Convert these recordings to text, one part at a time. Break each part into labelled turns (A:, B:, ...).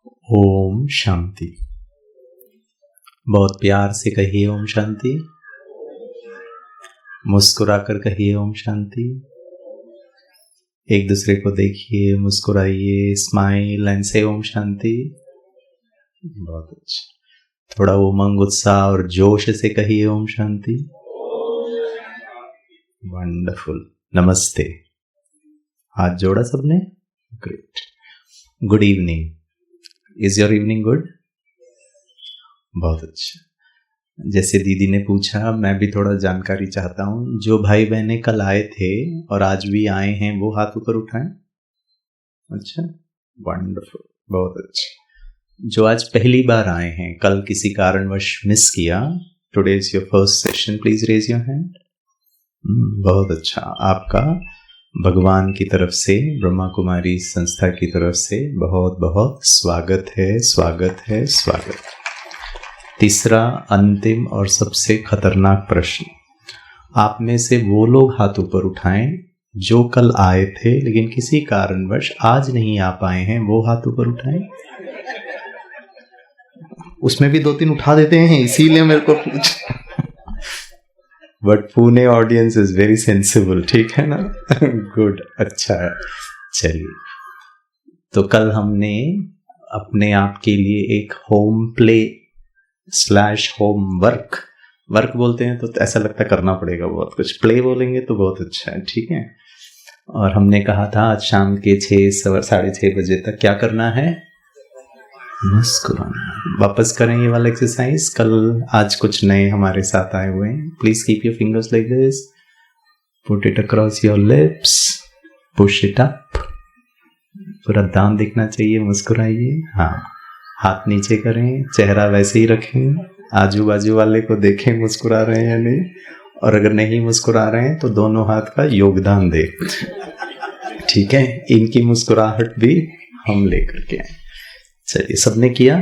A: ओम शांति। बहुत प्यार से कहिए ओम शांति। मुस्कुराकर कहिए ओम शांति। एक दूसरे को देखिए, मुस्कुराइए, स्माइल एंड से ओम शांति। बहुत अच्छा। थोड़ा उमंग, उत्साह और जोश से कहिए ओम शांति। वंडरफुल। नमस्ते। हाथ जोड़ा सबने? Great. Good evening. Is your evening good? बहुत अच्छा। जैसे दीदी ने पूछा, मैं भी थोड़ा जानकारी चाहता हूँ। जो भाई बहने कल आए थे और आज भी आए हैं, वो हाथ ऊपर उठाएं। अच्छा, वंडरफुल, बहुत अच्छा। जो आज पहली बार आए हैं, कल किसी कारणवश मिस किया, today is your first session, please raise your hand. बहुत अच्छा। आपका भगवान की तरफ से, ब्रह्मा कुमारी संस्था की तरफ से बहुत बहुत स्वागत है, स्वागत है, स्वागत। तीसरा, अंतिम और सबसे खतरनाक प्रश्न। आप में से वो लोग हाथ ऊपर उठाएं जो कल आए थे लेकिन किसी कारणवश आज नहीं आ पाए हैं, वो हाथ ऊपर उठाएं। उसमें भी 2-3 उठा देते हैं, इसीलिए मेरे को पूछ। But Pune audience is very sensible, ठीक है ना? गुड, अच्छा है। चलिए, तो कल हमने अपने आप के लिए एक होम प्ले / होम वर्क बोलते हैं तो ऐसा लगता करना पड़ेगा बहुत कुछ, प्ले बोलेंगे तो बहुत अच्छा है, ठीक है। और हमने कहा था आज शाम के 6-6:30 बजे तक क्या करना है? मुस्कुराना। वापस करें ये वाला एक्सरसाइज। कल आज कुछ नए हमारे साथ आए हुए हैं। Please keep your fingers like this, put it across your lips, push it up. पूरा दांत दिखना चाहिए, मुस्कुराइए। हाँ, हाथ नीचे करें, चेहरा वैसे ही रखें, आजू बाजू वाले को देखें मुस्कुरा रहे हैं या नहीं, और अगर नहीं मुस्कुरा रहे हैं तो दोनों हाथ का योगदान दें, ठीक है। इनकी मुस्कुराहट भी हम लेकर के आए। चलिए, सबने किया?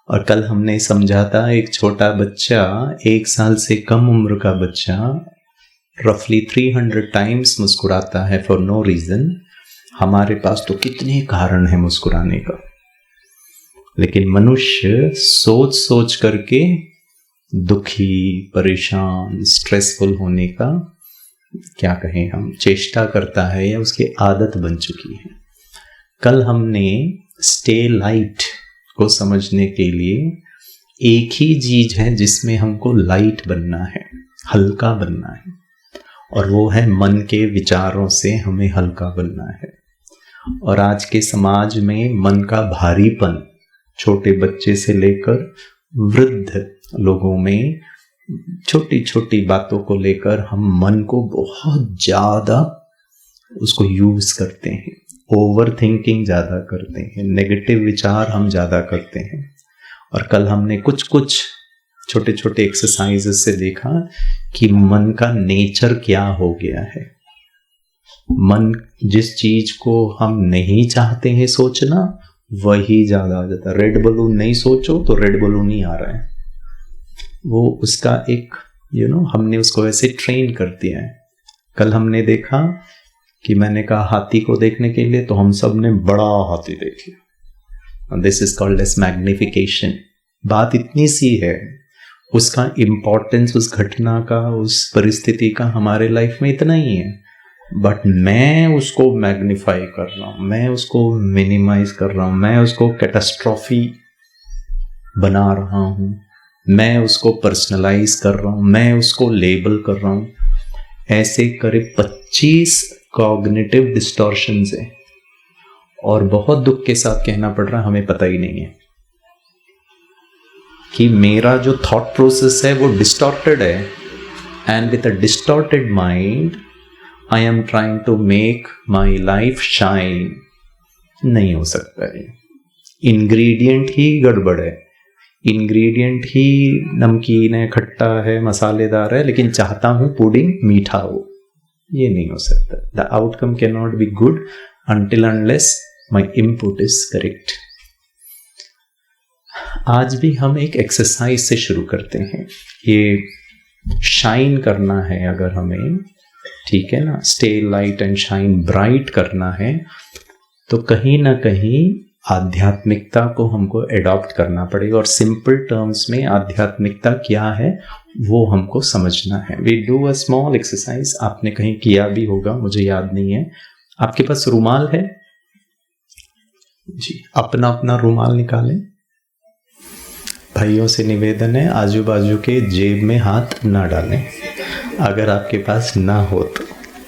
A: और कल हमने समझा था एक छोटा बच्चा, 1 साल से कम उम्र का बच्चा रफली 300 टाइम्स मुस्कुराता है फॉर नो रीजन। हमारे पास तो कितने कारण हैं मुस्कुराने का, लेकिन मनुष्य सोच सोच करके दुखी, परेशान, स्ट्रेसफुल होने का, क्या कहें हम, चेष्टा करता है या उसकी आदत बन चुकी है। कल हमने स्टे लाइट को समझने के लिए एक ही चीज है जिसमें हमको लाइट बनना है, हल्का बनना है, और वो है मन के विचारों से हमें हल्का बनना है। और आज के समाज में मन का भारीपन, छोटे बच्चे से लेकर वृद्ध लोगों में, छोटी छोटी बातों को लेकर हम मन को बहुत ज्यादा उसको यूज करते हैं, ओवर थिंकिंग ज्यादा करते हैं, नेगेटिव विचार हम ज्यादा करते हैं। और कल हमने कुछ छोटे छोटे एक्सरसाइजेस से देखा कि मन का नेचर क्या हो गया है। मन जिस चीज को हम नहीं चाहते हैं सोचना, वही ज्यादा आ जाता है। रेड बलून नहीं सोचो तो रेड बलून ही आ रहा है। वो उसका एक हमने उसको वैसे ट्रेन कर दिया है। कल हमने देखा कि मैंने कहा हाथी को देखने के लिए, तो हम सब ने बड़ा हाथी देख लिया। This is called as magnification. बात इतनी सी है, उसका इम्पोर्टेंस उस घटना का, उस परिस्थिति का हमारे लाइफ में इतना ही है, बट मैं उसको मैग्निफाई कर रहा हूं, मैं उसको मिनिमाइज कर रहा हूं, मैं उसको कैटास्ट्रॉफी बना रहा हूं, मैं उसको पर्सनलाइज कर रहा हूं, मैं उसको लेबल कर रहा हूं। ऐसे करीब 25 कॉग्निटिव डिस्टॉर्शंस है, और बहुत दुख के साथ कहना पड़ रहा है, हमें पता ही नहीं है कि मेरा जो थॉट प्रोसेस है वो डिस्टॉर्टेड है। And with a distorted mind I am trying to make my life shine. नहीं हो सकता है। इंग्रेडिएंट ही गड़बड़ है, इंग्रेडिएंट ही नमकीन है, खट्टा है, मसालेदार है, लेकिन चाहता हूं पुडिंग मीठा हो। ये नहीं हो सकता। The outcome can not be good until unless my input is correct. आज भी हम एक एक्सरसाइज से शुरू करते हैं। ये शाइन करना है अगर हमें, ठीक है ना, stay light and shine bright करना है, तो कहीं ना कहीं आध्यात्मिकता को हमको एडॉप्ट करना पड़ेगा, और सिंपल टर्म्स में आध्यात्मिकता क्या है वो हमको समझना है। We do a small exercise, आपने कहीं किया भी होगा, मुझे याद नहीं है। आपके पास रुमाल है जी, अपना अपना रुमाल निकालें। भाइयों से निवेदन है, आजू बाजू के जेब में हाथ ना डालें अगर आपके पास ना हो तो,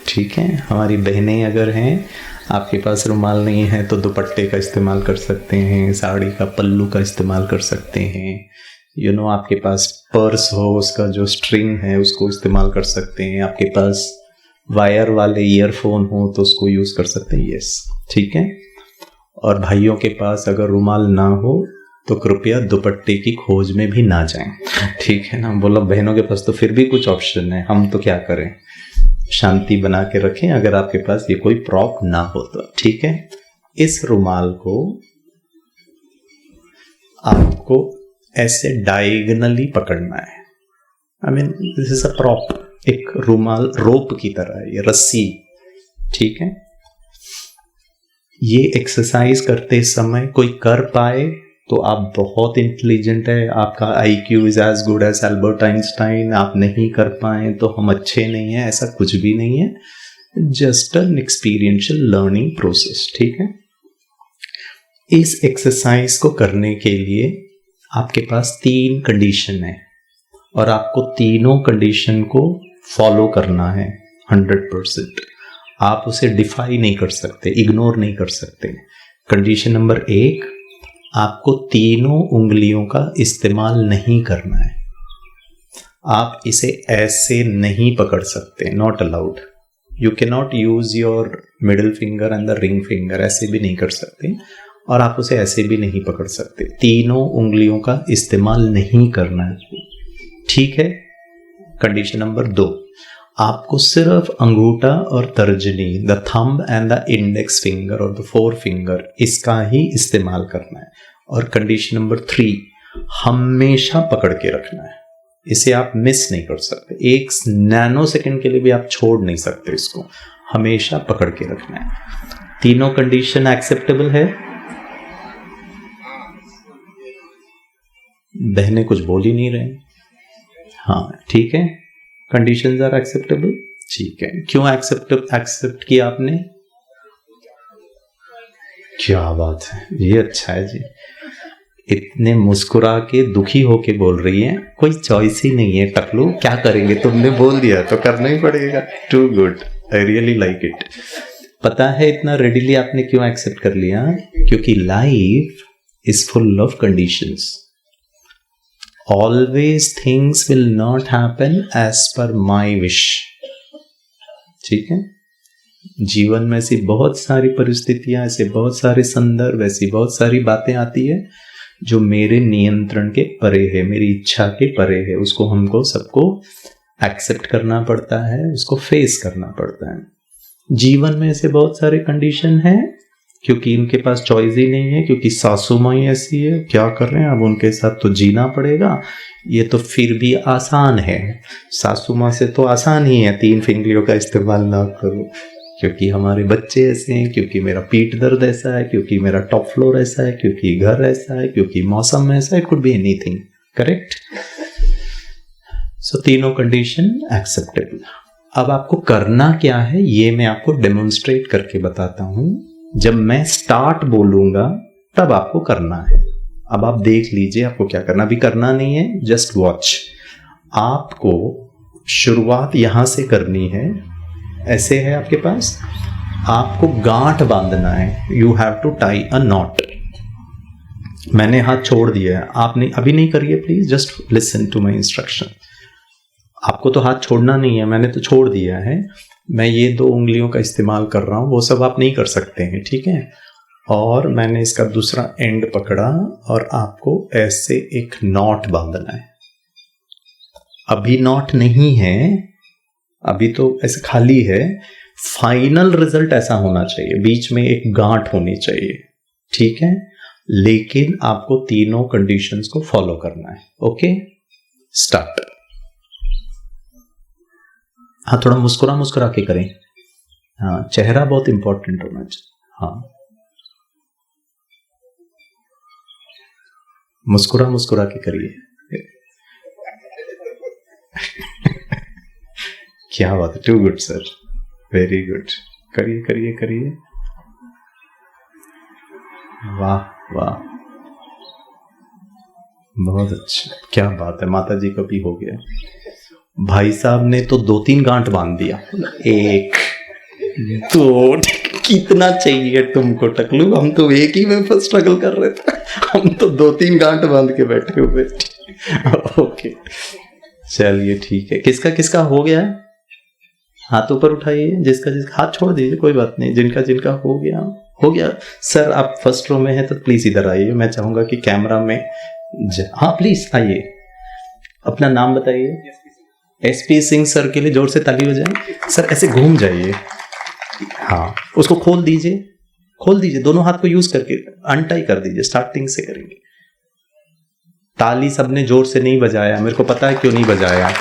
A: ठीक है। हमारी बहनें अगर हैं, आपके पास रुमाल नहीं है तो दुपट्टे का इस्तेमाल कर सकते हैं, साड़ी का पल्लू का इस्तेमाल कर सकते हैं। आपके पास पर्स हो, उसका जो स्ट्रिंग है उसको इस्तेमाल कर सकते हैं। आपके पास वायर वाले ईयरफोन हो तो उसको यूज़ कर सकते हैं, यस, ठीक है। और भाइयों के पास अगर रुमाल ना हो तो कृपया दुपट्टे की खोज में भी ना जाएं, ठीक है ना। बोलो बहनों के पास तो फिर भी कुछ ऑप्शन है, हम तो क्या करें। शांति बना के रखें अगर आपके पास ये कोई प्रॉप ना हो तो, ठीक है। इस रुमाल को आपको ऐसे डायगनली पकड़ना है। I mean this is a prop, एक रुमाल रोप की तरह है, ये रस्सी, ठीक है। ये एक्सरसाइज करते समय कोई कर पाए तो आप बहुत इंटेलिजेंट है, आपका IQ is as good as Albert Einstein. आप नहीं कर पाए तो हम अच्छे नहीं हैं, ऐसा कुछ भी नहीं है, just an experiential learning process, ठीक है। इस एक्सरसाइज को करने के लिए आपके पास 3 कंडीशन है और आपको तीनों कंडीशन को फॉलो करना है 100%। आप उसे डिफाई नहीं कर सकते, इग्नोर नहीं कर सकते। कंडीशन नंबर 1, आपको तीनों उंगलियों का इस्तेमाल नहीं करना है। आप इसे ऐसे नहीं पकड़ सकते, not allowed. You can not use your middle finger and the ring finger, ऐसे भी नहीं कर सकते। और आप उसे ऐसे भी नहीं पकड़ सकते, तीनों उंगलियों का इस्तेमाल नहीं करना है, ठीक है। कंडीशन नंबर 2, आपको सिर्फ अंगूठा और तर्जनी, the thumb and the index finger और द 4 फिंगर, इसका ही इस्तेमाल करना है। और कंडीशन नंबर 3, हमेशा पकड़ के रखना है, इसे आप मिस नहीं कर सकते, 1 नैनो सेकंड के लिए भी आप छोड़ नहीं सकते, इसको हमेशा पकड़ के रखना है। तीनों कंडीशन एक्सेप्टेबल है? बहनें कुछ बोल ही नहीं रहे, हाँ ठीक है, कंडीशंस आर एक्सेप्टेबल, ठीक है। क्यों एक्सेप्ट किया आपने? क्या बात है, ये अच्छा है जी। इतने मुस्कुरा के दुखी होके बोल रही है, कोई चॉइस ही नहीं है टकलू, क्या करेंगे, तुमने बोल दिया तो करना ही पड़ेगा। Too good, I really like it. पता है इतना रेडिली आपने क्यों एक्सेप्ट कर लिया? क्योंकि life is full of conditions. Always things will not happen as per my wish, ठीक है। जीवन में ऐसी बहुत सारी परिस्थितियां, ऐसे बहुत सारे संदर्भ, ऐसी बहुत सारी बातें आती है जो मेरे नियंत्रण के परे है, मेरी इच्छा के परे है। उसको हमको सबको एक्सेप्ट करना पड़ता है, उसको फेस करना पड़ता है। जीवन में ऐसे बहुत सारे कंडीशन हैं क्योंकि इनके पास चॉइस ही नहीं है, क्योंकि सासू माई ऐसी है, क्या कर रहे हैं अब, उनके साथ तो जीना पड़ेगा। ये तो फिर भी आसान है, सासू माँ से तो आसान ही है 3 फिंगलियों का इस्तेमाल ना करो, क्योंकि हमारे बच्चे ऐसे हैं, क्योंकि मेरा पीठ दर्द ऐसा है, क्योंकि मेरा टॉप फ्लोर ऐसा है, क्योंकि घर ऐसा है, क्योंकि मौसम ऐसा है, कुड बी एनीथिंग, करेक्ट। सो तीनों कंडीशन एक्सेप्टेबल। अब आपको करना क्या है ये मैं आपको डेमोन्स्ट्रेट करके बताता हूं। जब मैं स्टार्ट बोलूंगा तब आपको करना है। अब आप देख लीजिए आपको क्या करना, अभी करना नहीं है, जस्ट वॉच। आपको शुरुआत यहां से करनी है, ऐसे है आपके पास, आपको गांठ बांधना है, you have to tie a knot. मैंने हाथ छोड़ दिया है, आपने अभी नहीं करिए please, just listen to my instruction. आपको तो हाथ छोड़ना नहीं है, मैंने तो छोड़ दिया है। मैं ये 2 उंगलियों का इस्तेमाल कर रहा हूं, वो सब आप नहीं कर सकते हैं, ठीक है। और मैंने इसका दूसरा एंड पकड़ा और आपको ऐसे एक नॉट बांधना है। अभी नॉट नहीं है, अभी तो ऐसे खाली है। फाइनल रिजल्ट ऐसा होना चाहिए, बीच में एक गांठ होनी चाहिए, ठीक है। लेकिन आपको तीनों कंडीशंस को फॉलो करना है। Okay, start. हाँ, थोड़ा मुस्कुरा मुस्कुरा के करें। हाँ, चेहरा बहुत इंपॉर्टेंट होना चाहिए। हाँ, मुस्कुरा मुस्कुरा के करिए। क्या बात है, too good sir, very good. करिए करिए करिए, वाह वाह, बहुत अच्छा, क्या बात है। माता जी का भी हो गया। भाई साहब ने तो 2-3 गांठ बांध दिया। 1 2, कितना चाहिए तुमको टकलू, हम तो एक ही में स्ट्रगल कर रहे थे, हम तो 2-3 गांठ बांध के बैठे हुए। ओके चलिए ठीक है। किसका किसका हो गया? हाथ ऊपर उठाइए, जिसका जिसका, हाथ छोड़ दीजिए, कोई बात नहीं। जिनका जिनका हो गया हो गया। सर आप फर्स्ट रो में हैं तो प्लीज इधर आइए, मैं चाहूंगा कि कैमरा में हाँ प्लीज आइए। अपना नाम बताइए। SP सिंह सर के लिए जोर से ताली हो जाए। सर ऐसे घूम जाइए, हाँ उसको खोल दीजिए, खोल दीजिए, दोनों हाथ को यूज करके अनटाई कर दीजिए। स्टार्टिंग से करेंगे। ताली सबने जोर से नहीं बजाया, मेरे को पता है क्यों नहीं बजाया,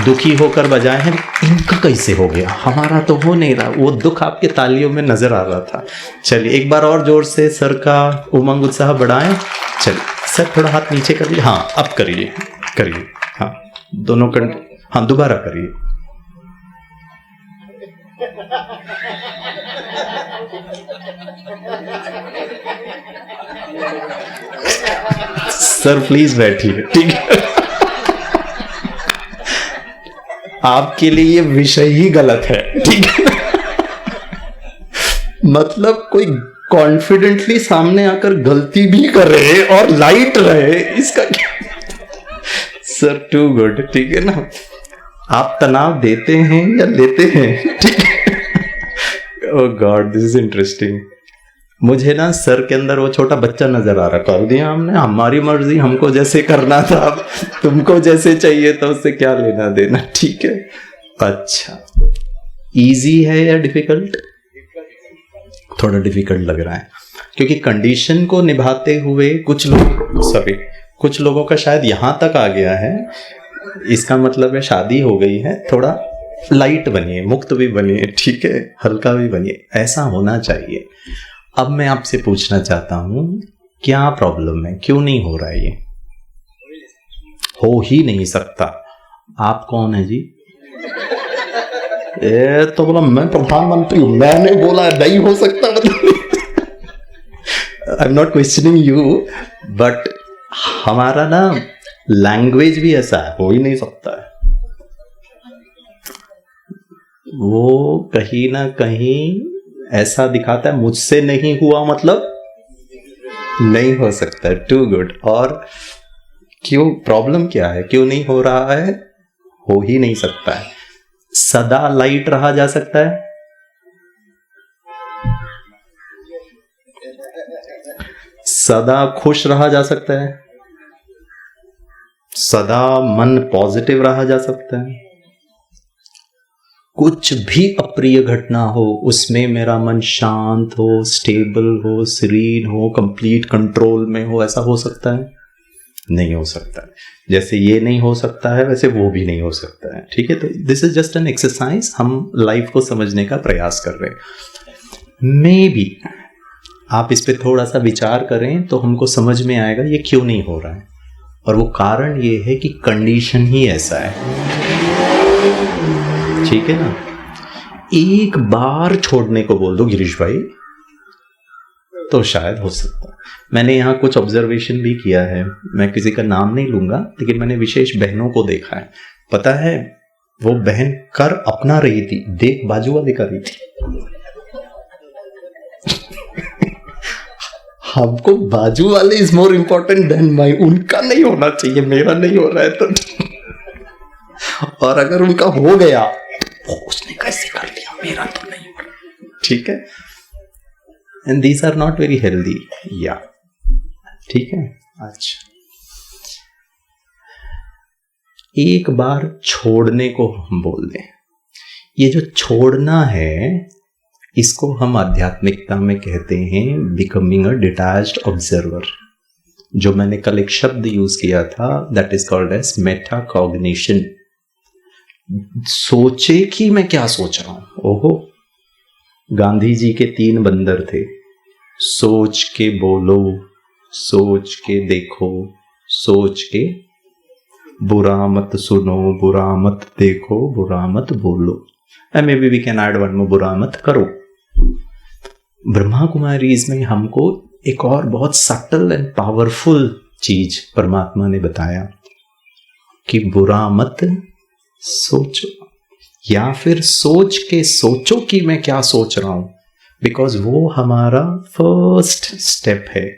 A: दुखी होकर बजाए हैं। इनका कैसे हो गया, हमारा तो हो नहीं रहा। वो दुख आपके तालियों में नजर आ रहा था। चलिए एक बार और जोर से सर का उमंग उत्साह बढ़ाएं। चलिए सर थोड़ा हाथ नीचे कर लीजिए, हाँ अब करिए करिए, हाँ दोनों हाँ दोबारा करिए। सर प्लीज बैठिए, ठीक है। आपके लिए ये विषय ही गलत है, ठीक है। मतलब कोई कॉन्फिडेंटली सामने आकर गलती भी करे और लाइट रहे, इसका क्या? सर टू गुड, ठीक है ना। आप तनाव देते हैं या लेते हैं, ठीक है। ओह गॉड दिस इज इंटरेस्टिंग। मुझे ना सर के अंदर वो छोटा बच्चा नजर आ रहा। कर दिया हमने, हमारी मर्जी, हमको जैसे करना था, तुमको जैसे चाहिए तो उससे क्या लेना देना, ठीक है। अच्छा इजी है या डिफिकल्ट? थोड़ा डिफिकल्ट लग रहा है, क्योंकि कंडीशन को निभाते हुए कुछ लोगों का शायद यहां तक आ गया है। इसका मतलब है शादी हो गई है। थोड़ा लाइट बनिए, मुक्त भी बनिए, ठीक है, हल्का भी बनिए, ऐसा होना चाहिए। अब मैं आपसे पूछना चाहता हूं, क्या प्रॉब्लम है, क्यों नहीं हो रहा है? ये हो ही नहीं सकता। आप कौन है जी? ये तो बोला मैं प्रधानमंत्री हूं, मैंने बोला नहीं हो सकता। आई am not questioning you, but हमारा ना लैंग्वेज भी ऐसा है, हो ही नहीं सकता है। वो कहीं ना कहीं ऐसा दिखाता है, मुझसे नहीं हुआ मतलब नहीं हो सकता। Too good. और क्यों, प्रॉब्लम क्या है, क्यों नहीं हो रहा है? हो ही नहीं सकता है। सदा लाइट रहा जा सकता है? सदा खुश रहा जा सकता है? सदा मन पॉजिटिव रहा जा सकता है? कुछ भी अप्रिय घटना हो उसमें मेरा मन शांत हो, स्टेबल हो, सीरीन हो, कंप्लीट कंट्रोल में हो, ऐसा हो सकता है? नहीं हो सकता है। जैसे ये नहीं हो सकता है वैसे वो भी नहीं हो सकता है, ठीक है। तो this is just an exercise, हम लाइफ को समझने का प्रयास कर रहे हैं। मे बी आप इस पे थोड़ा सा विचार करें तो हमको समझ में आएगा ये क्यों नहीं हो रहा है। और वो कारण ये है कि कंडीशन ही ऐसा है, ठीक है ना। एक बार छोड़ने को बोल दो गिरीश भाई तो शायद हो सकता है। मैंने यहाँ कुछ ऑब्जर्वेशन भी किया है, मैं किसी का नाम नहीं लूंगा, लेकिन मैंने विशेष बहनों को देखा है। पता है वो बहन कर अपना रही थी, देख बाजू वाले कर रही थी। हमको बाजू वाले इज मोर इंपॉर्टेंट देन माई, उनका नहीं होना चाहिए, मेरा नहीं हो रहा है तो। और अगर उनका हो गया उसने कैसे कर लिया, मेरा तो नहीं हो रहा, ठीक है। And these are not very healthy, या ठीक है। अच्छा एक बार छोड़ने को हम बोल दें, ये जो छोड़ना है इसको हम आध्यात्मिकता में कहते हैं बिकमिंग अ डिटैच्ड ऑब्जर्वर। जो मैंने कल एक शब्द यूज किया था, that is called as metacognition. सोचे कि मैं क्या सोच रहा हूं। ओहो, गांधी जी के 3 बंदर थे, सोच के बोलो, सोच के देखो, सोच के, बुरा मत सुनो, बुरा मत देखो, बुरा मत बोलो, and maybe we can add one more, बुरा मत करो। ब्रह्मा कुमारीज में हमको एक और बहुत सटल एंड पावरफुल चीज परमात्मा ने बताया कि बुरा मत सोचो, या फिर सोच के सोचो कि मैं क्या सोच रहा हूं, बिकॉज वो हमारा फर्स्ट स्टेप है।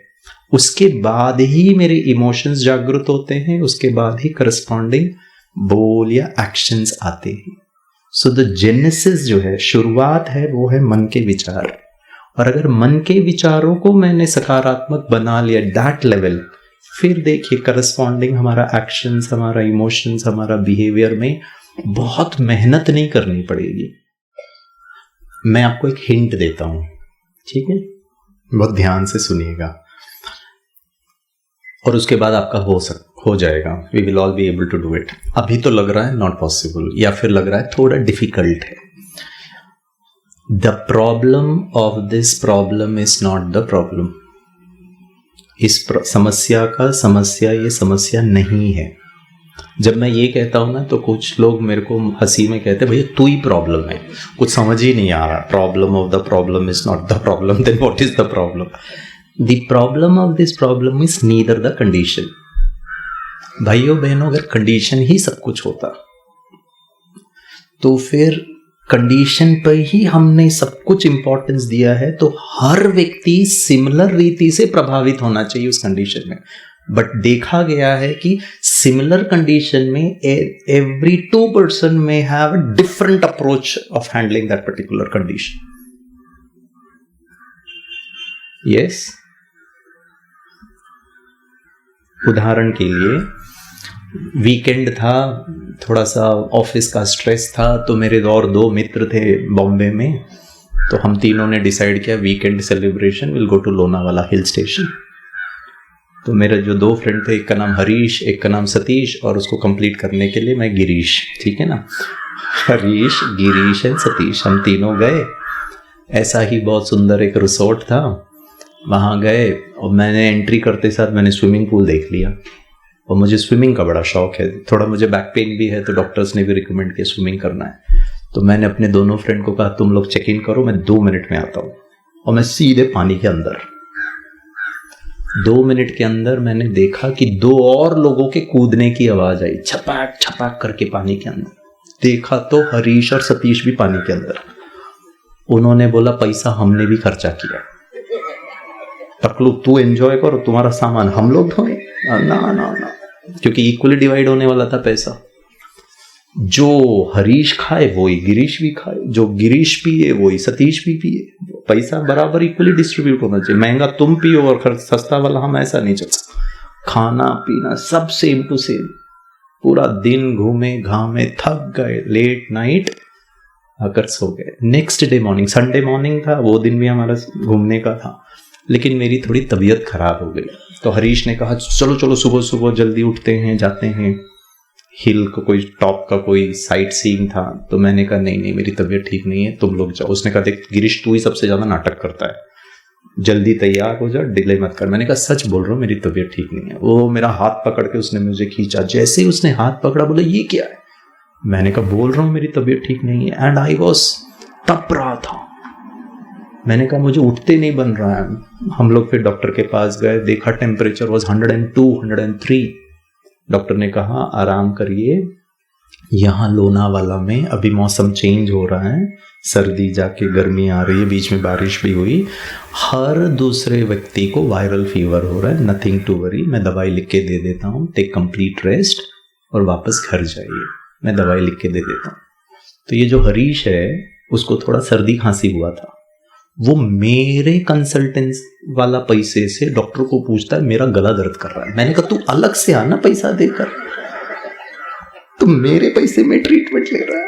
A: उसके बाद ही मेरे इमोशंस जागृत होते हैं, उसके बाद ही करस्पॉन्डिंग बोल या एक्शंस आते हैं। सो द जेनेसिस जो है, शुरुआत है, वो है मन के विचार। और अगर मन के विचारों को मैंने सकारात्मक बना लिया दैट लेवल, फिर देखिए करस्पॉन्डिंग हमारा एक्शंस, हमारा इमोशंस, हमारा बिहेवियर में बहुत मेहनत नहीं करनी पड़ेगी। मैं आपको एक हिंट देता हूं, ठीक है, बहुत ध्यान से सुनिएगा, और उसके बाद आपका हो जाएगा। We will all be able to do it. अभी तो लग रहा है नॉट पॉसिबल, या फिर लग रहा है थोड़ा डिफिकल्ट है। The problem of this problem is not the problem. इस समस्या का समस्या ये समस्या नहीं है। जब मैं ये कहता हूं ना, तो कुछ लोग मेरे को हंसी में कहते हैं, भैया तू ही प्रॉब्लम है, कुछ समझ ही नहीं आ रहा। Problem of the problem is not the problem, then what is the problem? The problem of this problem is neither the condition. भाइयों बहनों, अगर कंडीशन ही सब कुछ होता तो फिर कंडीशन पर ही हमने सब कुछ इंपॉर्टेंस दिया है, तो हर व्यक्ति सिमिलर रीति से प्रभावित होना चाहिए उस कंडीशन में। बट देखा गया है कि सिमिलर कंडीशन में every 2 person may have a different approach of handling that particular condition. Yes? उदाहरण के लिए, वीकेंड था, थोड़ा सा ऑफिस का स्ट्रेस था, तो मेरे और 2 मित्र थे बॉम्बे में, तो हम तीनों ने डिसाइड किया weekend celebration will go to Lonavala hill station. तो मेरे जो 2 फ्रेंड थे, एक का नाम हरीश, एक का नाम सतीश, और उसको कंप्लीट करने के लिए मैं गिरीश, ठीक है ना, हरीश, गिरीश एंड सतीश, हम तीनों गए। ऐसा ही बहुत सुंदर एक रिसोर्ट था, वहाँ गए, और मैंने एंट्री करते साथ मैंने स्विमिंग पूल देख लिया, और मुझे स्विमिंग का बड़ा शौक है, थोड़ा मुझे बैक पेन भी है, तो डॉक्टर्स ने भी रिकमेंड किया स्विमिंग करना है। तो मैंने अपने दोनों फ्रेंड को कहा तुम लोग चेक इन करो, मैं 2 मिनट में आता हूँ, और मैं सीधे पानी के अंदर। 2 मिनट के अंदर मैंने देखा कि 2 और लोगों के कूदने की आवाज आई, छपाक छपाक करके पानी के अंदर। देखा तो हरीश और सतीश भी पानी के अंदर। उन्होंने बोला पैसा हमने भी खर्चा किया, टकलू तू एंजॉय करो, तुम्हारा सामान हम लोग धोए ना ना ना, क्योंकि इक्वली डिवाइड होने वाला था पैसा। जो हरीश खाए वही गिरीश भी खाए, जो गिरीश पिए वही सतीश भी पिए, पैसा बराबर इक्वली डिस्ट्रीब्यूट होना चाहिए। महंगा तुम पियो और सस्ता वाला हम, ऐसा नहीं चलता। खाना पीना सब सेम टू सेम। पूरा दिन घूमे घामे, थक गए, लेट नाइट आकर सो गए। Next day morning, Sunday morning था, वो दिन भी हमारा घूमने का था, लेकिन मेरी थोड़ी तबीयत खराब हो गई। तो हरीश ने कहा चलो चलो सुबह सुबह जल्दी उठते हैं, जाते हैं हिल को, कोई टॉप का कोई साइट सीइंग था। तो मैंने कहा नहीं नहीं मेरी तबीयत ठीक नहीं है, तुम लोग जाओ। उसने कहा देख गिरीश तू ही सबसे ज्यादा नाटक करता है, जल्दी तैयार हो जा, डिले मत कर। मैंने कहा सच बोल रहा हूँ मेरी तबीयत ठीक नहीं है। वो मेरा हाथ पकड़ के उसने मुझे खींचा, जैसे ही उसने हाथ पकड़ा बोला ये क्या है? मैंने कहा बोल रहा हूँ मेरी तबीयत ठीक नहीं है, एंड आई वॉज तप रहा था। मैंने कहा मुझे उठते नहीं बन रहा है। हम लोग फिर डॉक्टर के पास गए, देखा टेम्परेचर वॉज 102, 103। डॉक्टर ने कहा आराम करिए, यहाँ लोनावाला में अभी मौसम चेंज हो रहा है, सर्दी जाके गर्मी आ रही है, बीच में बारिश भी हुई, हर दूसरे व्यक्ति को वायरल फीवर हो रहा है, नथिंग टू वरी, मैं दवाई लिख के दे देता हूँ, टेक कंप्लीट रेस्ट और वापस घर जाइए, मैं दवाई लिख के दे देता हूँ। तो ये जो हरीश है उसको थोड़ा सर्दी खांसी हुआ था, वो मेरे कंसल्टेंस वाला पैसे से डॉक्टर को पूछता है मेरा गला दर्द कर रहा है। मैंने कहा तू अलग से आना पैसा देकर, तू मेरे पैसे में ट्रीटमेंट ले रहा है।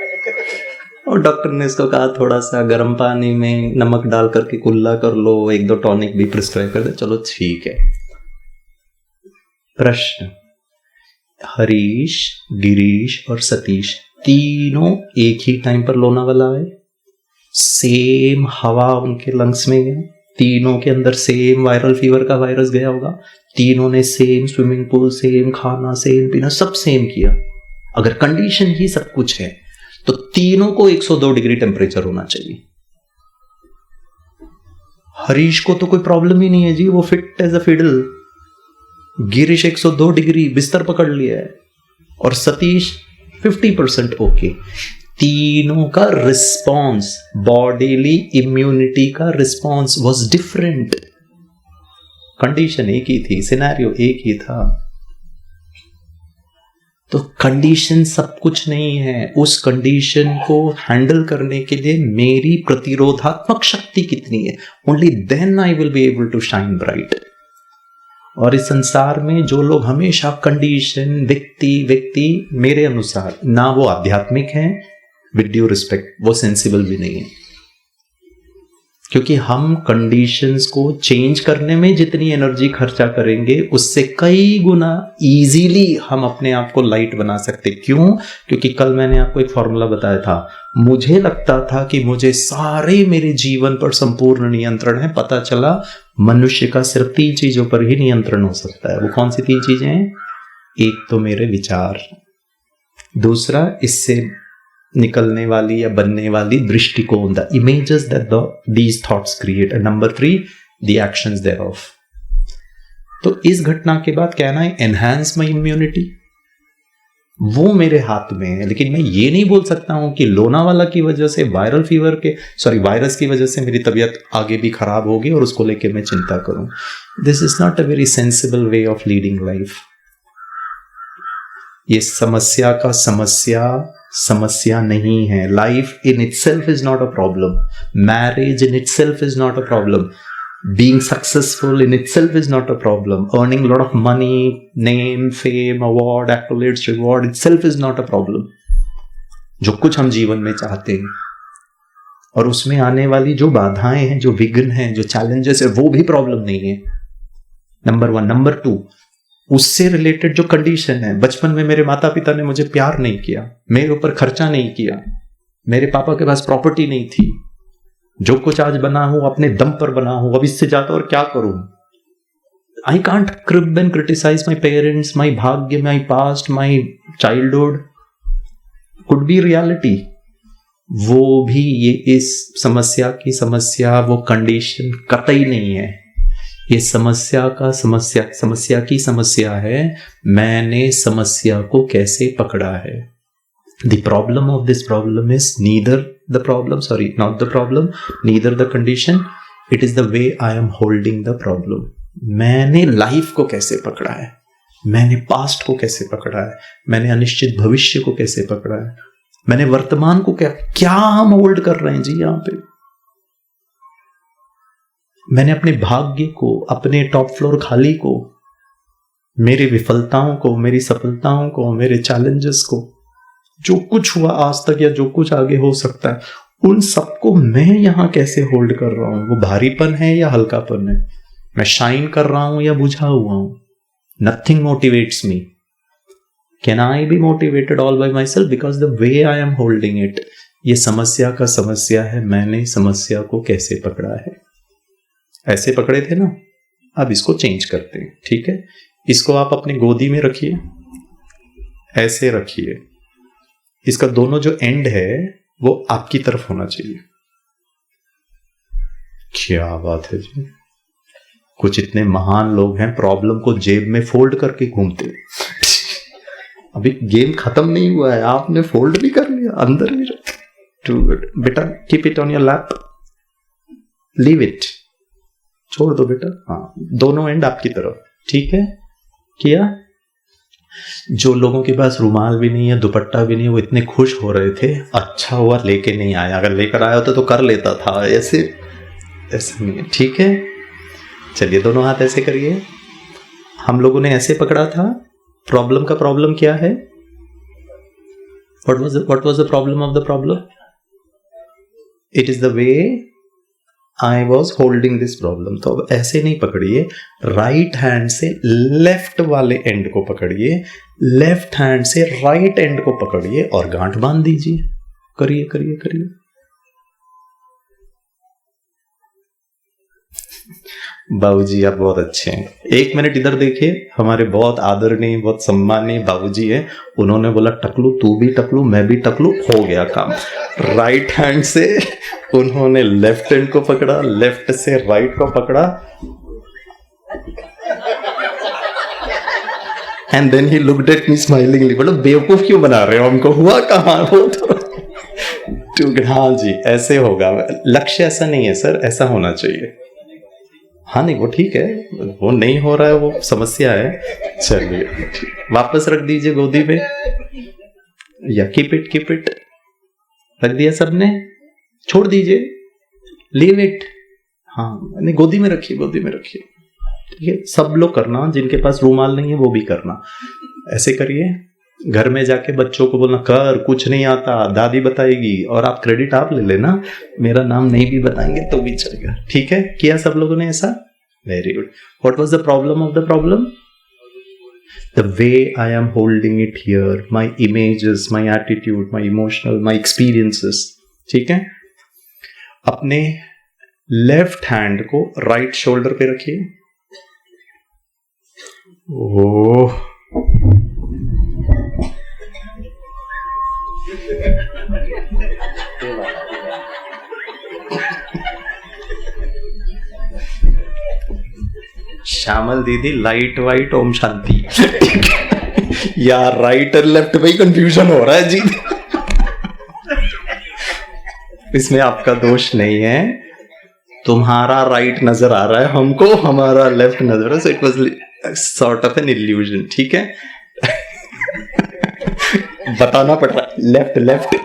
A: और डॉक्टर ने इसको कहा थोड़ा सा गर्म पानी में नमक डाल करके कुल्ला कर लो, 1-2 टॉनिक भी प्रिस्क्राइब कर दे। चलो ठीक है। प्रश्न, हरीश, गिरीश और सतीश तीनों एक ही टाइम पर लोनावाला आए, सेम हवा उनके लंग्स में गए, तीनों के अंदर सेम वायरल फीवर का वायरस गया होगा, तीनों ने सेम स्विमिंग पूल, सेम खाना, सेम पीना, सब सेम किया। अगर कंडीशन ही सब कुछ है तो तीनों को 102 डिग्री टेम्परेचर होना चाहिए। हरीश को तो कोई प्रॉब्लम ही नहीं है जी, वो fit as a fiddle. Girish 102 degree बिस्तर पकड़ लिया है और सतीश 50% ओके। तीनों का रिस्पॉन्स, बॉडीली इम्यूनिटी का रिस्पॉन्स वाज डिफरेंट। कंडीशन एक ही थी, सिनेरियो एक ही था। तो कंडीशन सब कुछ नहीं है, उस कंडीशन को हैंडल करने के लिए मेरी प्रतिरोधात्मक शक्ति कितनी है, only then I will be able to shine bright. और इस संसार में जो लोग हमेशा कंडीशन, व्यक्ति मेरे अनुसार ना वो आध्यात्मिक हैं, विद ड्यू रिस्पेक्ट, वो सेंसिबल भी नहीं है। क्योंकि हम कंडीशंस को चेंज करने में जितनी एनर्जी खर्चा करेंगे उससे कई गुना इजीली हम अपने आप को लाइट बना सकते। क्यों? क्योंकि कल मैंने आपको एक फॉर्मूला बताया था। मुझे लगता था कि मुझे सारे मेरे जीवन पर संपूर्ण नियंत्रण है, पता चला मनुष्य का सिर्फ 3 चीजों पर ही नियंत्रण हो सकता है। वो कौन सी 3 चीजें हैं? एक तो मेरे विचार, दूसरा इससे निकलने वाली या बनने वाली दृष्टिकोण, the images that these thoughts create, and number 3 the actions thereof. तो इस घटना के बाद कहना है एनहांस माय इम्यूनिटी, वो मेरे हाथ में है। लेकिन मैं ये नहीं बोल सकता हूं कि लोनावाला की वजह से, वायरस की वजह से मेरी तबीयत आगे भी खराब होगी और उसको लेके मैं चिंता करूं। This is not a very sensible way of leading life. ये समस्या नहीं है। Life in itself is not a problem, marriage in itself is not a problem, being successful in itself is not a problem, earning lot of money, name, fame, award, accolades, reward itself is not a problem. जो कुछ हम जीवन में चाहते हैं और उसमें आने वाली जो बाधाएं हैं, जो विघ्न हैं, जो चैलेंजेस है, वो भी प्रॉब्लम नहीं है। नंबर 1। नंबर 2, उससे रिलेटेड जो कंडीशन है, बचपन में मेरे माता पिता ने मुझे प्यार नहीं किया, मेरे ऊपर खर्चा नहीं किया, मेरे पापा के पास प्रॉपर्टी नहीं थी, जो कुछ आज बना हूं अपने दम पर बना हूं, अब इससे ज्यादा और क्या करूं। I can't crib and criticise my parents, my भाग्य, my past, my childhood could be reality. वो भी ये इस समस्या की समस्या, वो कंडीशन कतई नहीं है। ये समस्या की समस्या है, मैंने समस्या को कैसे पकड़ा है। The problem of this problem is neither the condition, it is the way I am holding the problem. मैंने लाइफ को कैसे पकड़ा है, मैंने पास्ट को कैसे पकड़ा है, मैंने अनिश्चित भविष्य को कैसे पकड़ा है, मैंने वर्तमान को क्या हम होल्ड कर रहे हैं जी यहाँ पे। मैंने अपने भाग्य को, अपने टॉप फ्लोर खाली को, मेरी विफलताओं को, मेरी सफलताओं को, मेरे चैलेंजेस को, जो कुछ हुआ आज तक या जो कुछ आगे हो सकता है, उन सबको मैं यहां कैसे होल्ड कर रहा हूं। वो भारीपन है या हल्कापन है, मैं शाइन कर रहा हूं या बुझा हुआ हूं। Nothing motivates me. Can I be motivated all bye my self? Because the way I am holding it. ये समस्या का समस्या है, मैंने समस्या को कैसे पकड़ा है। ऐसे पकड़े थे ना, अब इसको चेंज करते हैं। ठीक है, इसको आप अपनी गोदी में रखिए, ऐसे रखिए, इसका दोनों जो एंड है वो आपकी तरफ होना चाहिए। क्या बात है जी, कुछ इतने महान लोग हैं प्रॉब्लम को जेब में फोल्ड करके घूमते। अभी गेम खत्म नहीं हुआ है, आपने फोल्ड भी कर लिया, अंदर भी रख। टू गुड बेटा, keep it on your lap, leave it, छोड़ दो बेटा। हाँ, दोनों एंड आपकी तरफ। ठीक है, किया। जो लोगों के पास रुमाल भी नहीं है, दुपट्टा भी नहीं है, वो इतने खुश हो रहे थे, अच्छा हुआ लेके नहीं आया, अगर लेकर आया होता तो कर लेता था। ऐसे नहीं है। ठीक है, चलिए दोनों हाथ ऐसे करिए। हम लोगों ने ऐसे पकड़ा था। प्रॉब्लम का प्रॉब्लम क्या है? what was the problem of the problem? It is the way I was holding this problem। तो अब ऐसे नहीं पकड़िए, राइट हैंड से लेफ्ट वाले एंड को पकड़िए, लेफ्ट हैंड से राइट एंड को पकड़िए और गांठ बांध दीजिए। करिए करिए करिए। बाबूजी आप बहुत अच्छे हैं। 1 मिनट इधर देखिए, हमारे बहुत आदरणीय बहुत सम्मानीय बाबूजी हैं। उन्होंने बोला टकलू तू भी टकलू मैं भी टकलू, हो गया काम। राइट हैंड से उन्होंने लेफ्ट हैंड को पकड़ा, लेफ्ट से राइट को पकड़ा, and then he looked at me smilingly. बोला बेवकूफ क्यों बना रहे हो हमको, हुआ कहाँ हो तो हाँ जी ऐसे होगा। लक्ष्य ऐसा नहीं है सर, ऐसा होना चाहिए। हाँ नहीं वो ठीक है, वो नहीं हो रहा है वो समस्या है। चलिए वापस रख दीजिए गोदी पे, या कीप इट रख दिया सबने, छोड़ दीजिए, लीव इट। हाँ नहीं गोदी में रखिए, गोदी में रखिए। ठीक है सब लोग करना, जिनके पास रूमाल नहीं है वो भी करना, ऐसे करिए। घर में जाके बच्चों को बोलना कर कुछ नहीं आता, दादी बताएगी, और आप क्रेडिट आप ले लेना, मेरा नाम नहीं भी बताएंगे तो भी चलेगा। ठीक है किया सब लोगों ने ऐसा, very good. What was the problem of the problem? The way I am holding it here, my images, my attitude, my emotional, my experiences. ठीक है अपने लेफ्ट हैंड को राइट शोल्डर पे रखिए। ओह श्यामल दीदी लाइट वाइट ओम शांति। यार राइट और left में ही कंफ्यूजन हो रहा है जी। इसमें आपका दोष नहीं है, तुम्हारा राइट नजर आ रहा है हमको, हमारा लेफ्ट नजर आ रहा है, so it was sort of an illusion. ठीक है बताना पड़ रहा है लेफ्ट।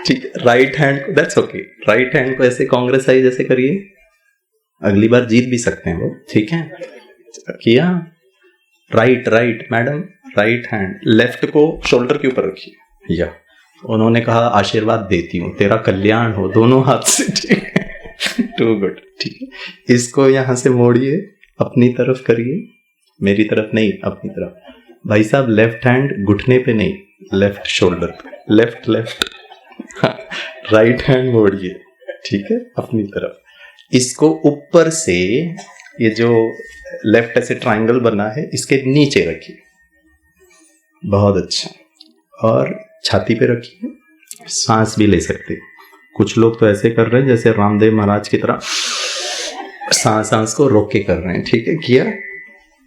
A: ठीक है राइट हैंड को, दैट्स ओके, राइट हैंड को ऐसे कांग्रेस आई जैसे करिए, अगली बार जीत भी सकते हैं वो। ठीक है किया, right madam, right hand, left को शोल्डर के ऊपर रखिए। या उन्होंने कहा आशीर्वाद देती हूँ तेरा कल्याण हो, दोनों हाथ से। ठीक है टू गुड। ठीक है इसको यहां से मोड़िए, अपनी तरफ करिए, मेरी तरफ नहीं अपनी तरफ। भाई साहब लेफ्ट हैंड घुटने पे नहीं, लेफ्ट शोल्डर पे, लेफ्ट। हाँ, राइट हैंड मोड़िए। ठीक है अपनी तरफ, इसको ऊपर से, ये जो लेफ्ट ऐसे ट्रायंगल बना है इसके नीचे रखिए, बहुत अच्छा, और छाती पे रखिए, सांस भी ले सकते। कुछ लोग तो ऐसे कर रहे हैं जैसे रामदेव महाराज की तरह सांस को रोक के कर रहे हैं। ठीक है किया,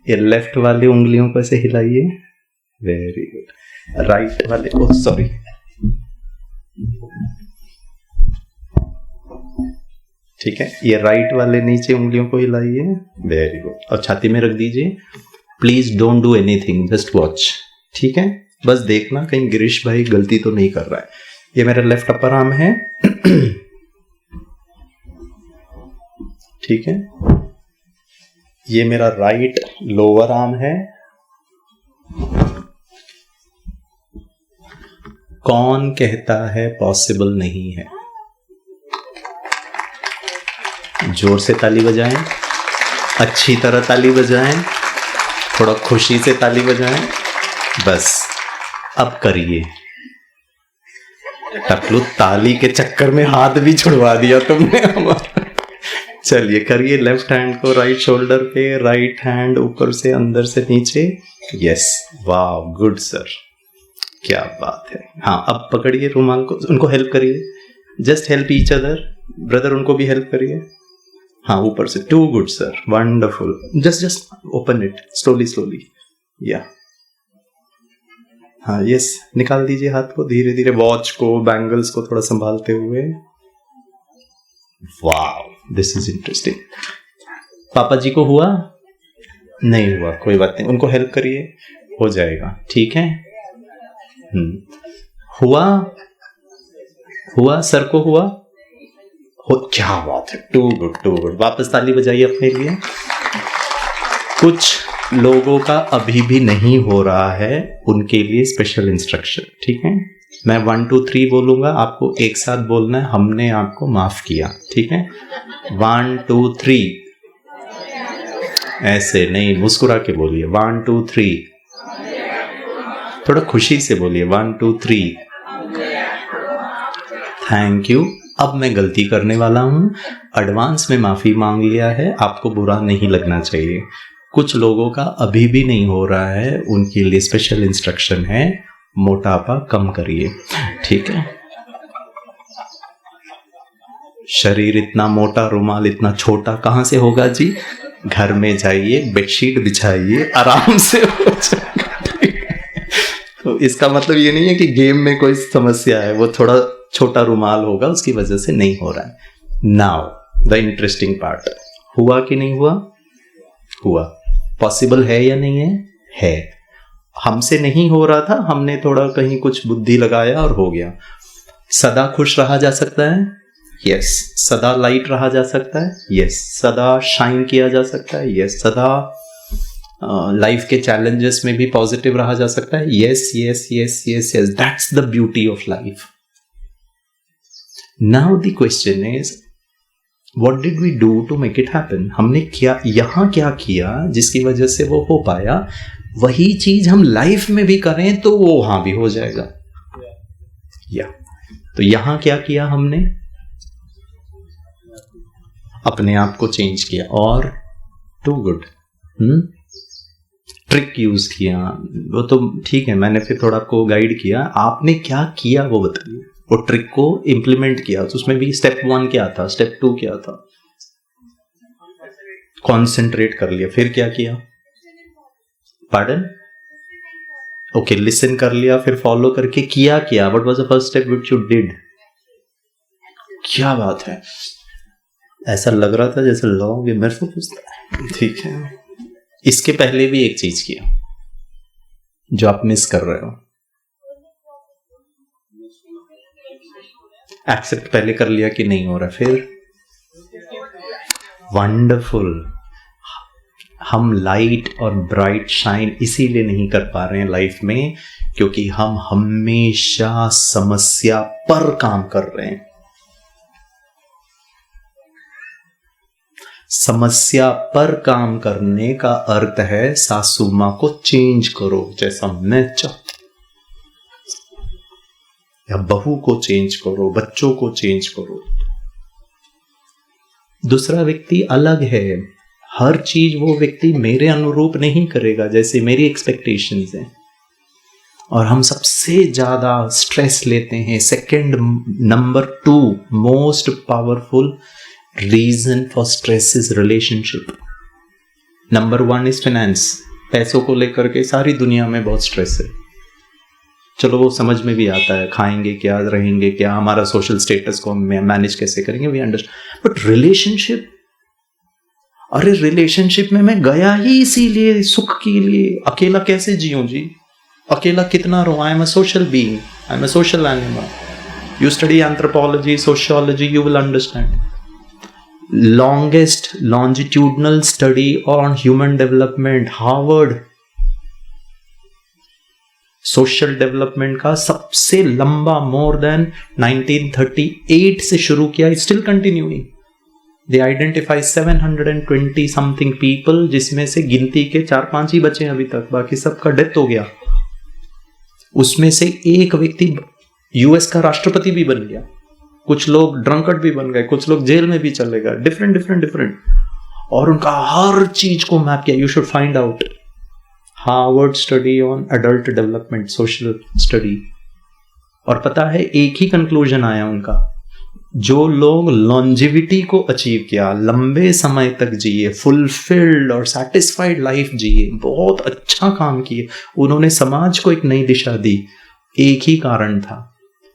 A: ये लेफ्ट वाली उंगलियों को ऐसे हिलाइए, वेरी गुड। राइट वाले को सॉरी, ठीक है ये राइट वाले नीचे उंगलियों को हिलाइए, वेरी गुड, और छाती में रख दीजिए। Please don't do anything, just watch. ठीक है बस देखना कहीं गिरीश भाई गलती तो नहीं कर रहा है। ये मेरा लेफ्ट अपर आर्म है। ठीक है ये मेरा राइट लोअर आर्म है। कौन कहता है पॉसिबल नहीं है? जोर से ताली बजाएं, अच्छी तरह ताली बजाएं, थोड़ा खुशी से ताली बजाएं। बस अब करिए। टकलू ताली के चक्कर में हाथ भी छुड़वा दिया तुमने हमारा। चलिए करिए, लेफ्ट हैंड को राइट शोल्डर पे, राइट हैंड ऊपर से अंदर से नीचे। यस वाह गुड सर, क्या बात है। हाँ अब पकड़िए रुमाल को, उनको हेल्प करिए, just help each other. Brother उनको भी हेल्प करिए। हाँ ऊपर से, too good sir, wonderful. Just open it slowly या हाँ यस, निकाल दीजिए हाथ को धीरे धीरे, वॉच को बैंगल्स को थोड़ा संभालते हुए। वाह दिस इज इंटरेस्टिंग। पापा जी को हुआ? नहीं हुआ, कोई बात नहीं, उनको हेल्प करिए, हो जाएगा। ठीक है हुआ सर को हुआ हो, क्या बात है, टू गुड। वापस ताली बजाइए अपने लिए। कुछ लोगों का अभी भी नहीं हो रहा है, उनके लिए स्पेशल इंस्ट्रक्शन। ठीक है मैं 1 2 3 बोलूंगा, आपको एक साथ बोलना है, हमने आपको माफ किया। ठीक है 1 2 3, ऐसे नहीं, मुस्कुरा के बोलिए। 1 2 3, थोड़ा खुशी से बोलिए। 1 2 3, थैंक यू, अब मैं गलती करने वाला हूँ, एडवांस में माफ़ी मांग लिया है, आपको बुरा नहीं लगना चाहिए। कुछ लोगों का अभी भी नहीं हो रहा है, उनके लिए स्पेशल इंस्ट्रक्शन है, मोटापा कम करिए, ठीक है। शरीर इतना मोटा, रुमाल इतना छोटा कहाँ से होगा जी? घर में जाइए, बेडशीट बिछाइए, आराम से हो जाएगा। तो इसका मतलब ये नहीं है कि गेम में कोई समस्या है, वो थोड़ा छोटा रुमाल होगा उसकी वजह से नहीं हो रहा है। नाउ द इंटरेस्टिंग पार्ट, हुआ कि नहीं हुआ? हुआ। पॉसिबल है या नहीं है? है। हमसे नहीं हो रहा था, हमने थोड़ा कहीं कुछ बुद्धि लगाया और हो गया। सदा खुश रहा जा सकता है? यस। सदा लाइट रहा जा सकता है? यस। सदा शाइन किया जा सकता है? यस। सदा लाइफ के चैलेंजेस में भी पॉजिटिव रहा जा सकता है? Yes yes yes yes yes. That's the beauty of life. Now the question is, what did we do to make it happen? हमने क्या यहां क्या किया जिसकी वजह से वो हो पाया? वही चीज हम लाइफ में भी करें तो वो वहां भी हो जाएगा। या तो यहां क्या किया हमने? अपने आप को चेंज किया, और टू गुड ट्रिक यूज किया। वो तो ठीक है, मैंने फिर थोड़ा आपको गाइड किया, आपने क्या किया वो बताइए। वो ट्रिक को इम्प्लीमेंट किया, तो उसमें भी स्टेप 1 क्या था, स्टेप 2 क्या था? कॉन्सेंट्रेट कर लिया। फिर क्या किया? पार्डन? ओके, लिसन कर लिया, फिर फॉलो करके किया क्या? What was the first step which you did? क्या बात है, ऐसा लग रहा था जैसे लोग मेरे को पूछता है। ठीक है, इसके पहले भी एक चीज किया जो आप मिस कर रहे हो। एक्सेप्ट पहले कर लिया कि नहीं हो रहा? फिर वंडरफुल। हम लाइट और ब्राइट शाइन इसीलिए नहीं कर पा रहे हैं लाइफ में, क्योंकि हम हमेशा समस्या पर काम कर रहे हैं। समस्या पर काम करने का अर्थ है सासू मां को चेंज करो जैसा मैं चाहता, या बहू को चेंज करो, बच्चों को चेंज करो। दूसरा व्यक्ति अलग है, हर चीज वो व्यक्ति मेरे अनुरूप नहीं करेगा जैसे मेरी एक्सपेक्टेशंस हैं। और हम सबसे ज्यादा स्ट्रेस लेते हैं, second number 2 most powerful reason for stress is relationship. Number 1 is finance. पैसों को लेकर के सारी दुनिया में बहुत स्ट्रेस है, चलो वो समझ में भी आता है, खाएंगे क्या, रहेंगे क्या, हमारा सोशल स्टेटस को मैनेज कैसे करेंगे, वी अंडरस्टैंड। बट रिलेशनशिप, अरे रिलेशनशिप में मैं गया ही इसीलिए, सुख के लिए। अकेला कैसे जीऊं जी? अकेला कितना रहूं? आई am a social being, I am a social animal. You study anthropology, sociology, you will understand. Longest longitudinal study on human development, Harvard. Social development का सबसे लंबा, मोर देन 1938 से शुरू किया, still continuing. They identify 720 something people, जिसमें से गिनती के 4-5 ही बचे अभी तक, बाकी सबका डेथ हो गया। उसमें से एक व्यक्ति यूएस का राष्ट्रपति भी बन गया, कुछ लोग ड्रंकर्ड भी बन गए, कुछ लोग जेल में भी चले गए, डिफरेंट। और उनका हर चीज को मैप किया। You should find out Harvard study on adult development, social study. और पता है एक ही कंक्लूजन आया उनका, जो लोग लॉन्जिविटी को अचीव किया, लंबे समय तक जिए, फुलफिल्ड और सैटिस्फाइड लाइफ जिए, बहुत अच्छा काम किए, उन्होंने समाज को एक नई दिशा दी। एक ही कारण था,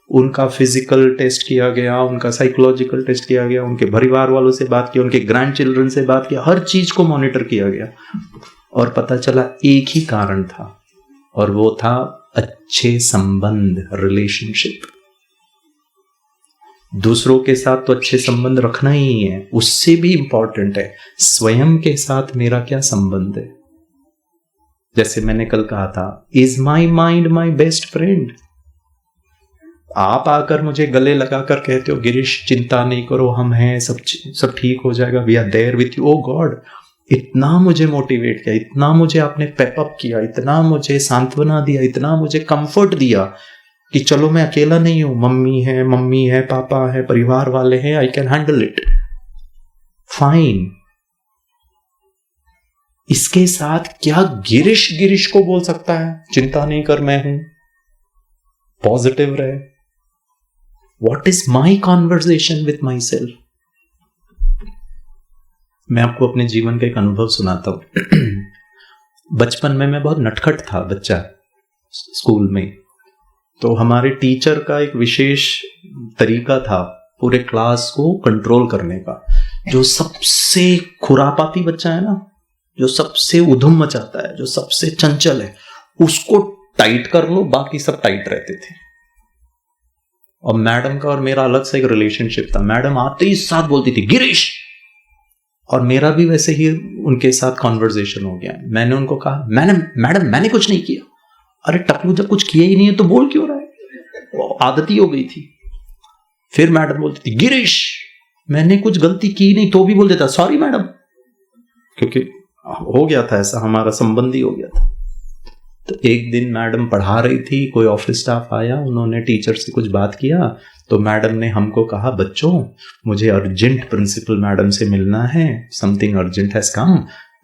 A: उनका फिजिकल टेस्ट किया गया, उनका साइकोलॉजिकल टेस्ट किया गया, उनके परिवार वालों से बात की, उनके ग्रैंड चिल्ड्रन से बात किया, हर चीज को मॉनिटर किया गया, और पता चला एक ही कारण था, और वो था अच्छे संबंध, रिलेशनशिप। दूसरों के साथ तो अच्छे संबंध रखना ही है, उससे भी इंपॉर्टेंट है स्वयं के साथ मेरा क्या संबंध है। जैसे मैंने कल कहा था, is my mind my best friend. आप आकर मुझे गले लगाकर कहते हो, गिरीश चिंता नहीं करो, हम हैं, सब ठीक हो जाएगा, we are there with you. Oh God, इतना मुझे मोटिवेट किया, इतना मुझे आपने पेप अप किया, इतना मुझे सांत्वना दिया, इतना मुझे कंफर्ट दिया कि चलो मैं अकेला नहीं हूं, मम्मी है, पापा है, परिवार वाले हैं, आई कैन हैंडल इट, फाइन। इसके साथ क्या गिरीश को बोल सकता है चिंता नहीं कर, मैं हूं, पॉजिटिव रहे? What is my conversation with my self? मैं आपको अपने जीवन का एक अनुभव सुनाता हूं। बचपन में मैं बहुत नटखट था बच्चा स्कूल में, तो हमारे टीचर का एक विशेष तरीका था पूरे क्लास को कंट्रोल करने का। जो सबसे खुरापाती बच्चा है ना, जो सबसे उधम मचाता है, जो सबसे चंचल है, उसको टाइट कर लो, बाकी सब टाइट रहते थे। और मैडम का और मेरा अलग से एक रिलेशनशिप था। मैडम आते ही साथ बोलती थी गिरीश, और मेरा भी वैसे ही उनके साथ कॉन्वर्सेशन हो गया। मैंने उनको कहा मैडम मैंने कुछ नहीं किया। अरे टकलू, जब कुछ किया ही नहीं है तो बोल क्यों रहा है? आदत ही हो गई थी। फिर मैडम बोलती थी गिरीश, मैंने कुछ गलती की नहीं, तो भी बोल देता सॉरी मैडम, क्योंकि हो गया था ऐसा, हमारा संबंध ही हो गया था। तो एक दिन मैडम पढ़ा रही थी, कोई ऑफिस स्टाफ आया, उन्होंने टीचर से कुछ बात किया, तो मैडम ने हमको कहा बच्चों मुझे अर्जेंट प्रिंसिपल मैडम से मिलना है, something urgent has come,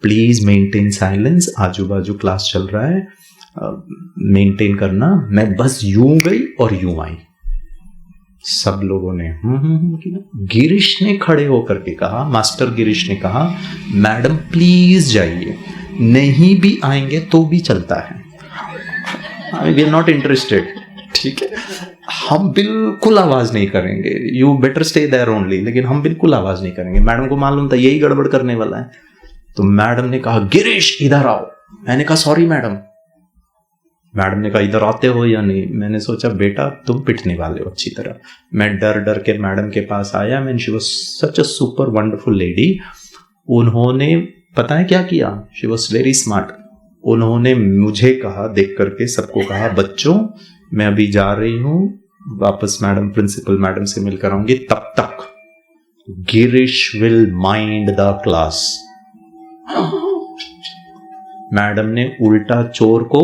A: please maintain silence, आजू बाजू क्लास चल रहा है, मेंटेन करना। मैं बस यूं गई और यूं आई। सब लोगों ने किया। गिरीश ने खड़े होकर के कहा, मास्टर गिरीश ने कहा मैडम प्लीज जाइए, नहीं भी आएंगे तो भी चलता है, वी आर नॉट इंटरेस्टेड, ठीक है, हम बिल्कुल आवाज नहीं करेंगे, you better stay there only, लेकिन हम बिल्कुल आवाज नहीं करेंगे। मैडम को मालूम था यही गड़बड़ करने वाला है, तो मैडम ने कहा गिरीश इधर आओ। मैंने कहा सॉरी मैडम। मैडम ने कहा इधर आते हो या नहीं? मैंने सोचा बेटा तुम पिटने वाले हो अच्छी तरह। मैं डर डर के मैडम के पास आया। Man she was such a super wonderful lady. उन्होंने पता है क्या किया? She was very smart. उन्होंने मुझे कहा, देख करके सबको कहा बच्चों मैं अभी जा रही हूं, वापस मैडम प्रिंसिपल मैडम से मिलकर आऊंगी, तब तक Girish will mind the class. Madam ने उल्टा चोर को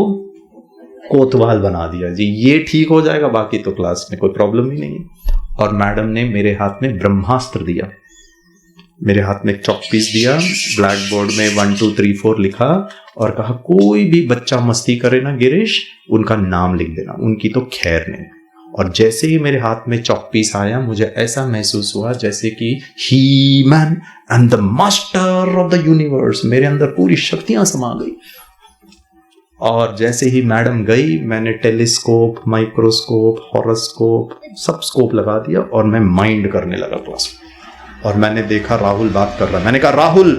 A: कोतवाल बना दिया जी, ये ठीक हो जाएगा, बाकी तो क्लास में कोई प्रॉब्लम ही नहीं है। और मैडम ने मेरे हाथ में ब्रह्मास्त्र दिया, मेरे हाथ में चॉक पीस दिया, ब्लैक बोर्ड में 1 2 3 4 लिखा और कहा कोई भी बच्चा मस्ती करे ना गिरीश, उनका नाम लिख देना, उनकी तो खैर नहीं। और जैसे ही मेरे हाथ में चॉक पीस आया, मुझे ऐसा महसूस हुआ जैसे कि he man and the master of the universe, मेरे अंदर पूरी शक्तियां समा गई। और जैसे ही मैडम गई, मैंने टेलीस्कोप, माइक्रोस्कोप, हॉरोस्कोप, सब स्कोप लगा दिया और मैं माइंड करने लगा क्लास में। और मैंने देखा राहुल बात कर रहा है। मैंने कहा राहुल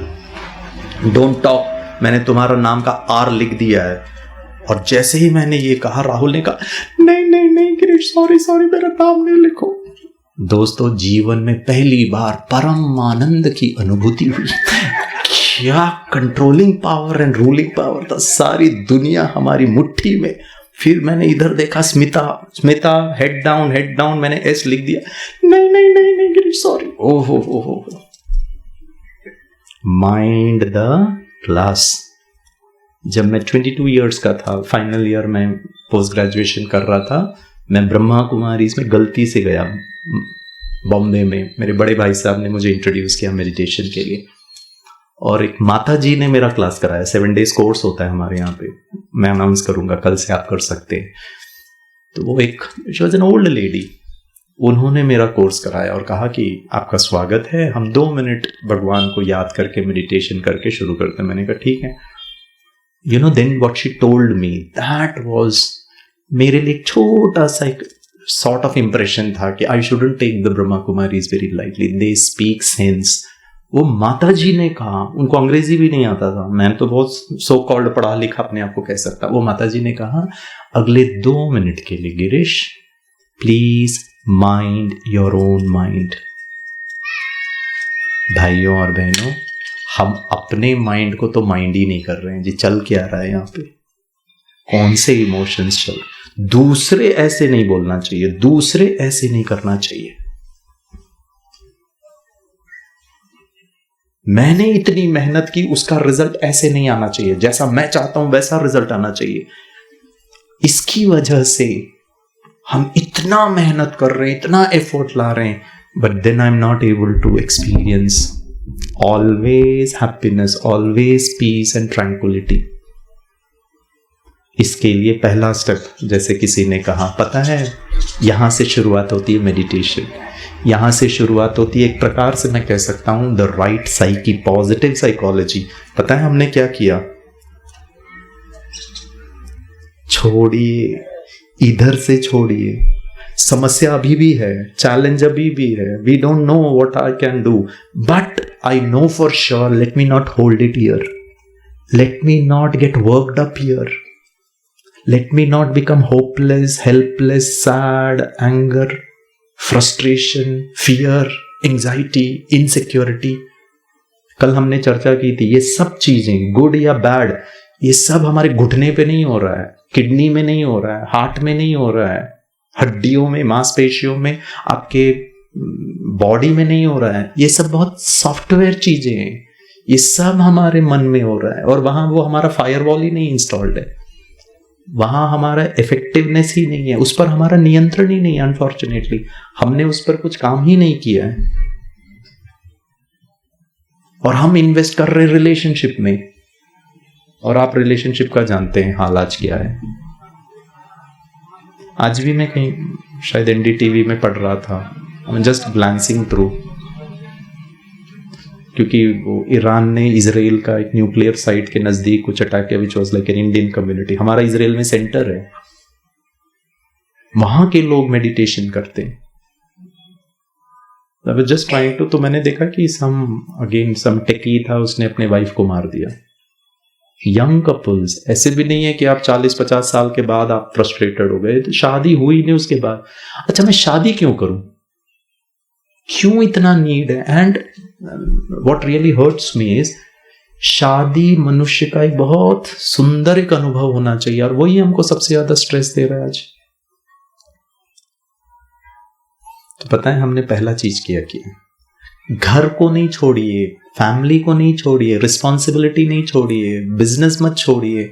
A: डोंट टॉक, मैंने तुम्हारा नाम का आर लिख दिया है। और जैसे ही मैंने ये कहा, राहुल ने कहा नहीं नहीं नहीं गिरीश सॉरी मेरा नाम नहीं लिखो। दोस्तों जीवन में पहली बार परम आनंद की अनुभूति हुई। क्या controlling power and ruling power था, सारी दुनिया हमारी मुट्ठी में। फिर मैंने इधर देखा स्मिता हेड डाउन, मैंने एस लिख दिया, नहीं नहीं नहीं नहीं गिरीश सॉरी। ओहो माइंड द क्लास। जब मैं 22 इयर्स का था, फाइनल ईयर में पोस्ट ग्रेजुएशन कर रहा था, मैं ब्रह्मा कुमारी इसमें गलती से गया बॉम्बे में। मेरे बड़े भाई साहब ने मुझे इंट्रोड्यूस किया मेडिटेशन के लिए, और एक माता जी ने मेरा क्लास कराया। 7 डेज कोर्स होता है हमारे यहाँ पे, मैं अनाउंस करूंगा, कल से आप कर सकते हैं। तो वो एक she was an old lady, उन्होंने मेरा कोर्स कराया और कहा कि आपका स्वागत है, हम 2 मिनट भगवान को याद करके मेडिटेशन करके शुरू करते हैं। मैंने कहा ठीक है। You know then what she told me, that was मेरे लिए एक छोटा सा एक सॉर्ट ऑफ इंप्रेशन था कि I shouldn't take the Brahma Kumaris very lightly, they speak sense. वो माता जी ने कहा, उनको अंग्रेजी भी नहीं आता था, मैंने तो बहुत सो कॉल्ड पढ़ा लिखा अपने आप को कह सकता। वो माता जी ने कहा अगले 2 मिनट के लिए Girish please mind your own mind. भाइयों और बहनों, हम अपने माइंड को तो माइंड ही नहीं कर रहे हैं जी। चल क्या रहा है यहाँ पे, कौन से इमोशंस चल। दूसरे ऐसे नहीं बोलना चाहिए, दूसरे ऐसे नहीं करना चाहिए। मैंने इतनी मेहनत की, उसका रिजल्ट ऐसे नहीं आना चाहिए, जैसा मैं चाहता हूं वैसा रिजल्ट आना चाहिए। इसकी वजह से हम इतना मेहनत कर रहे हैं, इतना एफर्ट ला रहे हैं, but then I am not able to experience always happiness, always peace and tranquility. इसके लिए पहला स्टेप, जैसे किसी ने कहा, पता है, यहां से शुरुआत होती है मेडिटेशन, यहां से शुरुआत होती है, एक प्रकार से मैं कह सकता हूं, the right psyche, positive psychology. पता है हमने क्या किया? छोड़िए, इधर से छोड़िए, समस्या अभी भी है, चैलेंज अभी भी है, we don't know what I can do, but I know for sure, let me not hold it here, let me not get worked up here, let me not become hopeless, helpless, sad, anger, frustration, fear, anxiety, insecurity। कल हमने चर्चा की थी, ये सब चीजें good या bad, ये सब हमारे घुटने पे नहीं हो रहा है, किडनी में नहीं हो रहा है, हार्ट में नहीं हो रहा है, हड्डियों में, मांसपेशियों में, आपके बॉडी में नहीं हो रहा है। ये सब बहुत सॉफ्टवेयर चीजें हैं, ये सब हमारे मन में हो रहा है, और वहां वो हमारा फायरवॉल ही नहीं इंस्टॉल्ड है, वहां हमारा इफेक्टिवनेस ही नहीं है, उस पर हमारा नियंत्रण ही नहीं है। अनफॉर्चुनेटली हमने उस पर कुछ काम ही नहीं किया है, और हम इन्वेस्ट कर रहे हैं रिलेशनशिप में। और आप रिलेशनशिप का जानते हैं हाल आज क्या है। आज भी मैं कहीं शायद एनडीटीवी में पढ़ रहा था, I am just glancing through, क्योंकि वो ईरान ने इजराइल का एक न्यूक्लियर साइट के नजदीक कुछ अटैक किया, which was like an Indian community. हमारा इजराइल में सेंटर है, वहां के लोग मेडिटेशन करते हैं। I was just trying to, तो मैंने देखा कि सम टेकी था, उसने अपने वाइफ को मार दिया। यंग कपल्स, ऐसे भी नहीं है कि आप 40-50 साल के बाद आप फ्रस्ट्रेटेड हो गए, तो शादी हुई नहीं उसके बाद, अच्छा मैं शादी क्यों करूं, क्यों इतना नीड है। And what really hurts me is, शादी मनुष्य का एक बहुत सुंदर एक अनुभव होना चाहिए, और वही हमको सबसे ज्यादा स्ट्रेस दे रहा है आज। तो पता है हमने पहला चीज क्या किया, घर को नहीं छोड़िए, फैमिली को नहीं छोड़िए, रिस्पॉन्सिबिलिटी नहीं छोड़िए, बिजनेस मत छोड़िए,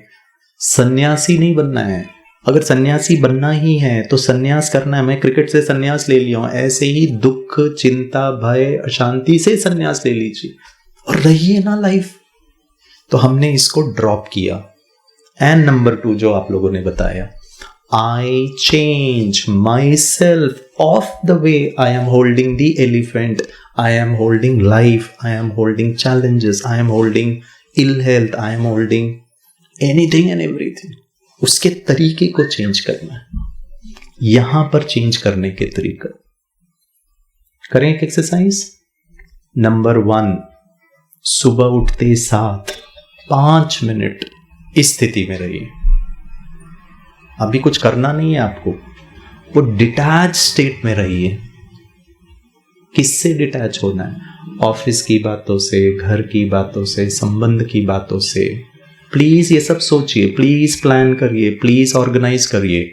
A: सन्यासी नहीं बनना है। अगर सन्यासी बनना ही है तो सन्यास करना है। मैं क्रिकेट से सन्यास ले लिया हूं, ऐसे ही दुख, चिंता, भय, अशांति से सन्यास ले लीजिए और रहिए ना लाइफ। तो हमने इसको ड्रॉप किया। एंड नंबर 2 जो आप लोगों ने बताया, I change my self of the way I am holding the elephant, I am holding life, I am holding challenges, I am holding ill health, I am holding anything and everything. उसके तरीके को change करना है। यहां पर change करने के तरीका करें। एक एक्सरसाइज नंबर 1, सुबह उठते साथ 5 मिनट इस स्थिति में रहिए। अभी कुछ करना नहीं है आपको, वो डिटैच स्टेट में रहिए। किससे डिटैच होना है? ऑफिस की बातों से, घर की बातों से, संबंध की बातों से। प्लीज ये सब सोचिए, प्लीज प्लान करिए, प्लीज ऑर्गेनाइज करिए,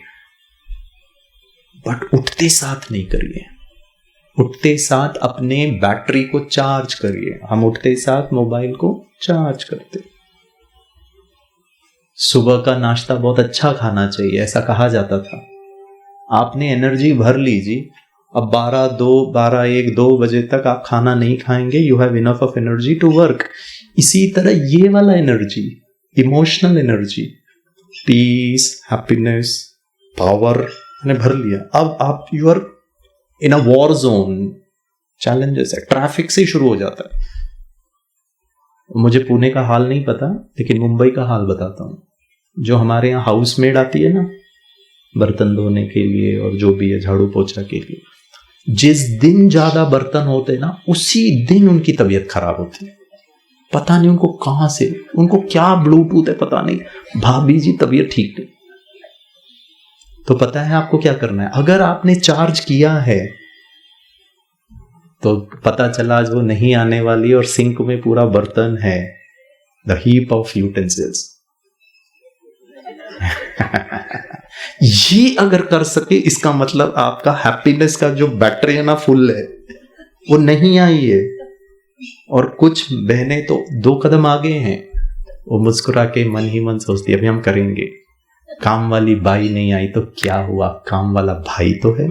A: बट उठते साथ नहीं करिए। उठते साथ अपने बैटरी को चार्ज करिए। हम उठते साथ मोबाइल को चार्ज करते। सुबह का नाश्ता बहुत अच्छा खाना चाहिए, ऐसा कहा जाता था। आपने एनर्जी भर लीजिए। अब 12, 1, 2 बजे तक आप खाना नहीं खाएंगे, you have enough of energy to work. इसी तरह ये वाला energy, emotional energy, peace, happiness, power ने भर लिया। अब आप you are in a war zone, challenges है, ट्रैफिक से शुरू हो जाता है। मुझे पुणे का हाल नहीं पता, लेकिन मुंबई का हाल बताता हूं। जो हमारे यहाँ हाउसमेड आती है ना, बर्तन धोने के लिए और जो भी है झाड़ू पोछा के लिए, जिस दिन ज्यादा बर्तन होते ना, उसी दिन उनकी तबीयत खराब होती है। पता नहीं उनको कहां से, उनको क्या ब्लूटूथ है पता नहीं, भाभी जी तबीयत ठीक नहीं। तो पता है आपको क्या करना है? अगर आपने चार्ज किया है तो पता चला आज वो नहीं आने वाली और सिंक में पूरा बर्तन है, द हीप ऑफ यूटेंसिल्स। ये अगर कर सके, इसका मतलब आपका हैप्पीनेस का जो बैटरी है ना फुल है, वो नहीं आई है। और कुछ बहनें तो 2 कदम आगे हैं, वो मुस्कुरा के मन ही मन सोचती है अभी हम करेंगे, काम वाली बाई नहीं आई तो क्या हुआ, काम वाला भाई तो है।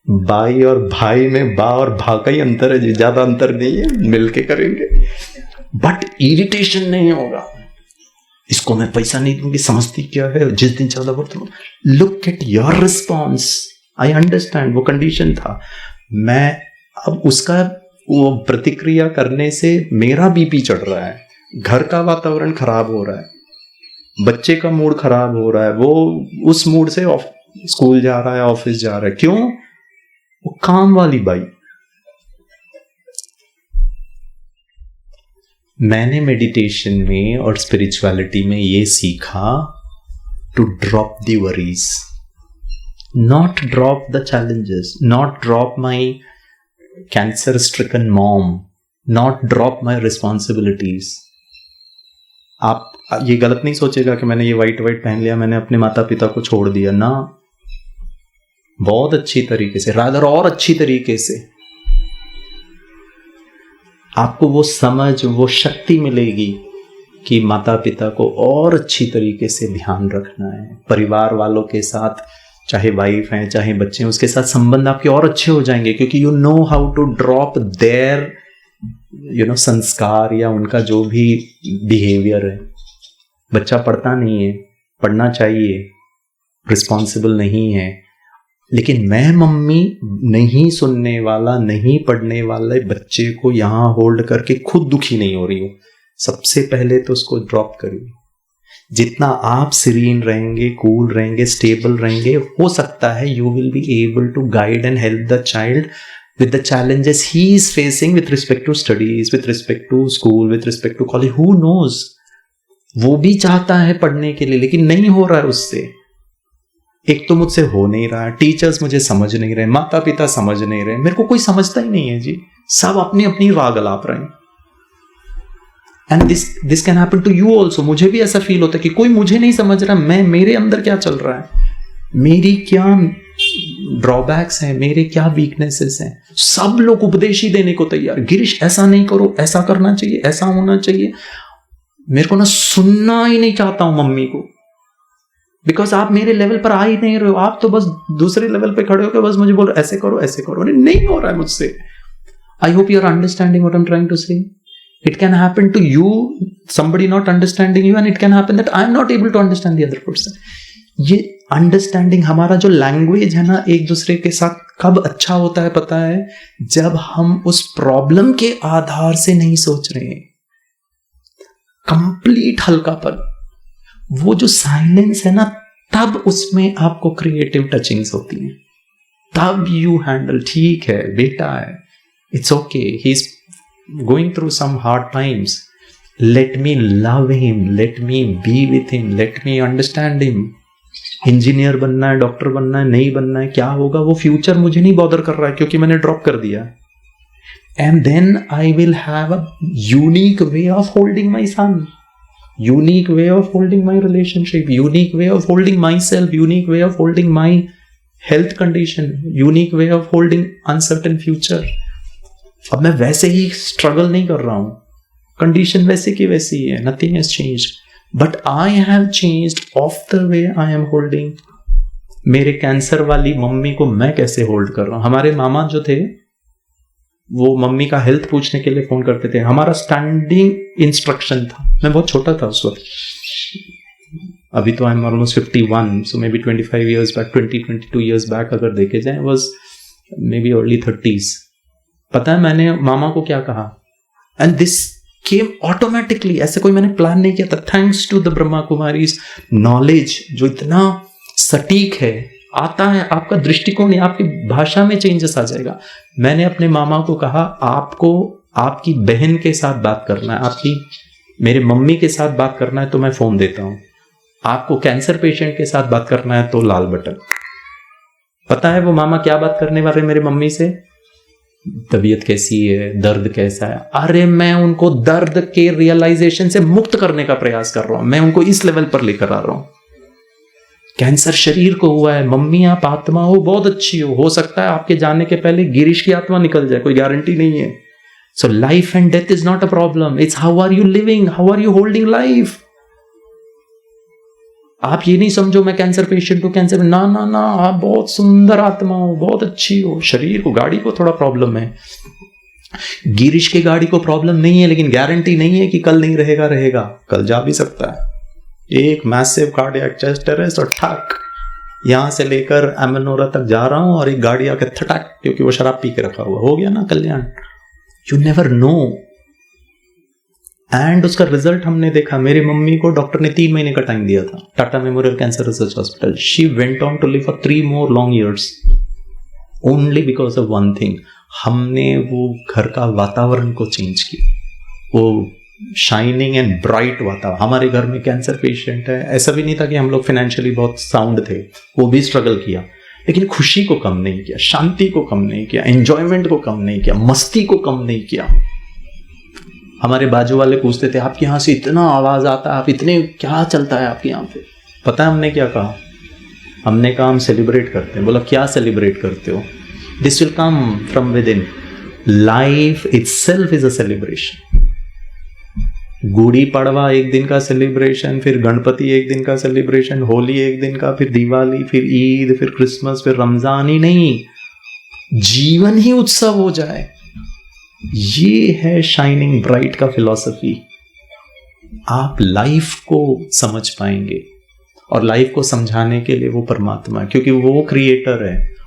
A: बाई और भाई में बा और भा का ही अंतर है जी, ज्यादा अंतर नहीं है, मिलके करेंगे। बट इरिटेशन नहीं होगा, इसको मैं पैसा नहीं दूंगी, समझती क्या है, जिस दिन ज्यादा बर्तन। Look at your response. I understand, वो कंडीशन था। मैं अब उसका वो प्रतिक्रिया करने से मेरा बीपी चढ़ रहा है, घर का वातावरण खराब हो रहा है, बच्चे का मूड खराब हो रहा है, वो उस मूड से स्कूल जा रहा है, ऑफिस जा रहा है। क्यों? वो काम वाली बाई। मैंने मेडिटेशन में और स्पिरिचुअलिटी में ये सीखा, to drop the worries, not drop the challenges, not drop my cancer stricken mom, not drop my responsibilities. आप ये गलत नहीं सोचेगा कि मैंने ये वाइट पहन लिया, मैंने अपने माता पिता को छोड़ दिया ना। बहुत अच्छी तरीके से, रादर और अच्छी तरीके से आपको वो समझ, वो शक्ति मिलेगी कि माता पिता को और अच्छी तरीके से ध्यान रखना है। परिवार वालों के साथ, चाहे वाइफ है चाहे बच्चे हैं, उसके साथ संबंध आपके और अच्छे हो जाएंगे, क्योंकि you know how to drop their sanskar या उनका जो भी बिहेवियर है। बच्चा पढ़ता नहीं है, पढ़ना चाहिए, रिस्पॉन्सिबल नहीं है, लेकिन मैं मम्मी नहीं सुनने वाला, नहीं पढ़ने वाले बच्चे को यहां होल्ड करके खुद दुखी नहीं हो रही हूं। सबसे पहले तो उसको ड्रॉप करिए। जितना आप सीरीन रहेंगे, कूल रहेंगे, स्टेबल रहेंगे, हो सकता है you will be able to guide and help the child with the challenges he is facing with respect to studies, with respect to school, with respect to college. Who knows? वो भी चाहता है पढ़ने के लिए, लेकिन नहीं हो रहा है उससे। एक तो मुझसे हो नहीं रहा है, टीचर्स मुझे समझ नहीं रहे, माता पिता समझ नहीं रहे, मेरे को कोई समझता ही नहीं है जी। सब अपनी अपनी राग अलाप रहे हैं। And this can happen to you also. मुझे भी ऐसा फील होता है कि कोई मुझे नहीं समझ रहा, मेरे अंदर क्या चल रहा है, मेरी क्या ड्रॉबैक्स हैं, मेरे क्या वीकनेसेस हैं। सब लोग उपदेश ही देने को तैयार, गिरीश ऐसा नहीं करो, ऐसा करना चाहिए, ऐसा होना चाहिए। मेरे को ना सुनना ही नहीं चाहता हूं मम्मी को, बिकॉज आप मेरे लेवल पर आ ही नहीं रहे हो। आप तो बस दूसरे लेवल पे खड़े होकर बस मुझे बोल ऐसे करो ऐसे करो। नहीं हो रहा है मुझसे। I hope you are understanding what I am trying to say. It can happen to you, somebody not understanding you, and it can happen that I am not able to understand the other person. ये understanding, हमारा जो language है ना एक दूसरे के साथ, कब अच्छा होता है पता है? जब हम उस प्रॉब्लम के आधार से नहीं सोच रहे हैं। कंप्लीट हल्कापन, वो जो साइलेंस है ना, तब उसमें आपको क्रिएटिव टचिंग्स होती हैं। तब यू हैंडल, ठीक है बेटा है, it's okay, he is going through some hard times, let me love him, let me be with him, let me understand him. Engineer बनना है, डॉक्टर बनना है, नहीं बनना है, क्या होगा वो फ्यूचर मुझे नहीं बॉदर कर रहा है, क्योंकि मैंने ड्रॉप कर दिया। And then I will have a unique way of holding my son, unique way of holding my relationship, unique way of holding myself, unique way of holding my health condition, unique way of holding uncertain future. अब मैं वैसे ही struggle नहीं कर रहा हूं, condition वैसे की वैसी ही है, nothing has changed, but I have changed of the way I am holding. मेरे कैंसर वाली मम्मी को मैं कैसे होल्ड कर रहा हूं। हमारे मामा जो थे वो मम्मी का हेल्थ पूछने के लिए फोन करते थे, हमारा स्टैंडिंग इंस्ट्रक्शन था। मैं बहुत छोटा था उस वक्त, अभी तो I am almost 51, so may be 25 years back, 22 years back अगर देखे जाए, was may be early 30s। पता है मैंने मामा को क्या कहा? एंड दिस केम ऑटोमेटिकली, ऐसे कोई मैंने प्लान नहीं किया था, thanks to the Brahma Kumaris knowledge जो इतना सटीक है, आता है आपका दृष्टिकोण, आपकी भाषा में चेंजेस आ जाएगा। मैंने अपने मामा को कहा, आपको आपकी बहन के साथ बात करना है, आपकी मेरे मम्मी के साथ बात करना है तो मैं फोन देता हूं, आपको कैंसर पेशेंट के साथ बात करना है तो लाल बटन। पता है वो मामा क्या बात करने वाले मेरे मम्मी से? तबीयत कैसी है, दर्द कैसा है। अरे मैं उनको दर्द के रियलाइजेशन से मुक्त करने का प्रयास कर रहा हूं, मैं उनको इस लेवल पर लेकर आ रहा हूं। कैंसर शरीर को हुआ है, मम्मी आप आत्मा हो, बहुत अच्छी हो सकता है आपके जाने के पहले गिरीश की आत्मा निकल जाए, कोई गारंटी नहीं है। So life and death is not a problem. It's how are you living? How are you holding life? आप ये नहीं समझो मैं कैंसर पेशेंट हूं, कैंसर ना ना ना, आप बहुत सुंदर आत्मा हो, बहुत अच्छी हो, शरीर को गाड़ी को थोड़ा प्रॉब्लम है। गिरीश के गाड़ी को प्रॉब्लम नहीं है, लेकिन गारंटी नहीं है कि कल नहीं रहेगा, रहेगा कल जा भी सकता है। एक मैसिव कार्डियक चेस्ट अरेस्ट और ठक, यहां से लेकर एमनोरा तक जा रहा हूं और एक गाड़ी आकर थटक, क्योंकि वो शराब पी के रखा हुआ, हो गया ना कल्याण। You never know. एंड उसका रिजल्ट हमने देखा। मेरी मम्मी को डॉक्टर ने 3 महीने का टाइम दिया था, Tata memorial cancer research hospital. She went on to live for 3 more long years only because of one thing. हमने वो घर का वातावरण को चेंज किया, वो शाइनिंग एंड ब्राइट वातावरण। हमारे घर में कैंसर पेशेंट है, ऐसा भी नहीं था कि हम लोग फाइनेंशियली बहुत साउंड थे, वो भी स्ट्रगल किया, लेकिन खुशी को कम नहीं किया, शांति को कम नहीं किया, एंजॉयमेंट को कम नहीं किया, मस्ती को कम नहीं किया। हमारे बाजू वाले पूछते थे आपके यहाँ से इतना आवाज आता है, आप इतने क्या चलता है आपके यहाँ पे? पता है हमने क्या कहा? हमने कहा हम सेलिब्रेट करते हैं। बोला क्या सेलिब्रेट करते हो? This will come from within. Life itself is a celebration. Gudi Padwa एक दिन का सेलिब्रेशन, फिर गणपति एक दिन का सेलिब्रेशन, होली एक दिन का, फिर दिवाली, फिर ईद, फिर क्रिसमस, फिर रमजान ही नहीं, जीवन ही उत्सव हो जाए। ये है शाइनिंग ब्राइट का फिलॉसफी। आप लाइफ को समझ पाएंगे, और लाइफ को समझाने के लिए वो परमात्मा है, क्योंकि वो क्रिएटर है।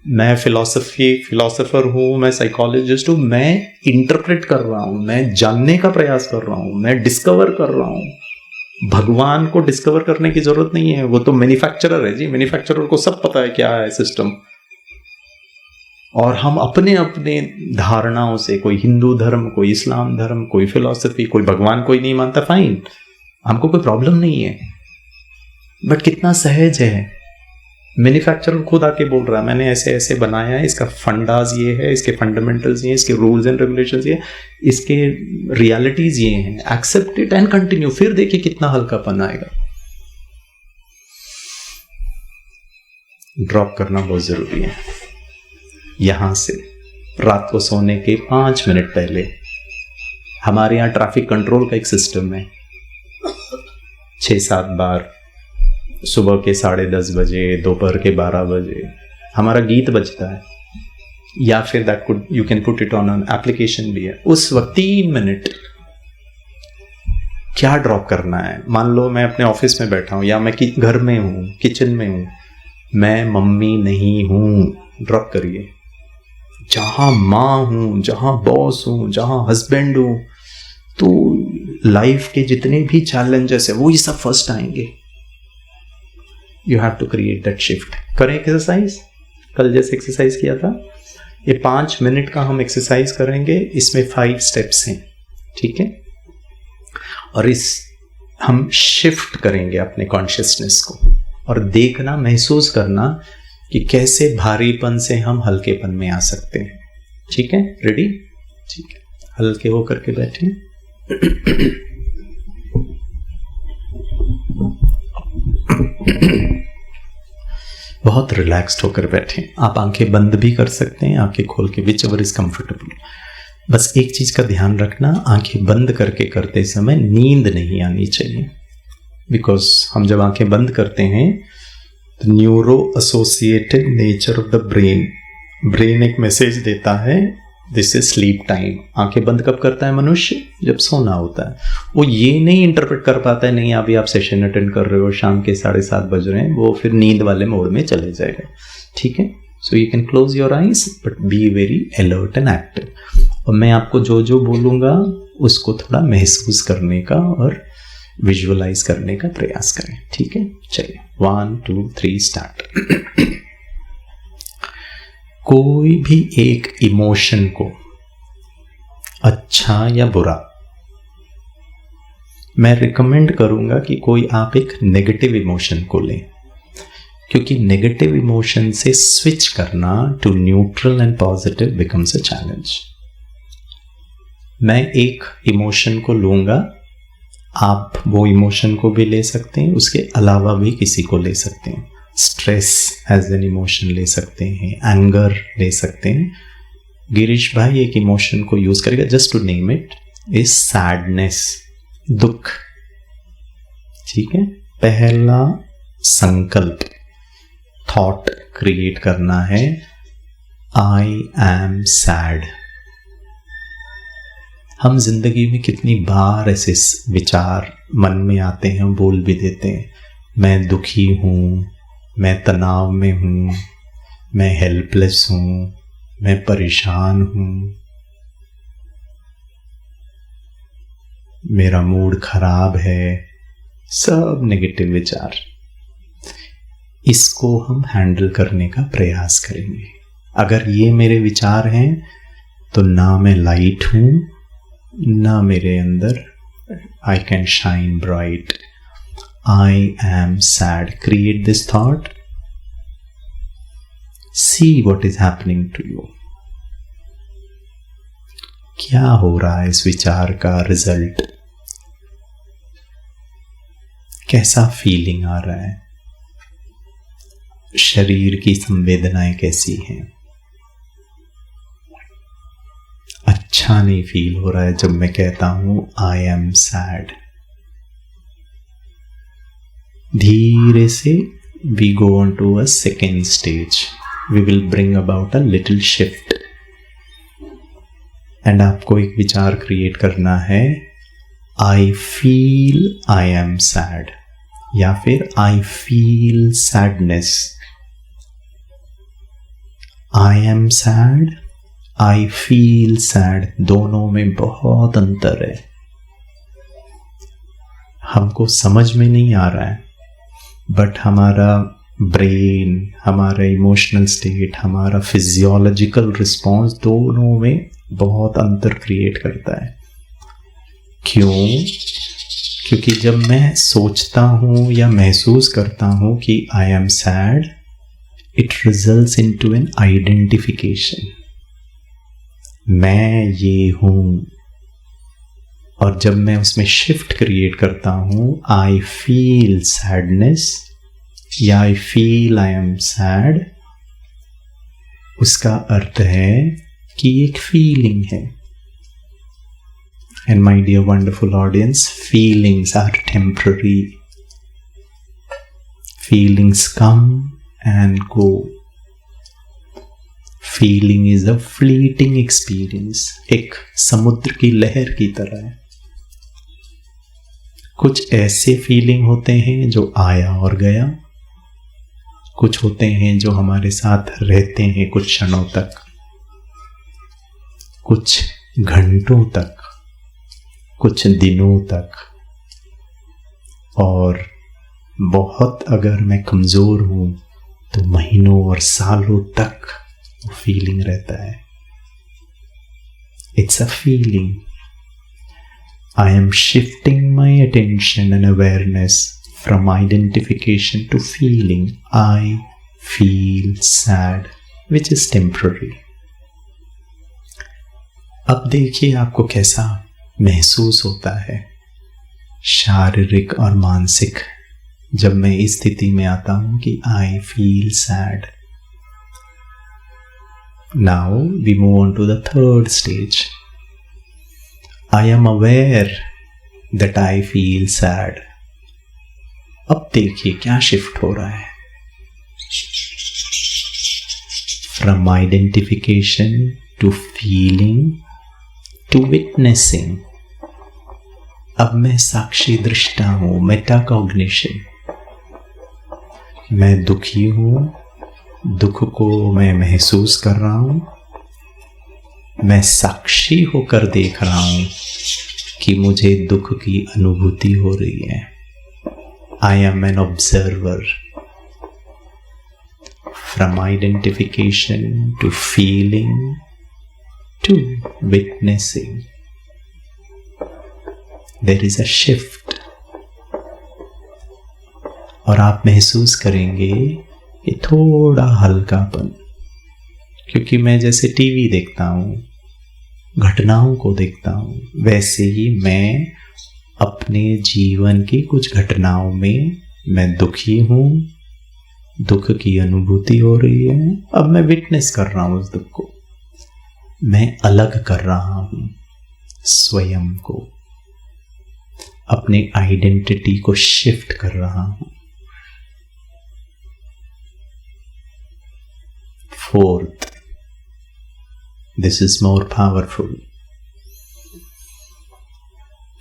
A: मैं फिलोसोफर हूं, मैं साइकोलॉजिस्ट हूं, मैं इंटरप्रेट कर रहा हूं, मैं जानने का प्रयास कर रहा हूं, मैं डिस्कवर कर रहा हूं। भगवान को डिस्कवर करने की जरूरत नहीं है, वो तो मैन्युफैक्चरर है जी। मैन्युफैक्चरर को सब पता है क्या है सिस्टम। और हम अपने अपने धारणाओं से, कोई हिंदू धर्म, कोई इस्लाम धर्म, कोई फिलॉसफी, कोई भगवान कोई नहीं मानता, फाइन, हमको कोई प्रॉब्लम नहीं है। बट कितना सहज है। मैन्युफैक्चरर खुद आके बोल रहा है मैंने ऐसे ऐसे बनाया है, इसका फंडाज ये है, इसके फंडामेंटल्स ये हैं, इसके रूल्स एंड रेगुलेशंस ये, इसके रियलिटीज ये हैं, एक्सेप्ट इट एंड कंटिन्यू। फिर देखिए कितना हल्कापन आएगा। ड्रॉप करना बहुत जरूरी है। यहां से रात को सोने के 5 मिनट पहले हमारे यहाँ ट्रैफिक कंट्रोल का एक सिस्टम है। 6-7 बार सुबह के 10:30 बजे, दोपहर के 12 बजे हमारा गीत बजता है, या फिर that could you can put it on an application भी है। उस वक्त 3 मिनट क्या ड्रॉप करना है। मान लो मैं अपने ऑफिस में बैठा हूं, या मैं घर में हूं, किचन में हूं, मैं मम्मी नहीं हूं। ड्रॉप करिए। जहां माँ हूं, जहां बॉस हूं, जहां हस्बैंड हूं, तो लाइफ के जितने भी चैलेंजेस है वो ये सब फर्स्ट आएंगे। You have to create that shift. करें एक्सरसाइज, कल जैसे एक्सरसाइज किया था, ये 5 मिनट का हम एक्सरसाइज करेंगे। इसमें 5 स्टेप्स हैं, ठीक है। और हम शिफ्ट करेंगे अपने कॉन्शियसनेस को, और देखना, महसूस करना कि कैसे भारीपन से हम हल्केपन में आ सकते हैं। ठीक है, रेडी? ठीक है, हल्के होकर के बैठे। बहुत रिलैक्स्ड होकर बैठे। आप आंखें बंद भी कर सकते हैं, आंखें खोल के, विच एवर इज कंफर्टेबल। बस एक चीज का ध्यान रखना, आंखें बंद करके करते समय नींद नहीं आनी चाहिए। बिकॉज हम जब आंखें बंद करते हैं, neuro associated nature of the brain एक मैसेज देता है, दिस इज स्लीप टाइम। आंखें बंद कब करता है मनुष्य? जब सोना होता है। वो ये नहीं इंटरप्रेट कर पाता है, नहीं अभी आप सेशन अटेंड कर रहे हो, शाम के 7:30 बज रहे हैं, वो फिर नींद वाले मोड में चले जाएगा। ठीक है, so you can close your eyes but be very alert and active. और मैं आपको जो जो बोलूंगा उसको थोड़ा महसूस करने का और विजुअलाइज करने का प्रयास करें। ठीक है, चलिए 1 2 3 स्टार्ट। कोई भी एक इमोशन को, अच्छा या बुरा, मैं रिकमेंड करूंगा कि कोई आप एक नेगेटिव इमोशन को लें, क्योंकि नेगेटिव इमोशन से स्विच करना to neutral and positive becomes a challenge. मैं एक इमोशन को लूंगा, आप वो इमोशन को भी ले सकते हैं, उसके अलावा भी किसी को ले सकते हैं। स्ट्रेस एज एन इमोशन ले सकते हैं, एंगर ले सकते हैं, गिरीश भाई एक इमोशन को यूज करेगा just to name it, is sadness, दुख। ठीक है, पहला संकल्प, थॉट क्रिएट करना है, आई एम सैड। हम जिंदगी में कितनी बार ऐसे विचार मन में आते हैं, बोल भी देते हैं, मैं दुखी हूँ, मैं तनाव में हूँ, मैं हेल्पलेस हूँ, मैं परेशान हूँ, मेरा मूड खराब है, सब नेगेटिव विचार। इसको हम हैंडल करने का प्रयास करेंगे। अगर ये मेरे विचार हैं तो ना मैं लाइट हूँ, ना मेरे अंदर I can shine bright. I am sad, create this thought, see what is happening to you. क्या हो रहा है इस विचार का रिजल्ट, कैसा फीलिंग आ रहा है, शरीर की संवेदनाएं कैसी हैं। अच्छा नहीं फील हो रहा है जब मैं कहता हूं आई एम सैड। धीरे से we go on to a second stage, we will bring about a little shift. And आपको एक विचार क्रिएट करना है, I feel I am sad, या फिर I feel sadness. I am sad, I feel sad, दोनों में बहुत अंतर है। हमको समझ में नहीं आ रहा है, बट हमारा ब्रेन, हमारा इमोशनल स्टेट, हमारा फिजियोलॉजिकल रिस्पॉन्स दोनों में बहुत अंतर क्रिएट करता है। क्यों? क्योंकि जब मैं सोचता हूं या महसूस करता हूं कि आई am sad, it results into an identification, मैं ये हूं। और जब मैं उसमें शिफ्ट क्रिएट करता हूं, आई फील सैडनेस या आई फील आई एम सैड, उसका अर्थ है कि एक फीलिंग है। And my dear wonderful audience, feelings are temporary. Feelings come and go. Feeling is a fleeting experience. एक समुद्र की लहर की तरह है। कुछ ऐसे फीलिंग होते हैं जो आया और गया, कुछ होते हैं जो हमारे साथ रहते हैं कुछ क्षणों तक, कुछ घंटों तक, कुछ दिनों तक, और बहुत अगर मैं कमज़ोर हूँ तो महीनों और सालों तक वो फीलिंग रहता है। It's a feeling. I am shifting my attention and awareness from identification to feeling. I feel sad which is temporary. अब देखिए आपको कैसा महसूस होता है, शारीरिक और मानसिक, जब मैं इस स्थिति में आता हूं कि I feel sad. Now we move on to the third stage, I am aware that I feel sad. अब देखिए क्या शिफ्ट हो रहा है, from identification to feeling to witnessing. अब मैं साक्षी दृष्टा हूं, मेटाकॉग्निशन। मैं दुखी हूं, दुख को मैं महसूस कर रहा हूं, मैं साक्षी होकर देख रहा हूं कि मुझे दुख की अनुभूति हो रही है। I am an observer. From identification to feeling to witnessing, there is a shift। और आप महसूस करेंगे ये थोड़ा हल्कापन, क्योंकि मैं जैसे टीवी देखता हूँ, घटनाओं को देखता हूँ, वैसे ही मैं अपने जीवन की कुछ घटनाओं में मैं दुखी हूँ, दुख की अनुभूति हो रही है। अब मैं विटनेस कर रहा हूँ उस दुख को। मैं अलग कर रहा हूं स्वयं को, अपने आइडेंटिटी को शिफ्ट कर रहा हूं। Fourth, this is more powerful.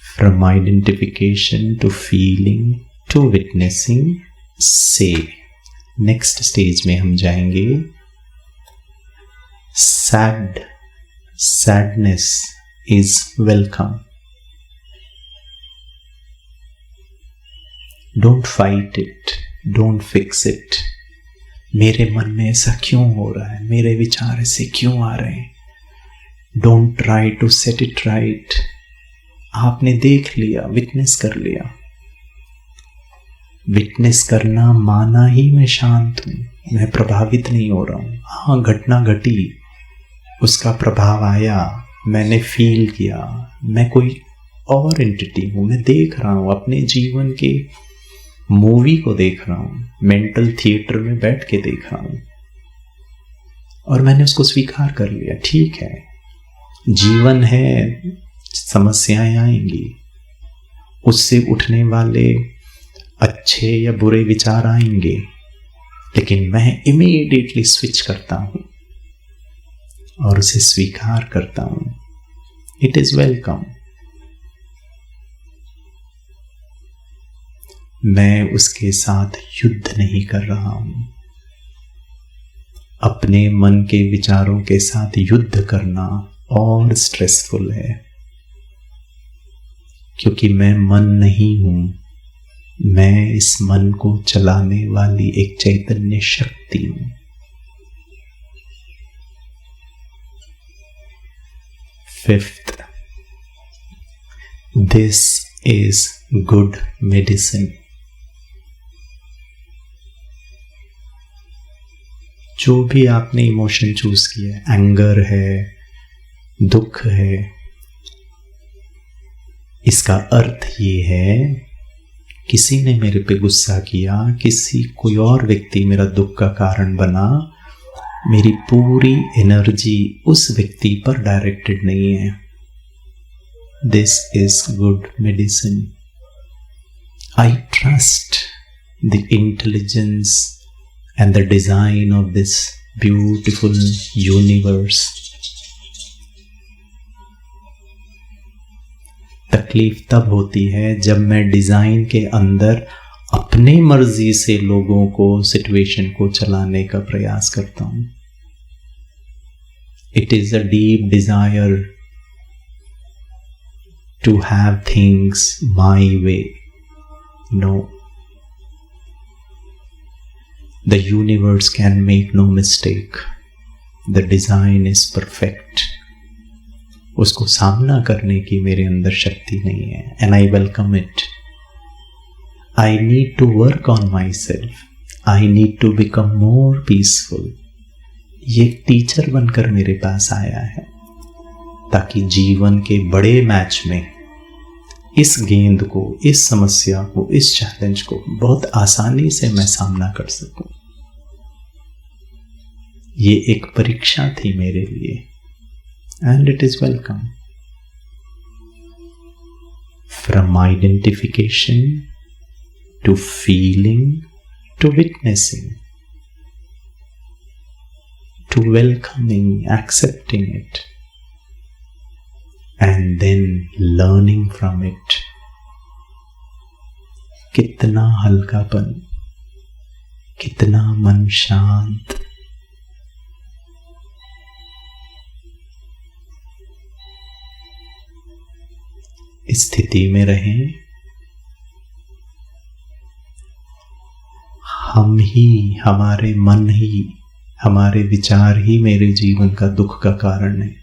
A: From identification to feeling to witnessing, say. Next stage में हम जाएंगे sadness is welcome. Don't fight it, don't fix it. मेरे मन में ऐसा क्यों हो रहा है, मेरे विचार ऐसे क्यों आ रहे हैं? Don't try to set it right. आपने देख लिया, विटनेस कर लिया। विटनेस करना माना ही मैं शांत हूं, मैं प्रभावित नहीं हो रहा हूं। हाँ, घटना घटी, उसका प्रभाव आया, मैंने फील किया, मैं कोई और एंटिटी हूं, मैं देख रहा हूं, अपने जीवन के मूवी को देख रहा हूं, मेंटल थिएटर में बैठ के देख रहा हूं, और मैंने उसको स्वीकार कर लिया। ठीक है, जीवन है, समस्याएं आएंगी, उससे उठने वाले अच्छे या बुरे विचार आएंगे, लेकिन मैं इमीडिएटली स्विच करता हूं और उसे स्वीकार करता हूं। It is welcome. मैं उसके साथ युद्ध नहीं कर रहा हूं। अपने मन के विचारों के साथ युद्ध करना और स्ट्रेसफुल है, क्योंकि मैं मन नहीं हूं, मैं इस मन को चलाने वाली एक चैतन्य शक्ति हूं। Fifth, this is good medicine. जो भी आपने इमोशन चूज किया है, एंगर है, दुख है, इसका अर्थ ये है किसी ने मेरे पे गुस्सा किया, कोई और व्यक्ति मेरा दुख का कारण बना, मेरी पूरी एनर्जी उस व्यक्ति पर डायरेक्टेड नहीं है। This is good medicine. I trust the intelligence and the design of this beautiful universe. तकलीफ तब होती है जब मैं डिजाइन के अंदर अपने मर्जी से लोगों को, सिचुएशन को चलाने का प्रयास करता हूं। It is a deep desire to have things my way. No. The universe can make no mistake. The design is perfect. उसको सामना करने की मेरे अंदर शक्ति नहीं है, and I welcome it. I need to work on myself. I need to become more peaceful. ये एक टीचर बनकर मेरे पास आया है ताकि जीवन के बड़े मैच में इस गेंद को, इस समस्या को, इस चैलेंज को बहुत आसानी से मैं सामना कर सकूं। ये एक परीक्षा थी मेरे लिए, and it is welcome. From identification to feeling to witnessing to welcoming, accepting it, and then learning from it. कितना हल्कापन, कितना मन शांत। इस स्थिति में रहें। हम ही, हमारे मन ही, हमारे विचार ही मेरे जीवन का दुख का कारण है,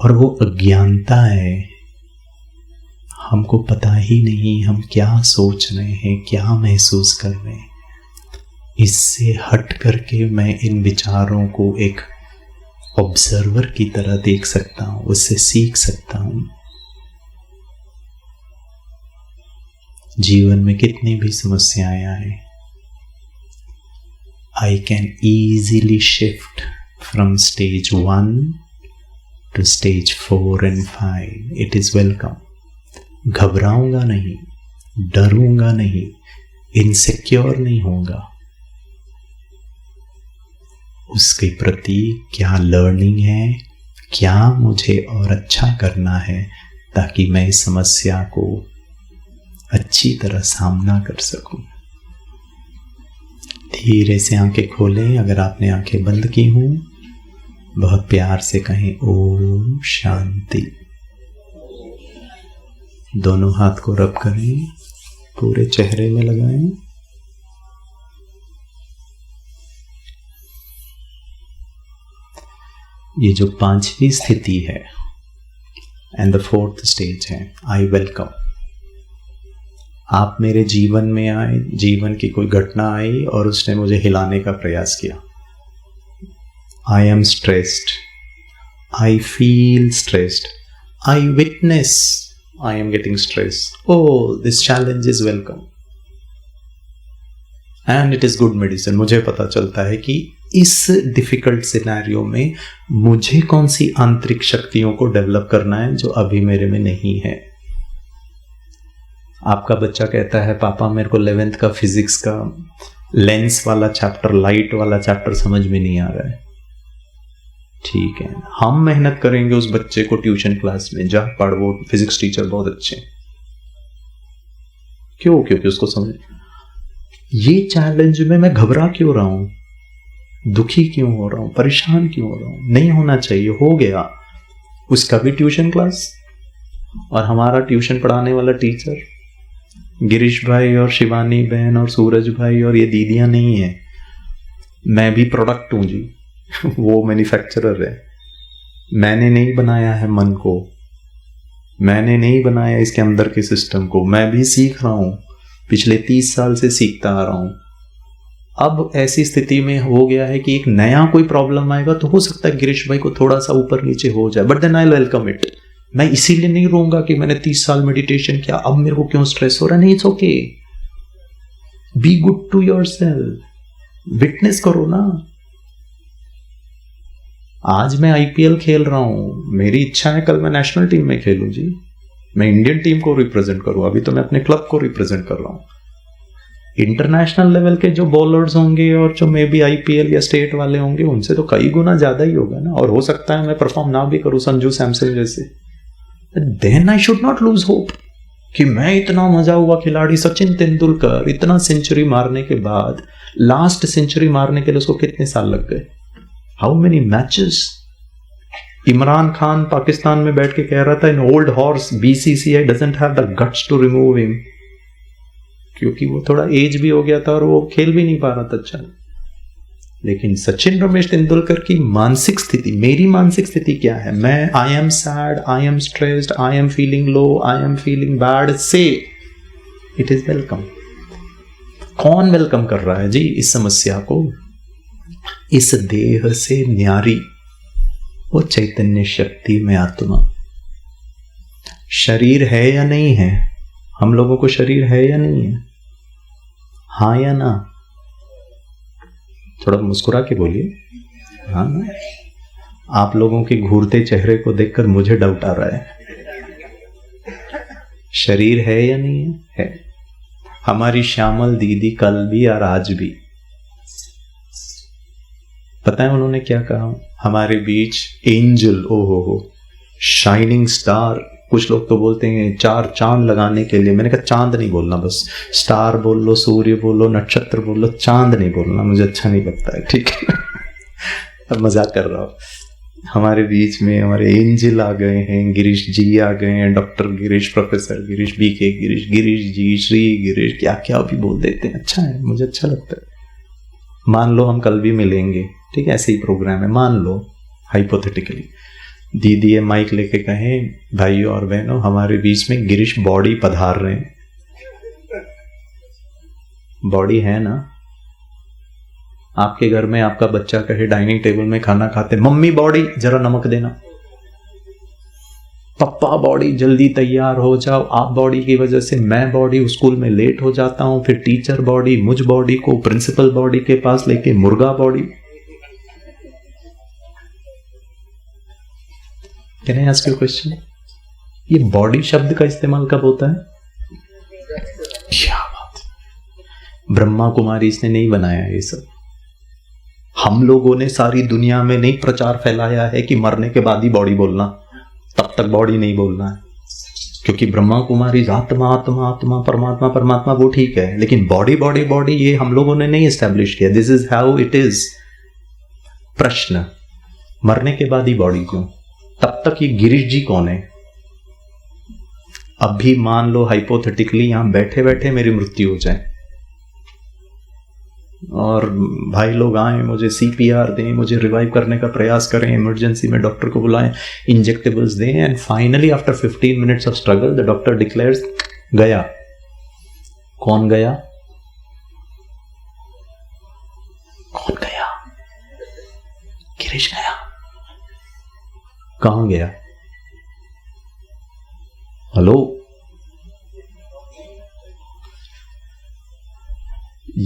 A: और वो अज्ञानता है। हमको पता ही नहीं हम क्या सोच रहे हैं, क्या महसूस कर रहे हैं। इससे हट करके मैं इन विचारों को एक ऑब्जर्वर की तरह देख सकता हूं, उससे सीख सकता हूं। जीवन में कितनी भी समस्याएं आए, I can easily shift From stage 1 to stage 4 and 5, it is welcome. घबराऊंगा नहीं, डरूंगा नहीं, इनसिक्योर नहीं होगा। उसके प्रति क्या लर्निंग है, क्या मुझे और अच्छा करना है ताकि मैं इस समस्या को अच्छी तरह सामना कर सकूं। धीरे से आंखें खोलें। अगर आपने आंखें बंद की हों, बहुत प्यार से कहें ओम शांति। दोनों हाथ को रब करें, पूरे चेहरे में लगाएं। ये जो 5वीं स्थिति है एंड द 4th स्टेज है, आई वेलकम। आप मेरे जीवन में आए, जीवन की कोई घटना आई और उसने मुझे हिलाने का प्रयास किया। I am stressed, I feel stressed, I witness I am getting stress. Oh, this challenge is welcome and it is good medicine. मुझे पता चलता है कि इस डिफिकल्ट सिनेरियो में मुझे कौन सी आंतरिक शक्तियों को डेवलप करना है जो अभी मेरे में नहीं है। आपका बच्चा कहता है पापा मेरे को 11th का फिजिक्स का लेंस वाला चैप्टर, लाइट वाला चैप्टर समझ में नहीं आ रहा है। ठीक है, हम मेहनत करेंगे उस बच्चे को ट्यूशन क्लास में जा पढ़, वो फिजिक्स टीचर बहुत अच्छे। क्यों? क्योंकि उसको समझ। ये चैलेंज में मैं घबरा क्यों रहा हूं, दुखी क्यों हो रहा हूं, परेशान क्यों हो रहा हूं? नहीं होना चाहिए, हो गया। उसका भी ट्यूशन क्लास और हमारा ट्यूशन पढ़ाने वाला टीचर गिरीश भाई और शिवानी बहन और सूरज भाई और ये दीदियां नहीं है। मैं भी प्रोडक्ट हूं जी। वो मैन्युफैक्चरर है। मैंने नहीं बनाया है मन को, मैंने नहीं बनाया इसके अंदर के सिस्टम को। मैं भी सीख रहा हूं, पिछले 30 साल से सीखता आ रहा हूं। अब ऐसी स्थिति में हो गया है कि एक नया कोई प्रॉब्लम आएगा तो हो सकता है गिरीश भाई को थोड़ा सा ऊपर नीचे हो जाए, but then I welcome it. मैं इसीलिए नहीं रहूंगा कि मैंने 30 साल मेडिटेशन किया, अब मेरे को क्यों स्ट्रेस हो रहा है। नहीं, it's okay. Be good to yourself, witness करो ना। आज मैं आईपीएल खेल रहा हूं, मेरी इच्छा है कल मैं नेशनल टीम में खेलूं जी, मैं इंडियन टीम को रिप्रेजेंट करूं। अभी तो मैं अपने क्लब को रिप्रेजेंट कर रहा हूं। इंटरनेशनल लेवल के जो बॉलर्स होंगे और जो मे बी आईपीएल या स्टेट वाले होंगे, उनसे तो कई गुना ज्यादा ही होगा ना। और हो सकता है मैं परफॉर्म ना भी करूं संजू सैमसन जैसे, then I should not lose hope कि मैं इतना मजा हुआ खिलाड़ी। सचिन तेंदुलकर इतना सेंचुरी मारने के बाद, लास्ट सेंचुरी मारने के लिए उसको कितने साल लग गए? How many matches? Imran Khan Pakistan में बैठ के कह रहा था, in old horse BCCI doesn't have the guts to remove him, क्योंकि वो थोड़ा एज भी हो गया था और वो खेल भी नहीं पा रहा था अच्छा। लेकिन सचिन रमेश तेंदुलकर की मानसिक स्थिति, मेरी मानसिक स्थिति क्या है? मैं आई am sad, I am stressed, I am feeling low, I am feeling bad, से इट इज वेलकम। कौन वेलकम कर रहा है जी इस समस्या को? इस देह से न्यारी वो चैतन्य शक्ति में आत्मा। शरीर है या नहीं है? हम लोगों को शरीर है या नहीं है? हाँ या ना? थोड़ा मुस्कुरा के बोलिए हाँ ना। आप लोगों के घूरते चेहरे को देखकर मुझे डाउट आ रहा है। शरीर है या नहीं है? है। हमारी श्यामल दीदी कल भी और आज भी, पता है उन्होंने क्या कहा? हमारे बीच एंजल, ओहो हो, शाइनिंग स्टार। कुछ लोग तो बोलते हैं 4 चांद लगाने के लिए। मैंने कहा चांद नहीं बोलना, बस स्टार बोल लो, सूर्य बोलो, नक्षत्र बोल लो, चांद नहीं बोलना, मुझे अच्छा नहीं लगता है। ठीक है अब मजाक कर रहा हूँ। हमारे बीच में हमारे एंजल आ गए हैं, गिरीश जी आ गए हैं, doctor Girish, professor Girish, BK Girish, Girish ji, Shri Girish, क्या क्या भी बोल देते हैं। अच्छा है, मुझे अच्छा लगता है। मान लो हम कल भी मिलेंगे, ठीक है, ऐसे ही प्रोग्राम है, मान लो हाइपोथेटिकली दीदी ये माइक लेके कहें, भाइयों और बहनों हमारे बीच में गिरीश बॉडी पधार रहे हैं। बॉडी है ना? आपके घर में आपका बच्चा कहे डाइनिंग टेबल में खाना खाते, मम्मी बॉडी जरा नमक देना, पप्पा बॉडी जल्दी तैयार हो जाओ, आप बॉडी की वजह से मैं बॉडी स्कूल में लेट हो जाता हूं, फिर टीचर बॉडी मुझ बॉडी को प्रिंसिपल बॉडी के पास लेके मुर्गा body. Can I ask you question? ये बॉडी शब्द का इस्तेमाल कब होता है? क्या बात! ब्रह्मा कुमारी इसने नहीं बनाया ये सब। हम लोगों ने सारी दुनिया में नहीं प्रचार फैलाया है कि मरने के बाद ही बॉडी बोलना, तब तक बॉडी नहीं बोलना है। क्योंकि ब्रह्मा कुमारी आत्मा आत्मा आत्मा परमात्मा परमात्मा वो ठीक है, लेकिन बॉडी बॉडी बॉडी ये हम लोगों ने नहीं एस्टेब्लिश किया। This is how it is. प्रश्न, मरने के बाद ही बॉडी क्यों? तब तक ये गिरीश जी कौन है? अब भी मान लो हाइपोथेटिकली यहां बैठे बैठे मेरी मृत्यु हो जाए और भाई लोग आए, मुझे CPR दें, मुझे रिवाइव करने का प्रयास करें, इमरजेंसी में डॉक्टर को बुलाएं, इंजेक्टेबल्स दें, and finally after 15 minutes of struggle the doctor declares गया। कौन गया? कौन गया? गिरीश गया। कहां गया? हेलो,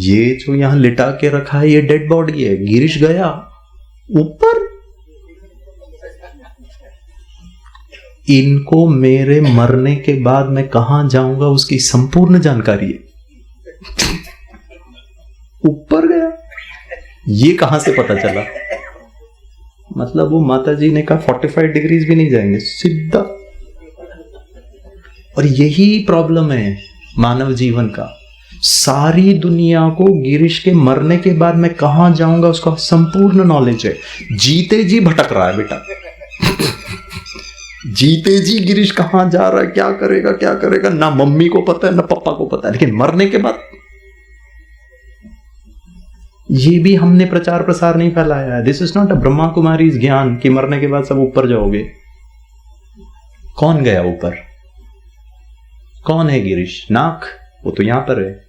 A: ये जो यहां लिटा के रखा है ये डेड बॉडी है। गिरीश गया ऊपर। इनको मेरे मरने के बाद मैं कहां जाऊंगा उसकी संपूर्ण जानकारी है। ऊपर गया, ये कहां से पता चला? मतलब वो माता जी ने कहा 45 डिग्रीज भी नहीं जाएंगे, सीधा। और यही प्रॉब्लम है मानव जीवन का। सारी दुनिया को गिरीश के मरने के बाद मैं कहां जाऊंगा उसका संपूर्ण नॉलेज है। जीते जी भटक रहा है बेटा। जीते जी गिरीश कहां जा रहा है, क्या करेगा क्या करेगा, ना मम्मी को पता है ना पापा को पता है। लेकिन मरने के बाद ये भी हमने प्रचार प्रसार नहीं फैलाया है। This is not a Brahma Kumari gyan कि मरने के बाद सब ऊपर जाओगे। कौन गया ऊपर? कौन है गिरीश? नाक वो तो यहां पर है,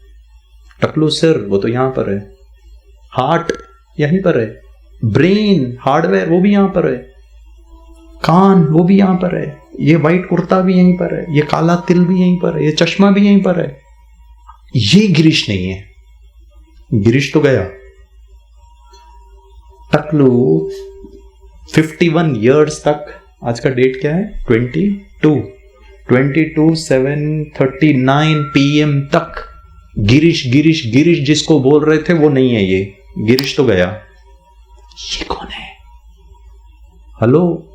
A: टकलू सिर वो तो यहां पर है, हार्ट यहीं पर है, ब्रेन हार्डवेयर वो भी यहां पर है, कान वो भी यहां पर है, ये वाइट कुर्ता भी यहीं पर है, ये काला तिल भी यहीं पर है, ये चश्मा भी यहीं पर है। ये गिरीश नहीं है। गिरीश तो गया। टकलू 51 इयर्स तक, आज का डेट क्या है? 22/7/39 PM तक गिरीश गिरीश गिरीश जिसको बोल रहे थे वो नहीं है। ये गिरीश तो गया। ये कौन है? हेलो,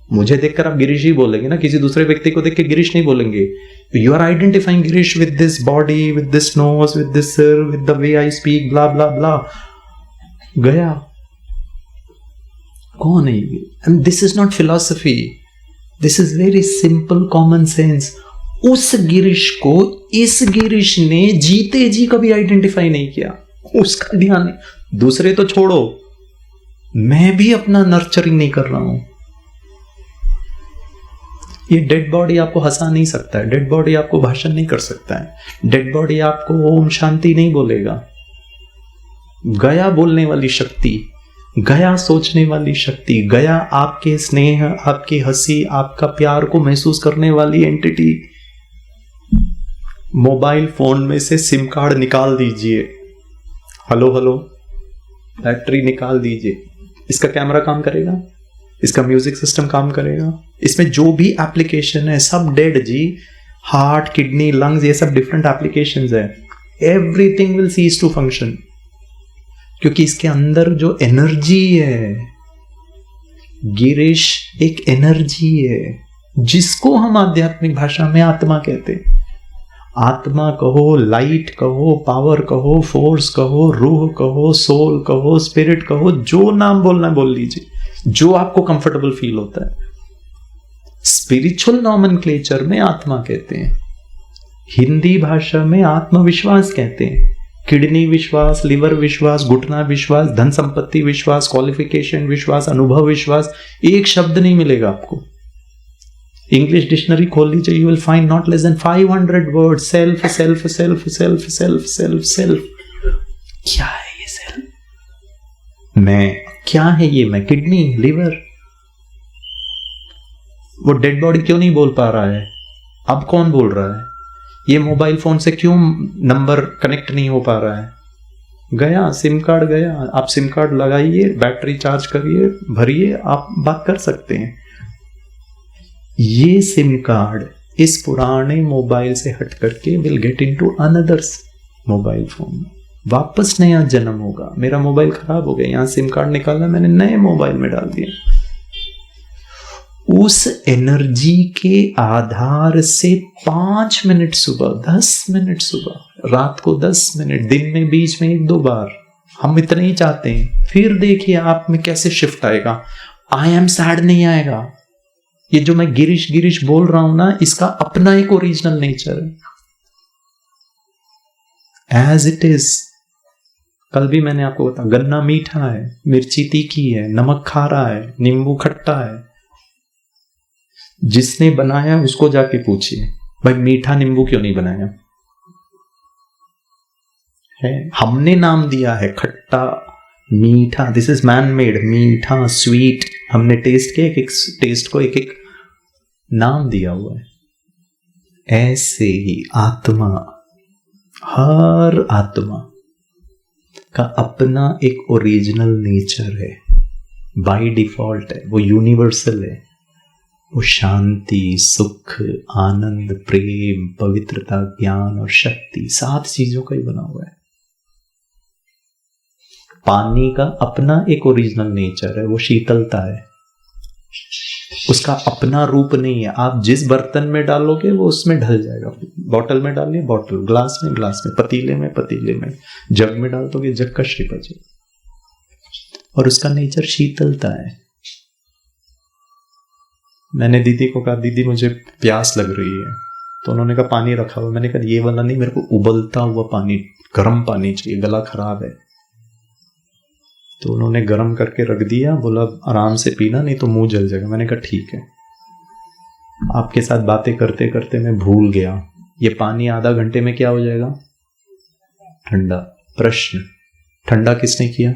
A: मुझे देखकर आप गिरीश ही बोलेंगे ना, किसी दूसरे व्यक्ति को देख के गिरीश नहीं बोलेंगे। You are identifying Girish with this body, with this nose, with this sir, with the way I speak, blah blah blah. गया। कौन है? And this is not philosophy, this is very simple common sense. उस गिरीश को इस गिरीश ने जीते जी कभी आइडेंटिफाई नहीं किया, उसका ध्यान नहीं। दूसरे तो छोड़ो, मैं भी अपना नर्चरिंग नहीं कर रहा हूं। ये डेड बॉडी आपको हंसा नहीं सकता है, डेड बॉडी आपको भाषण नहीं कर सकता है, डेड बॉडी आपको ओम शांति नहीं बोलेगा। गया बोलने वाली शक्ति, गया सोचने वाली शक्ति, गया आपके स्नेह, आपकी हंसी, आपका प्यार को महसूस करने वाली एंटिटी। मोबाइल फोन में से सिम कार्ड निकाल दीजिए, हेलो हेलो, बैटरी निकाल दीजिए, इसका कैमरा काम करेगा, इसका म्यूजिक सिस्टम काम करेगा, इसमें जो भी एप्लीकेशन है सब डेड जी। हार्ट, किडनी, लंग्स, ये सब डिफरेंट एप्लीकेशंस है। Everything will cease to function, क्योंकि इसके अंदर जो एनर्जी है, गिरीश एक एनर्जी है जिसको हम आध्यात्मिक भाषा में आत्मा कहते हैं। आत्मा कहो, लाइट कहो, पावर कहो, फोर्स कहो, रूह कहो, सोल कहो, स्पिरिट कहो, जो नाम बोलना है बोल लीजिए, जो आपको कंफर्टेबल फील होता है। स्पिरिचुअल नॉमेनक्लेचर में आत्मा कहते हैं, हिंदी भाषा में आत्मविश्वास कहते हैं। किडनी विश्वास, लिवर विश्वास, घुटना विश्वास, धन संपत्ति विश्वास, क्वालिफिकेशन विश्वास, अनुभव विश्वास, एक शब्द नहीं मिलेगा आपको। इंग्लिश डिक्शनरी खोल लीजिए, you will find not less than 500 word. Self self self self self self self. क्या है ये सेल्फ? मैं। क्या है ये मैं? Kidney, liver. वो डेड बॉडी क्यों नहीं बोल पा रहा है? अब कौन बोल रहा है? ये मोबाइल फोन से क्यों नंबर कनेक्ट नहीं हो पा रहा है? गया, सिम कार्ड गया। आप सिम कार्ड लगाइए, बैटरी चार्ज करिए, भरिए, आप बात कर सकते हैं। ये सिम कार्ड इस पुराने मोबाइल से हट करके will get into another mobile phone, वापस नया जन्म होगा। मेरा मोबाइल खराब हो गया, यहां सिम कार्ड निकाला, मैंने नए मोबाइल में डाल दिया। उस एनर्जी के आधार से 5 मिनट सुबह, 10 मिनट सुबह, रात को 10 मिनट, दिन में बीच में 1-2 बार, हम इतना ही चाहते हैं। फिर देखिए आप में कैसे शिफ्ट आएगा। आई एम सैड नहीं आएगा। ये जो मैं गिरीश गिरीश बोल रहा हूं ना, इसका अपना एक ओरिजिनल नेचर है, एज इट इज। कल भी मैंने आपको बताया, गन्ना मीठा है, मिर्ची तीखी है, नमक खारा है, नींबू खट्टा है। जिसने बनाया उसको जाके पूछिए, भाई मीठा नींबू क्यों नहीं बनाया है? हमने नाम दिया है खट्टा मीठा, दिस इज मैन मेड, मीठा स्वीट, हमने टेस्ट किया, एक टेस्ट को एक एक नाम दिया हुआ है। ऐसे ही आत्मा, हर आत्मा का अपना एक ओरिजिनल नेचर है, बाय डिफॉल्ट है, वो यूनिवर्सल है। वो शांति, सुख, आनंद, प्रेम, पवित्रता, ज्ञान और शक्ति, 7 चीजों का ही बना हुआ है। पानी का अपना एक ओरिजिनल नेचर है, वो शीतलता है, उसका अपना रूप नहीं है। आप जिस बर्तन में डालोगे वो उसमें ढल जाएगा। बॉटल में डालिए बॉटल, ग्लास में ग्लास में, पतीले में पतीले में, जग में डाल दोगे जग का शेप आ जाएगा, और उसका नेचर शीतलता है। मैंने दीदी को कहा, दीदी मुझे प्यास लग रही है, तो उन्होंने कहा पानी रखा हुआ। मैंने कहा ये वाला नहीं, मेरे को उबलता हुआ पानी, गर्म पानी चाहिए, गला खराब है। तो उन्होंने गर्म करके रख दिया, बोला आराम से पीना नहीं तो मुंह जल जाएगा। मैंने कहा ठीक है। आपके साथ बातें करते करते मैं भूल गया, ये पानी आधा घंटे में क्या हो जाएगा? ठंडा। प्रश्न, ठंडा किसने किया?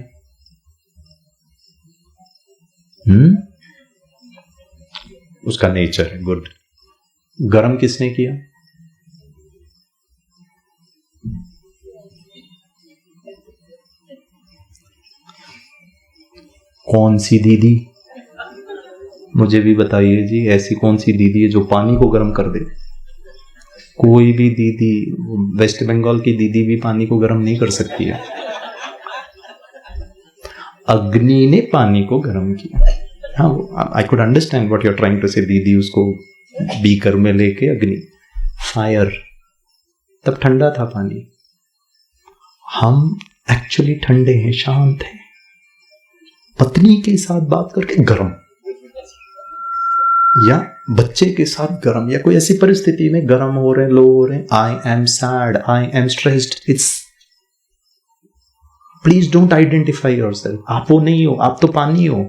A: उसका नेचर है, गुड। गरम किसने किया? कौन सी दीदी? मुझे भी बताइए जी, ऐसी कौन सी दीदी है जो पानी को गर्म कर दे? कोई भी दीदी, वेस्ट बंगाल की दीदी भी पानी को गर्म नहीं कर सकती है। अग्नि ने पानी को गर्म किया। हाँ, I could understand what you are trying to say. दीदी उसको बीकर में लेके अग्नि, फायर, तब ठंडा था पानी। हम एक्चुअली ठंडे हैं, शांत हैं। पत्नी के साथ बात करके गरम, या बच्चे के साथ गरम, या कोई ऐसी परिस्थिति में गरम हो रहे, लो हो रहे, आई am sad, I am stressed, it's, please don't identify yourself. आप वो नहीं हो, आप तो पानी हो।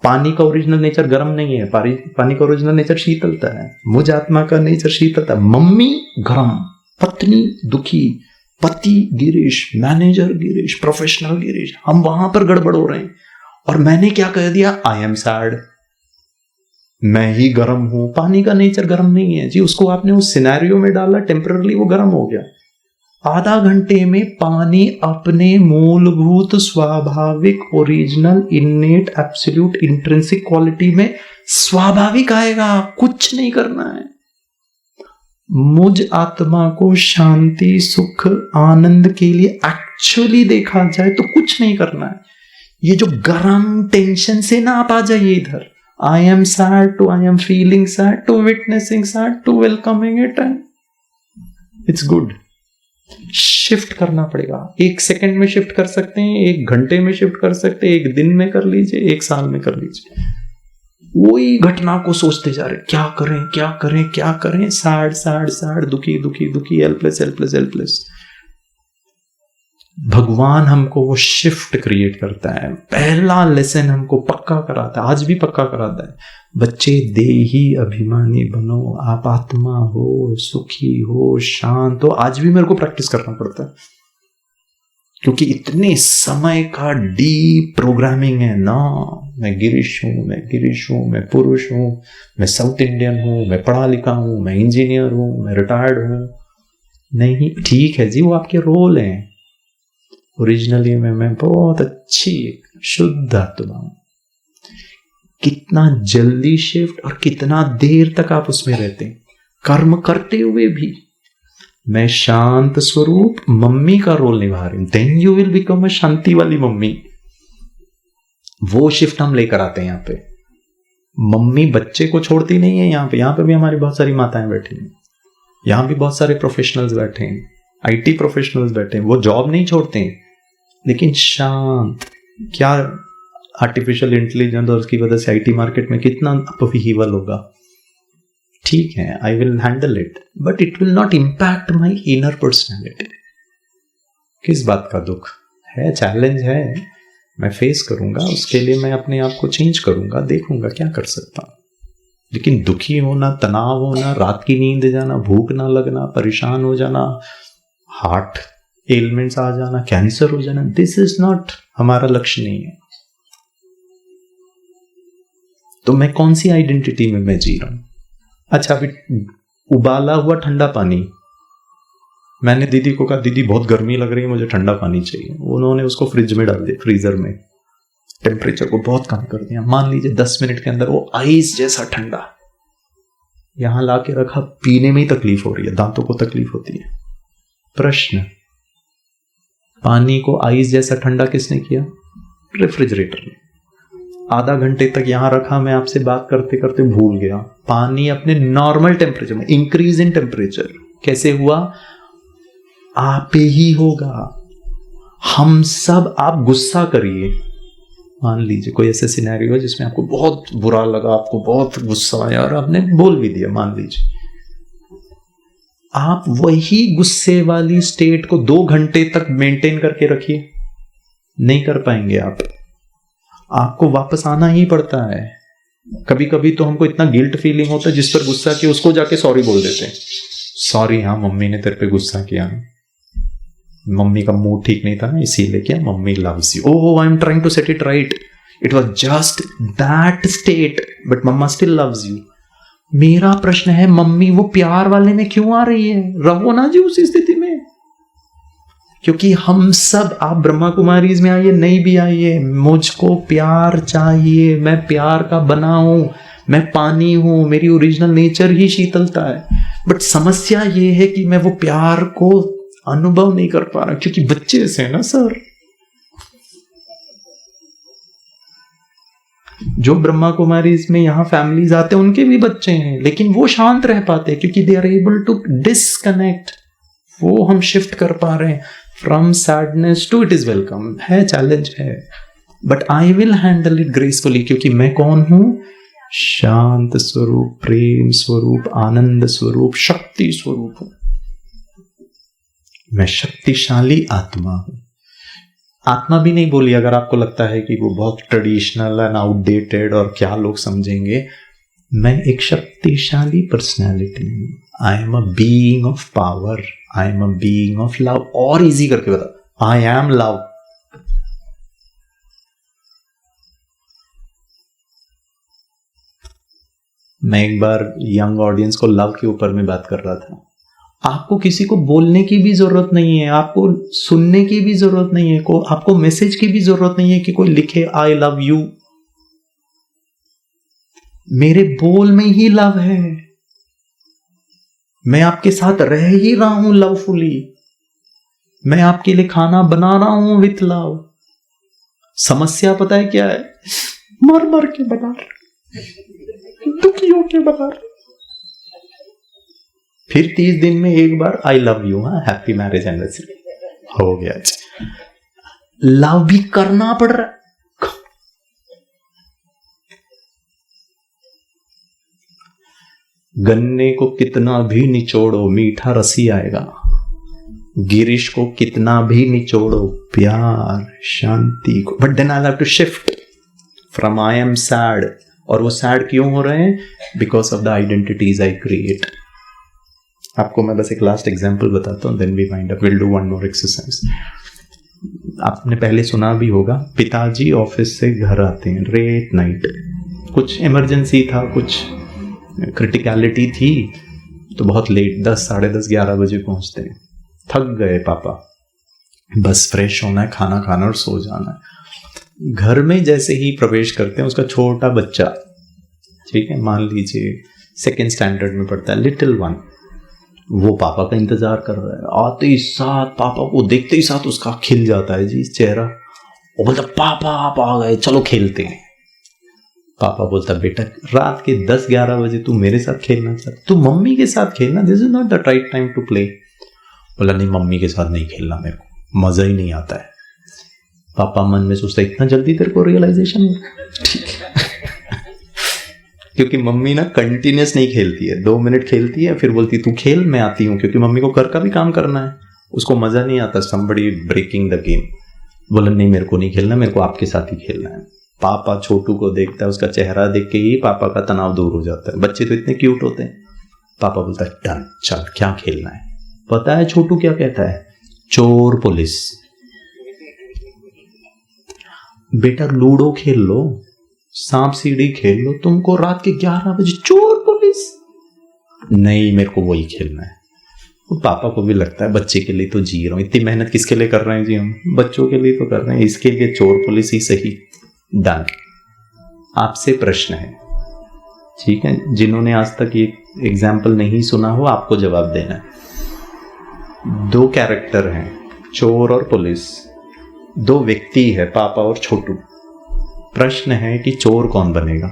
A: पानी का ओरिजिनल नेचर गर्म नहीं है, पानी का ओरिजिनल नेचर शीतलता है। मुझ आत्मा का नेचर शीतलता। मम्मी गरम, पत्नी दुखी, पति गिरीश, मैनेजर गिरीश, प्रोफेशनल गिरीश, हम वहां पर गड़बड़ हो रहे हैं। और मैंने क्या कह दिया? आई एम सैड, मैं ही गर्म हूं। पानी का नेचर गर्म नहीं है जी, उसको आपने उस सिनेरियो में डाला, टेम्पररी वो गर्म हो गया। आधा घंटे में पानी अपने मूलभूत, स्वाभाविक, original, innate, absolute, intrinsic quality में स्वाभाविक आएगा। कुछ नहीं करना है। मुझ आत्मा को शांति, सुख, आनंद के लिए एक्चुअली देखा जाए तो कुछ नहीं करना है। ये जो गरम टेंशन से ना आप आ जाइए इधर, I am sad to I am feeling sad to witnessing sad to welcoming it, and it's good. Shift करना पड़ेगा। 1 सेकंड में शिफ्ट कर सकते हैं, 1 घंटे में शिफ्ट कर सकते हैं, 1 दिन में कर लीजिए, 1 साल में कर लीजिए। वही घटना को सोचते जा रहे, क्या करें क्या करें क्या करें, सैड सैड सैड, दुखी दुखी दुखी, हेल्पलेस हेल्पलेस हेल्पलेस। भगवान हमको वो शिफ्ट क्रिएट करता है। पहला लेसन हमको पक्का कराता है, आज भी पक्का कराता है, बच्चे देही अभिमानी बनो, आप आत्मा हो, सुखी हो, शांत हो। आज भी मेरे को प्रैक्टिस करना पड़ता है, क्योंकि इतने समय का डीप प्रोग्रामिंग है ना। मैं गिरीश हूं, मैं गिरीश हूं, मैं पुरुष हूं, मैं साउथ इंडियन हूं, मैं पढ़ा लिखा हूं, मैं इंजीनियर हूं, मैं रिटायर्ड हूं। नहीं, ठीक है जी, वो आपके रोल हैं। ओरिजिनली मैं बहुत अच्छी शुद्ध आत्मा हूं। कितना जल्दी शिफ्ट और कितना देर तक आप उसमें रहते हैं, कर्म करते हुए भी। मैं शांत स्वरूप मम्मी का रोल निभा रही हूं, then you will become a shanti वाली मम्मी। वो शिफ्ट हम लेकर आते हैं यहाँ पे। मम्मी बच्चे को छोड़ती नहीं है यहाँ पे भी हमारी बहुत सारी माताएं बैठी हैं, यहाँ भी बहुत सारे प्रोफेशनल्स बैठे हैं, आईटी प्रोफेशनल्स बैठे हैं, वो जॉब नहीं छोड़ते हैं, लेकिन शांत। क्या आर्टिफिशियल इंटेलिजेंस और उसकी वजह से आईटी मार्केट में कितना अपहीवल होगा, ठीक है, आई will handle it, but it will not impact my inner personality. किस बात का दुख है, चैलेंज है, मैं फेस करूंगा, उसके लिए मैं अपने आप को चेंज करूंगा, देखूंगा क्या कर सकता हूं। लेकिन दुखी होना, तनाव होना, रात की नींद जाना, भूख ना लगना, परेशान हो जाना, हार्ट एलिमेंट्स आ जाना, कैंसर हो जाना, दिस इज नॉट, हमारा लक्ष्य नहीं है। तो मैं कौन सी आइडेंटिटी में मैं जी रहा हूं? अच्छा, अभी उबाला हुआ ठंडा पानी, मैंने दीदी को कहा दीदी बहुत गर्मी लग रही है, मुझे ठंडा पानी चाहिए। उन्होंने उसको फ्रिज में डाल दिया, फ्रीजर में, टेम्परेचर को बहुत कम कर दिया। मान लीजिए 10 मिनट के अंदर वो आइस जैसा ठंडा यहां ला के रखा, पीने में ही तकलीफ हो रही है, दांतों को तकलीफ होती है। प्रश्न, पानी को आइस जैसा ठंडा किसने किया? रेफ्रिजरेटर ने। आधा घंटे तक यहां रखा, मैं आपसे बात करते करते भूल गया। पानी अपने नॉर्मल टेम्परेचर में, इंक्रीज इन टेम्परेचर कैसे हुआ? आप ही होगा। हम सब, आप गुस्सा करिए, मान लीजिए कोई ऐसा सिनेरियो है जिसमें आपको बहुत बुरा लगा, आपको बहुत गुस्सा आया और आपने बोल भी दिया, मान लीजिए, आप वही गुस्से वाली स्टेट को 2 घंटे तक मेंटेन करके रखिए, नहीं कर पाएंगे आप, आपको वापस आना ही पड़ता है। कभी कभी तो हमको इतना गिल्ट फीलिंग होता है, जिस पर गुस्सा किया उसको जाके सॉरी बोल देते हैं, सॉरी हाँ मम्मी ने तेरे पे गुस्सा किया, मम्मी का मूड ठीक नहीं था ना इसीलिए किया, mummy loves you, oh I am trying to set it right, it was just that state but mama still loves you. मेरा प्रश्न है, मम्मी वो प्यार वाले में क्यों आ रही है? रहो ना जी उस स्थिति में, क्योंकि हम सब, आप ब्रह्मा कुमारीज में आइए, नहीं भी आइए, मुझको प्यार चाहिए, मैं प्यार का बना हूं, मैं पानी हूं, मेरी ओरिजिनल नेचर ही शीतलता है। बट समस्या ये है कि मैं वो प्यार को अनुभव नहीं कर पा रहा, क्योंकि बच्चे से ना सर, जो ब्रह्मा कुमारी इसमें यहां फैमिलीज आते हैं उनके भी बच्चे हैं, लेकिन वो शांत रह पाते हैं क्योंकि they are able to disconnect. वो हम शिफ्ट कर पा रहे हैं from sadness to it is welcome. है, चैलेंज है, but I will handle it gracefully, क्योंकि मैं कौन हूं? शांत स्वरूप, प्रेम स्वरूप, आनंद स्वरूप, शक्ति स्वरूप हूं। मैं शक्तिशाली आत्मा हूं। आत्मा भी नहीं बोली अगर आपको लगता है कि वो बहुत ट्रेडिशनल एंड आउटडेटेड और क्या लोग समझेंगे। मैं एक शक्तिशाली पर्सनैलिटी हूं। आई am a being of power, I am a being of love. और इजी करके बता, आई एम लव। मैं एक बार यंग ऑडियंस को लव के ऊपर में बात कर रहा था। आपको किसी को बोलने की भी जरूरत नहीं है, आपको सुनने की भी जरूरत नहीं है, आपको मैसेज की भी जरूरत नहीं है कि कोई लिखे आई लव यू। मेरे बोल में ही लव है। मैं आपके साथ रह ही रहा हूं लवफुली। मैं आपके लिए खाना बना रहा हूं विथ लव। समस्या पता है क्या है? मर मर के बना रहे, दुखी होके बना रहे। फिर 30 दिन में एक बार आई लव यू, हाँ हैप्पी मैरिज एनिवर्सरी हो गया। लव भी करना पड़ रहा है। गन्ने को कितना भी निचोड़ो मीठा रसी आएगा। गिरीश को कितना भी निचोड़ो प्यार शांति को। But then I have to shift from I am sad. और वो सैड क्यों हो रहे हैं? Because of the identities I create. आपको मैं बस एक लास्ट एग्जांपल बताता हूं, then we wind up, will do one more exercise. आपने पहले सुना भी होगा, पिताजी ऑफिस से घर आते हैं लेट नाइट, कुछ इमरजेंसी था, कुछ क्रिटिकलिटी थी, तो बहुत लेट 10, साढ़े 10, 11 बजे पहुंचते हैं। थक गए पापा, बस फ्रेश होना है, खाना खाना और सो जाना है। घर में जैसे ही प्रवेश करते हैं, उसका छोटा बच्चा, ठीक है, मान लीजिए 2nd स्टैंडर्ड में पढ़ता है, लिटिल वन, वो पापा का इंतजार कर रहा है। आते ही साथ पापा को देखते ही साथ उसका खिल जाता है जी चेहरा, वो बोलता पापा आप आ गए, चलो खेलते हैं। पापा बोलता बेटा रात के 10-11 बजे तू मेरे साथ खेलना चाहता, तू मम्मी के साथ खेलना, this is not the right time to play. बोला नहीं मम्मी के साथ नहीं खेलना, मेरे को मजा ही नहीं आता है। पापा मन में सोचता इतना जल्दी तेरे को रियलाइजेशन, ठीक है क्योंकि मम्मी ना कंटिन्यूस नहीं खेलती है, 2 मिनट खेलती है फिर बोलती तू खेल मैं आती हूँ, क्योंकि मम्मी को घर का भी काम करना है, उसको मजा नहीं आता somebody ब्रेकिंग द गेम। बोला नहीं मेरे को नहीं खेलना, मेरे को आपके साथ ही खेलना है। पापा छोटू को देखता है, उसका चेहरा देख के ही पापा का तनाव दूर हो जाता है। बच्चे तो इतने क्यूट होते हैं। पापा बोलता है डन, चल क्या खेलना है। पता है छोटू क्या कहता है? चोर पुलिस। बेटा लूडो खेल लो, सांप सीढ़ी खेल लो, तुमको रात के 11 बजे चोर पुलिस? नहीं मेरे को वही खेलना है। तो पापा को भी लगता है बच्चे के लिए तो जी रहा हूं, इतनी मेहनत किसके लिए कर रहे हैं जी, हम बच्चों के लिए तो कर रहे हैं, इसके लिए चोर पुलिस ही सही। डन। आपसे प्रश्न है, ठीक है, जिन्होंने आज तक ये एग्जाम्पल नहीं सुना हो आपको जवाब देना है। 2 कैरेक्टर हैं, चोर और पुलिस, 2 व्यक्ति है, पापा और छोटू। प्रश्न है कि चोर कौन बनेगा?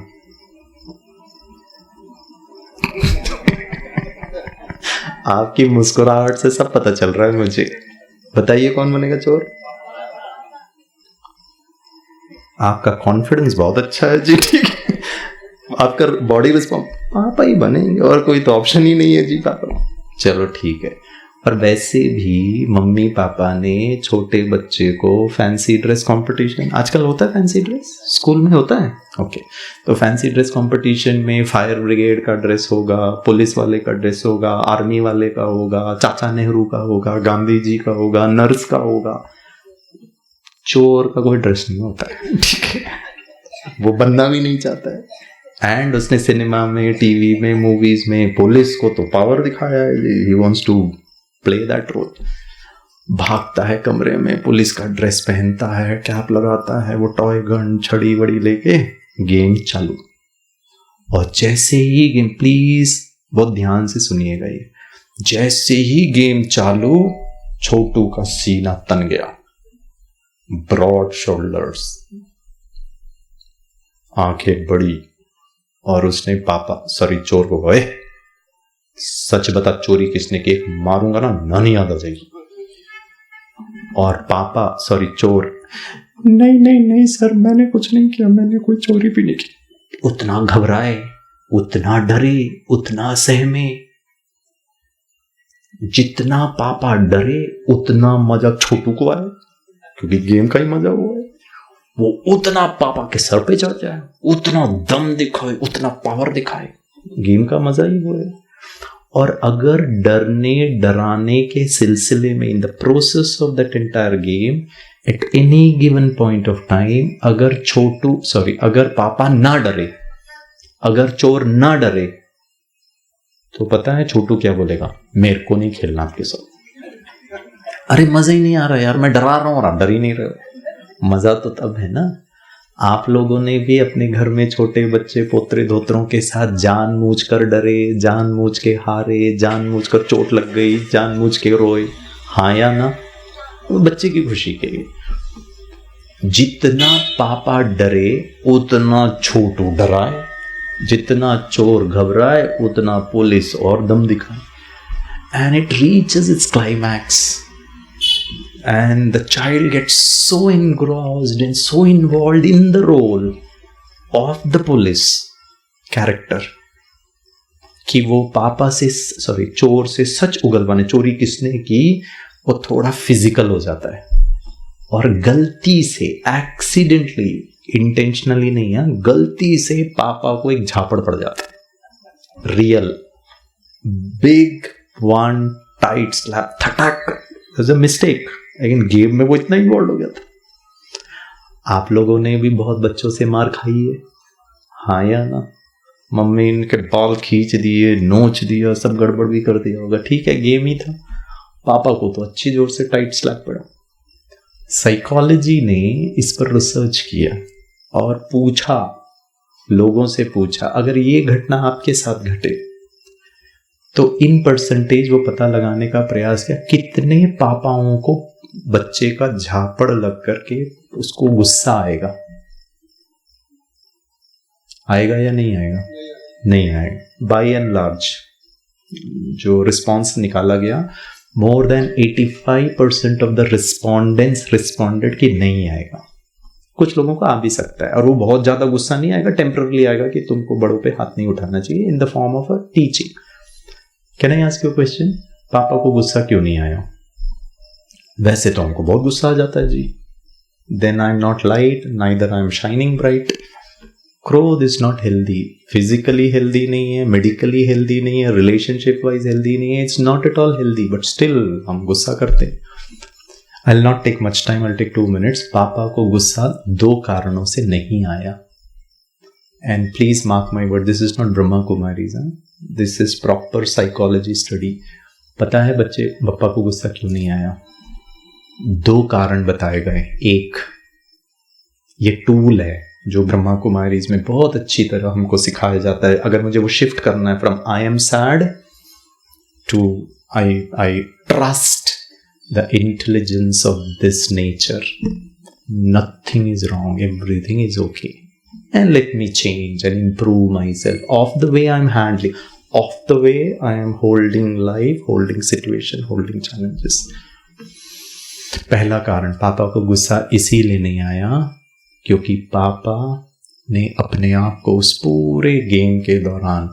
A: आपकी मुस्कुराहट से सब पता चल रहा है मुझे। बताइए कौन बनेगा चोर? आपका कॉन्फिडेंस बहुत अच्छा है जी, ठीक है। आपका बॉडी रिस्पॉन्स, पापा ही बनेंगे और कोई तो ऑप्शन ही नहीं है जी पापा। चलो ठीक है। और वैसे भी मम्मी पापा ने छोटे बच्चे को फैंसी ड्रेस कंपटीशन, आजकल होता है फैंसी ड्रेस, स्कूल में होता है, ओके, तो फैंसी ड्रेस कंपटीशन में फायर ब्रिगेड का ड्रेस होगा, पुलिस वाले का ड्रेस होगा, आर्मी वाले का होगा, चाचा नेहरू का होगा, गांधी जी का होगा, नर्स का होगा। चोर का कोई ड्रेस नहीं होता है, ठीक है, वो बनना भी नहीं चाहता है। एंड उसने सिनेमा में, टीवी में, मूवीज में पुलिस को तो पावर दिखाया है, he wants to play that role. भागता है कमरे में, पुलिस का ड्रेस पहनता है, कैप लगाता है, वो टॉय गन छड़ी वड़ी लेके गेम चालू। और जैसे ही गेम, प्लीज बहुत ध्यान से सुनिएगा ये, जैसे ही गेम चालू छोटू का सीना तन गया, ब्रॉड शोल्डर्स, आंखें बड़ी, और उसने पापा सॉरी चोर को कहे सच बता चोरी किसने की, मारूंगा ना नानी याद आ जाएगी। और पापा सॉरी चोर, नहीं नहीं नहीं सर मैंने कुछ नहीं किया, मैंने कोई चोरी भी नहीं की। उतना घबराए, उतना डरे, उतना सहमे, जितना पापा डरे उतना मजा छोटू को आए, क्योंकि गेम का ही मजा हुआ है। वो उतना पापा के सर पे चढ़ जाए, उतना दम दिखाए, उतना पावर दिखाए, गेम का मजा ही वो है। और अगर डरने डराने के सिलसिले में, in the process of that entire game, at any given point of time, अगर पापा ना डरे, अगर चोर ना डरे, तो पता है छोटू क्या बोलेगा? मेरे को नहीं खेलना आपके साथ। अरे मजा ही नहीं आ रहा यार, मैं डरा रहा हूं और आप डर ही नहीं रहे हो। मजा तो तब है ना, आप लोगों ने भी अपने घर में छोटे बच्चे पोतरे धोतरों के साथ जानबूझ कर डरे, जानबूझ के हारे, जानबूझ कर चोट लग गई, जानबूझ के रोए, हाँ या ना? तो बच्चे की खुशी के लिए। जितना पापा डरे उतना छोटू डराए, जितना चोर घबराए उतना पुलिस और दम दिखाए। And it reaches it's climax and the child gets so engrossed and so involved in the role of the police character कि वो पापा से चोर से सच उगलवाने, चोरी किसने की, वो थोड़ा फिजिकल हो जाता है और गलती से, एक्सीडेंटली, इंटेंशनली नहीं है, गलती से पापा को एक झापड़ पड़ जाता है, real big one tight slap, ठटक, इज अ मिस्टेक। लेकिन गेम में वो इतना इन्वॉल्व हो गया था। आप लोगों ने भी बहुत बच्चों से मार खाई है, हाँ या ना? मम्मी इनके बाल खींच दिए, नोच दिया, सब गड़बड़ भी कर दिया होगा, ठीक है गेम ही था। पापा को तो अच्छी जोर से टाइट स्लैप पड़ा। साइकोलॉजी ने इस पर रिसर्च किया और पूछा, लोगों से पूछा अगर ये घटना आपके साथ घटे तो इन परसेंटेज वो पता लगाने का प्रयास किया कितने पापाओं को बच्चे का झापड़ लग करके उसको गुस्सा आएगा। आएगा या नहीं आएगा? नहीं आएगा। बाय एंड लार्ज जो रिस्पॉन्स निकाला गया, more than 85% of the respondents responded कि नहीं आएगा। कुछ लोगों को आ भी सकता है और वो बहुत ज्यादा गुस्सा नहीं आएगा, टेम्पररी आएगा कि तुमको बड़ों पे हाथ नहीं उठाना चाहिए, in the form of a teaching. Can I ask you question? पापा को गुस्सा क्यों नहीं आया? वैसे तो हमको बहुत गुस्सा आ जाता है जी। Then I am not light, neither I am shining bright. Krodh is not healthy, physically healthy नहीं है, मेडिकली हेल्दी नहीं है, रिलेशनशिप वाइज हेल्दी नहीं है, it's not at all healthy, but still हम गुस्सा करते हैं। I will not take much time, I will take 2 minutes। पापा को गुस्सा 2 कारणों से नहीं आया। And please mark my word, this is not Brahma Kumaris, this is proper psychology study. पता है बच्चे पापा को गुस्सा क्यों नहीं आया? 2 कारण बताए गए। एक, ये टूल है जो ब्रह्मा कुमारीज में बहुत अच्छी तरह हमको सिखाया जाता है। अगर मुझे वो शिफ्ट करना है from I am sad to I trust the intelligence of this nature, nothing is wrong, everything is okay, and let me change and improve my self of the way I am handling, of the way I am holding life, holding situation, holding challenges. पहला कारण, पापा को गुस्सा इसीलिए नहीं आया क्योंकि पापा ने अपने आप को उस पूरे गेम के दौरान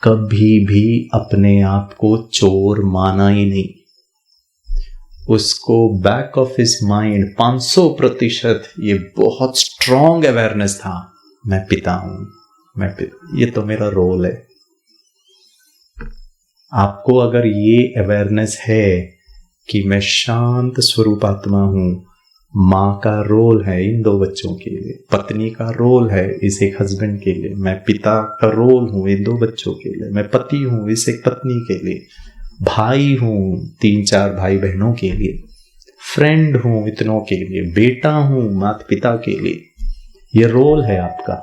A: कभी भी अपने आप को चोर माना ही नहीं। उसको बैक ऑफ हिज माइंड 500% ये बहुत स्ट्रॉन्ग अवेयरनेस था, मैं पिता हूं, ये तो मेरा रोल है। आपको अगर ये अवेयरनेस है कि मैं शांत स्वरूपात्मा हूं, माँ का रोल है इन 2 बच्चों के लिए, पत्नी का रोल है इस एक हस्बैंड के लिए, मैं पिता का रोल हूं इन 2 बच्चों के लिए, मैं पति हूं इस एक पत्नी के लिए, भाई हूं 3-4 भाई बहनों के लिए, फ्रेंड हूं इतनों के लिए, बेटा हूं माता पिता के लिए। ये रोल है आपका।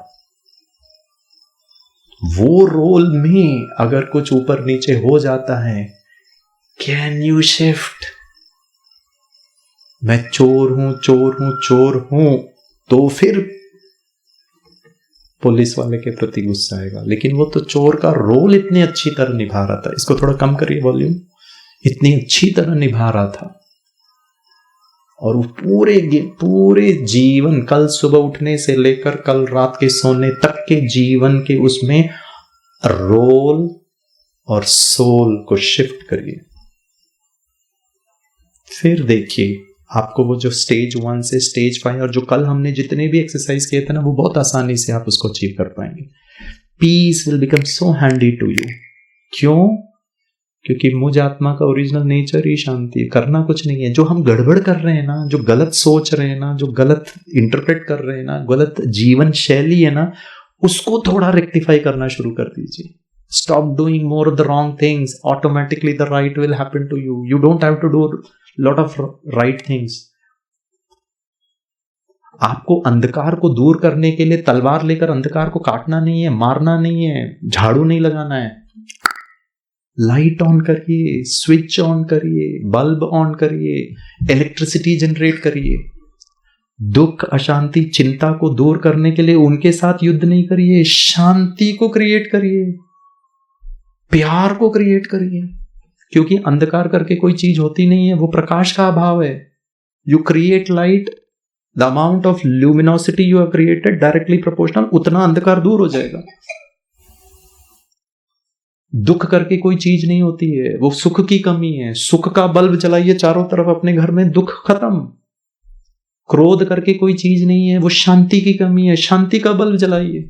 A: वो रोल में अगर कुछ ऊपर नीचे हो जाता है, कैन यू शिफ्ट? मैं चोर हूं, चोर हूं, चोर हूं, तो फिर पुलिस वाले के प्रति गुस्सा आएगा। लेकिन वो तो चोर का रोल इतनी अच्छी तरह निभा रहा था, इसको थोड़ा कम करिए वॉल्यूम, इतनी अच्छी तरह निभा रहा था। और वो पूरे जीवन, कल सुबह उठने से लेकर कल रात के सोने तक के जीवन के उसमें रोल और सोल को शिफ्ट करिए। फिर देखिए आपको वो जो स्टेज 1 से स्टेज 5 और जो कल हमने जितने भी एक्सरसाइज किए थे ना, वो बहुत आसानी से आप उसको अचीव कर पाएंगे। Peace will become so handy to you. क्यों? क्योंकि मुझ आत्मा का ओरिजिनल नेचर ही शांति है, करना कुछ नहीं है। जो हम गड़बड़ कर रहे हैं ना, जो गलत सोच रहे हैं ना, जो गलत इंटरप्रेट कर रहे हैं ना, गलत जीवन शैली है ना, उसको थोड़ा रेक्टिफाई करना शुरू कर दीजिए। Stop doing more of the wrong things. Automatically the right will happen to you. You don't have to do lot of right things. आपको अंधकार को दूर करने के लिए तलवार लेकर अंधकार को काटना नहीं है, मारना नहीं है, झाड़ू नहीं लगाना है। लाइट ऑन करिए, स्विच ऑन करिए, बल्ब ऑन करिए, इलेक्ट्रिसिटी जनरेट करिए। दुख, अशांति, चिंता को दूर करने के लिए उनके साथ युद्ध नहीं करिए, शांति को क्रिएट करिए, प्यार को क्रिएट करिए। क्योंकि अंधकार करके कोई चीज होती नहीं है, वो प्रकाश का अभाव है। You create light, the amount of luminosity you have created directly proportional, उतना अंधकार दूर हो जाएगा। दुख करके कोई चीज नहीं होती है, वो सुख की कमी है। सुख का बल्ब जलाइए चारों तरफ अपने घर में, दुख खत्म। क्रोध करके कोई चीज नहीं है, वो शांति की कमी है, शांति का बल्ब जलाइए।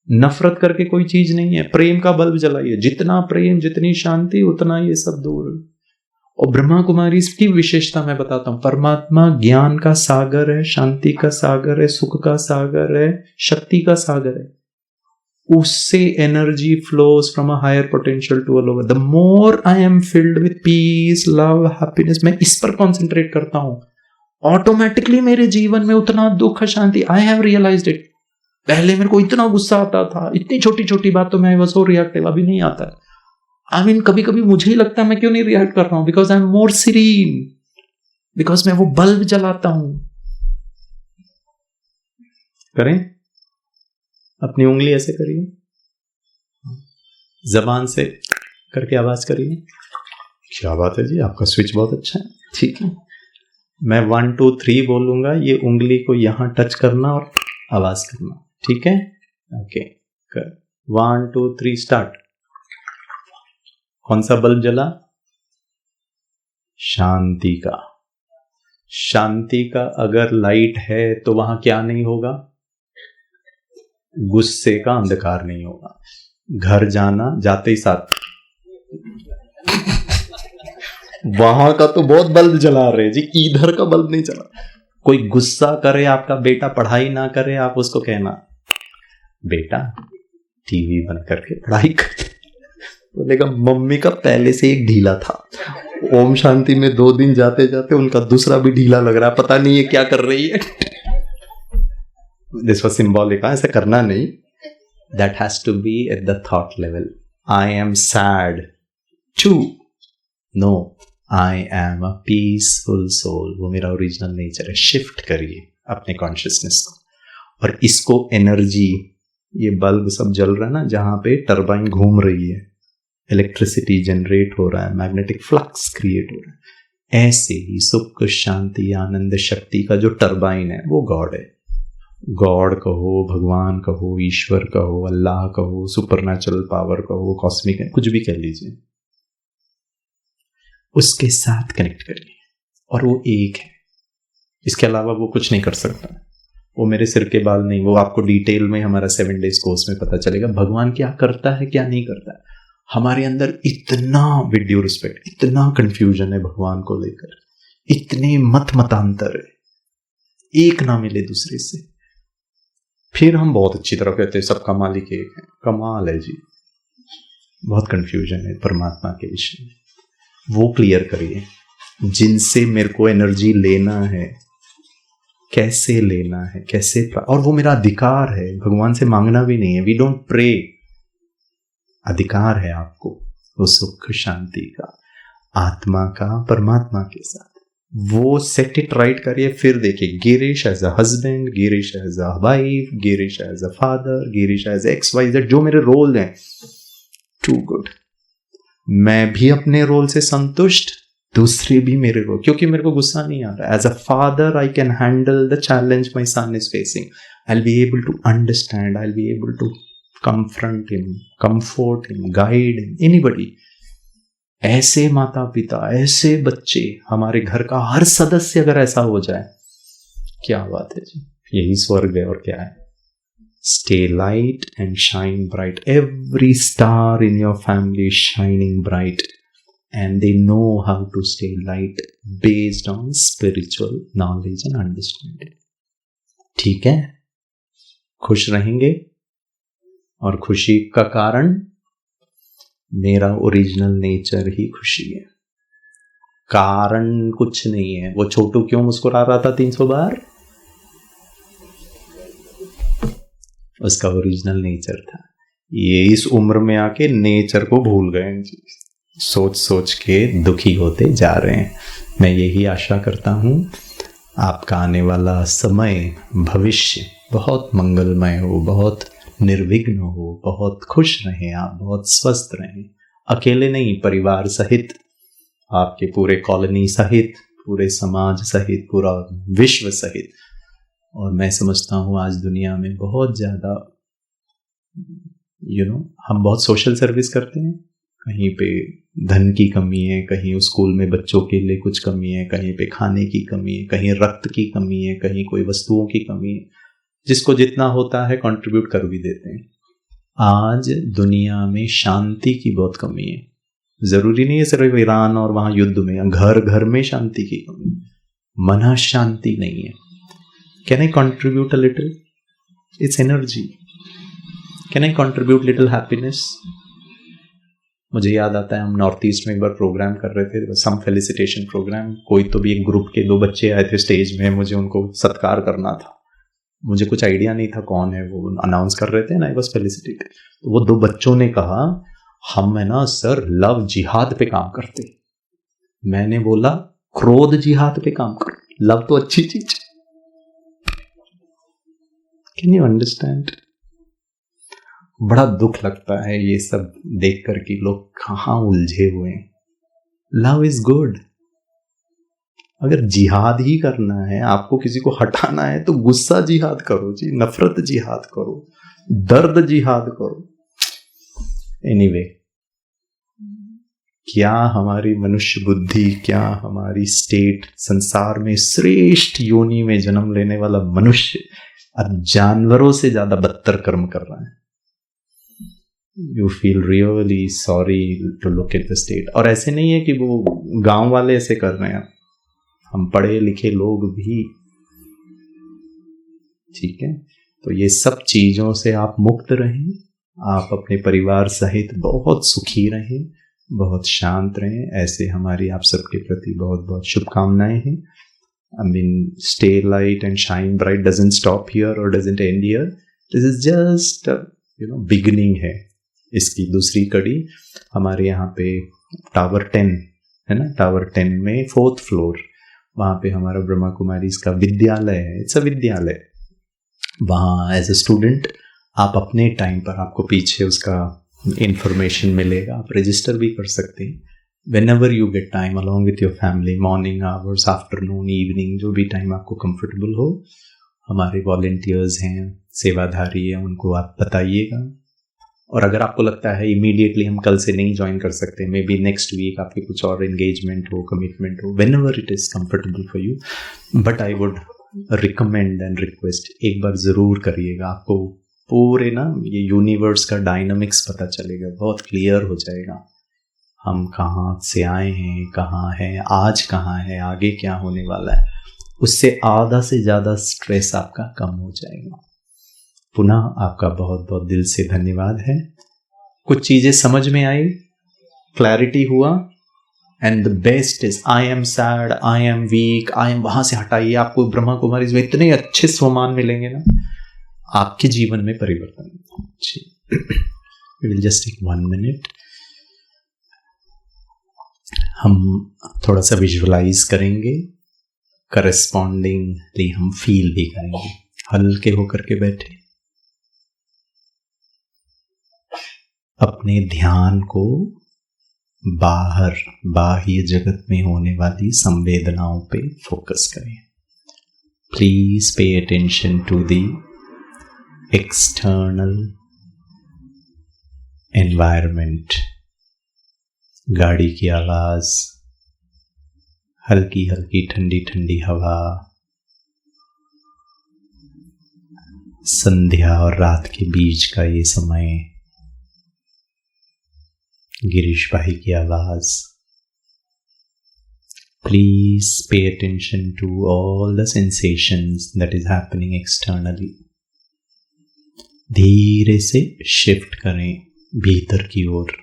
A: नफरत करके कोई चीज नहीं है, प्रेम का बल्ब जलाइए। जितना प्रेम, जितनी शांति, उतना ये सब दूर। और ब्रह्मा कुमारी की विशेषता मैं बताता हूं। परमात्मा ज्ञान का सागर है, शांति का सागर है, सुख का सागर है, शक्ति का सागर है। उससे energy flows from a higher potential to a lower. The more I am filled with peace, love, happiness, मैं इस पर कॉन्सेंट्रेट करता हूं, ऑटोमेटिकली मेरे जीवन में उतना दुख शांति. I have realised it. पहले मेरे को इतना गुस्सा आता था, इतनी छोटी छोटी बातों में आई वाज सो रिएक्टिव. अभी नहीं आता. आई मीन कभी कभी मुझे ही लगता है मैं क्यों नहीं रिएक्ट कर रहा हूं, because I am more serene, because मैं वो बल्ब जलाता हूं. करें, अपनी उंगली ऐसे करिए, जबान से करके आवाज करिए. क्या बात है जी, आपका स्विच बहुत अच्छा है. ठीक है, मैं 1 2 3 बोलूंगा, ये उंगली को यहां टच करना और आवाज करना. ठीक है, ओके. 1 2 3 स्टार्ट. कौन सा बल्ब जला? शांति का. शांति का अगर लाइट है तो वहां क्या नहीं होगा? गुस्से का अंधकार नहीं होगा. घर जाना, जाते ही साथ वहां का तो बहुत बल्ब जला रहे जी, इधर का बल्ब नहीं जला. कोई गुस्सा करे, आपका बेटा पढ़ाई ना करे, आप उसको कहना बेटा टीवी बंद करके पढ़ाई कर. बोलेगा मम्मी का पहले से एक ढीला था. ओम शांति में 2 दिन जाते जाते उनका दूसरा भी ढीला लग रहा है, पता नहीं ये क्या कर रही है. This was symbolic. ऐसा करना नहीं. That has to be at the thought level. I am sad to, no, I am a peaceful soul. वो मेरा ओरिजिनल नेचर है. शिफ्ट करिए अपने कॉन्शियसनेस को, और इसको एनर्जी, ये बल्ब सब जल रहा है ना, जहां पे टरबाइन घूम रही है, इलेक्ट्रिसिटी जनरेट हो रहा है, मैग्नेटिक फ्लक्स क्रिएट हो रहा है, ऐसे ही सुख शांति आनंद शक्ति का जो टरबाइन है वो गॉड है. गॉड कहो, भगवान कहो, ईश्वर कहो, अल्लाह कहो, सुपरनैचुरल पावर कहो, कॉस्मिक, कुछ भी कह लीजिए, उसके साथ कनेक्ट करिए और वो एक है. इसके अलावा वो कुछ नहीं कर सकता. वो मेरे सिर के बाल नहीं. वो आपको डिटेल में हमारा 7 डेज कोर्स में पता चलेगा भगवान क्या करता है, क्या नहीं करता है. हमारे अंदर इतना, विद ड्यू रिस्पेक्ट, इतना कंफ्यूजन है भगवान को लेकर, इतने मतांतर है, एक ना मिले दूसरे से. फिर हम बहुत अच्छी तरह कहते हैं सबका मालिक एक है. कमाल है जी. बहुत कंफ्यूजन है परमात्मा के विषय में. वो क्लियर करिए. जिनसे मेरे को एनर्जी लेना है, कैसे लेना है, कैसे, और वो मेरा अधिकार है. भगवान से मांगना भी नहीं है. We don't pray. अधिकार है आपको वो सुख शांति का, आत्मा का, परमात्मा के साथ. वो सेट इट राइट करिए. फिर देखिए, Girish as a husband, Girish as a wife, Girish as a father, Girish as XYZ, जो मेरे रोल हैं, टू गुड. मैं भी अपने रोल से संतुष्ट, दूसरे भी मेरे रोल, क्योंकि मेरे को गुस्सा नहीं आ रहा. As a father I can handle the challenge my son is facing. I will be able to understand, I will be able to confront him, comfort him, guide him, anybody. ऐसे माता पिता, ऐसे बच्चे, हमारे घर का हर सदस्य अगर ऐसा हो जाए, क्या बात है जी, यही स्वर्ग है. और क्या है? Stay light and shine bright. Every star in your family is shining bright, and they know how to stay light based on spiritual knowledge and understanding. ठीक है, खुश रहेंगे. और खुशी का कारण मेरा ओरिजिनल नेचर ही खुशी है. कारण कुछ नहीं है. वो छोटू क्यों मुस्कुरा रहा था 300 बार? उसका ओरिजिनल नेचर था. ये इस उम्र में आके नेचर को भूल गए, सोच सोच के दुखी होते जा रहे हैं. मैं यही आशा करता हूं आपका आने वाला समय, भविष्य बहुत मंगलमय हो, बहुत निर्विघ्न हो, बहुत खुश रहें आप, बहुत स्वस्थ रहें. अकेले नहीं, परिवार सहित, आपके पूरे कॉलोनी सहित, पूरे समाज सहित, पूरा विश्व सहित. और मैं समझता हूँ आज दुनिया में बहुत ज़्यादा हम बहुत सोशल सर्विस करते हैं. कहीं पे धन की कमी है, कहीं स्कूल में बच्चों के लिए कुछ कमी है, कहीं पे खाने की कमी है, कहीं रक्त की कमी है, कहीं कोई वस्तुओं की कमी है. जिसको जितना होता है कंट्रीब्यूट कर भी देते हैं. आज दुनिया में शांति की बहुत कमी है. जरूरी नहीं है सिर्फ ईरान और वहां युद्ध में, घर घर में शांति की कमी, मन शांति नहीं है. Can I contribute a little? It's energy. Can I contribute little happiness? मुझे याद आता है हम नॉर्थ ईस्ट में एक बार प्रोग्राम कर रहे थे, सम फेलिसिटेशन प्रोग्राम। कोई तो भी एक ग्रुप के 2 बच्चे आए थे स्टेज में, मुझे उनको सत्कार करना था। मुझे कुछ आइडिया नहीं था कौन है वो, अनाउंस कर रहे थे ना, आई वाज फेलिसिटेट। तो वो 2 बच्चों ने कहा हम है ना सर लव जिहाद पे काम करते। मैंने बोला क्रोध जिहाद पे काम करो, लव तो अच्छी चीज। Can you understand? बड़ा दुख लगता है ये सब देख कर कि लोग कहाँ उलझे हुए हैं। Love is good. अगर जिहाद ही करना है, आपको किसी को हटाना है, तो गुस्सा जिहाद करो जी, नफरत जिहाद करो, दर्द जिहाद करो। एनीवे, क्या हमारी मनुष्य बुद्धि, क्या हमारी स्टेट संसार में श्रेष्ठ योनि में जन्म लेने वाला मनुष्य अब जानवरों से ज्यादा बदतर कर्म कर रहा है। You feel really sorry to look at the state. और ऐसे नहीं है कि वो गांव वाले ऐसे कर रहे हैं, हम पढ़े लिखे लोग भी, ठीक है। तो ये सब चीजों से आप मुक्त रहें, आप अपने परिवार सहित बहुत सुखी रहें, बहुत शांत रहें। ऐसे हमारी आप सबके प्रति बहुत बहुत शुभकामनाएं हैं। I mean, stay light and shine bright doesn't stop here or doesn't end here. This is just beginning है। इसकी दूसरी कड़ी हमारे यहाँ पे टावर 10 है ना, टावर 10 में 4th फ्लोर, वहाँ पे हमारा ब्रह्मा कुमारी इसका विद्यालय है। इट्स अ विद्यालय। वहाँ एज अ स्टूडेंट आप अपने टाइम पर, आपको पीछे उसका इंफॉर्मेशन मिलेगा, आप रजिस्टर भी कर सकते हैं whenever you get time along with your family, morning hours, afternoon, evening, जो भी टाइम आपको कंफर्टेबल हो। हमारे वॉलेंटियर्स हैं, सेवाधारी हैं, उनको आप बताइएगा। और अगर आपको लगता है इमीडिएटली हम कल से नहीं ज्वाइन कर सकते, मे बी नेक्स्ट वीक आपके कुछ और एंगेजमेंट हो, कमिटमेंट हो, whenever it is comfortable for you, but I would recommend and request एक बार ज़रूर करिएगा। आपको पूरे ना ये यूनिवर्स का डायनामिक्स पता चलेगा, बहुत क्लियर हो जाएगा हम कहाँ से आए हैं, कहाँ हैं, आज कहाँ है, आगे क्या होने वाला है। उससे आधा से ज़्यादा स्ट्रेस आपका कम हो जाएगा। पुनः आपका बहुत बहुत दिल से धन्यवाद है। कुछ चीज़ें समझ में आई, क्लैरिटी हुआ। And the best is I am sad, I am weak, I am, वहाँ से हटाइए। आपको ब्रह्मा कुमारी में इतने अच्छे स्वमान मिलेंगे ना, आपके जीवन में परिवर्तन। We will just take 1 minute. हम थोड़ा सा विजुअलाइज करेंगे, करस्पॉन्डिंगली हम फील भी करेंगे। हल्के होकर के बैठे, अपने ध्यान को बाहर, बाह्य जगत में होने वाली संवेदनाओं पे फोकस करें। Please pay attention to the external environment. गाड़ी की आवाज, हल्की हल्की ठंडी ठंडी हवा, संध्या और रात के बीच का ये समय, गिरीश भाई की आवाज। Please pay attention to all the sensations that is happening externally. धीरे से शिफ्ट करें भीतर की ओर।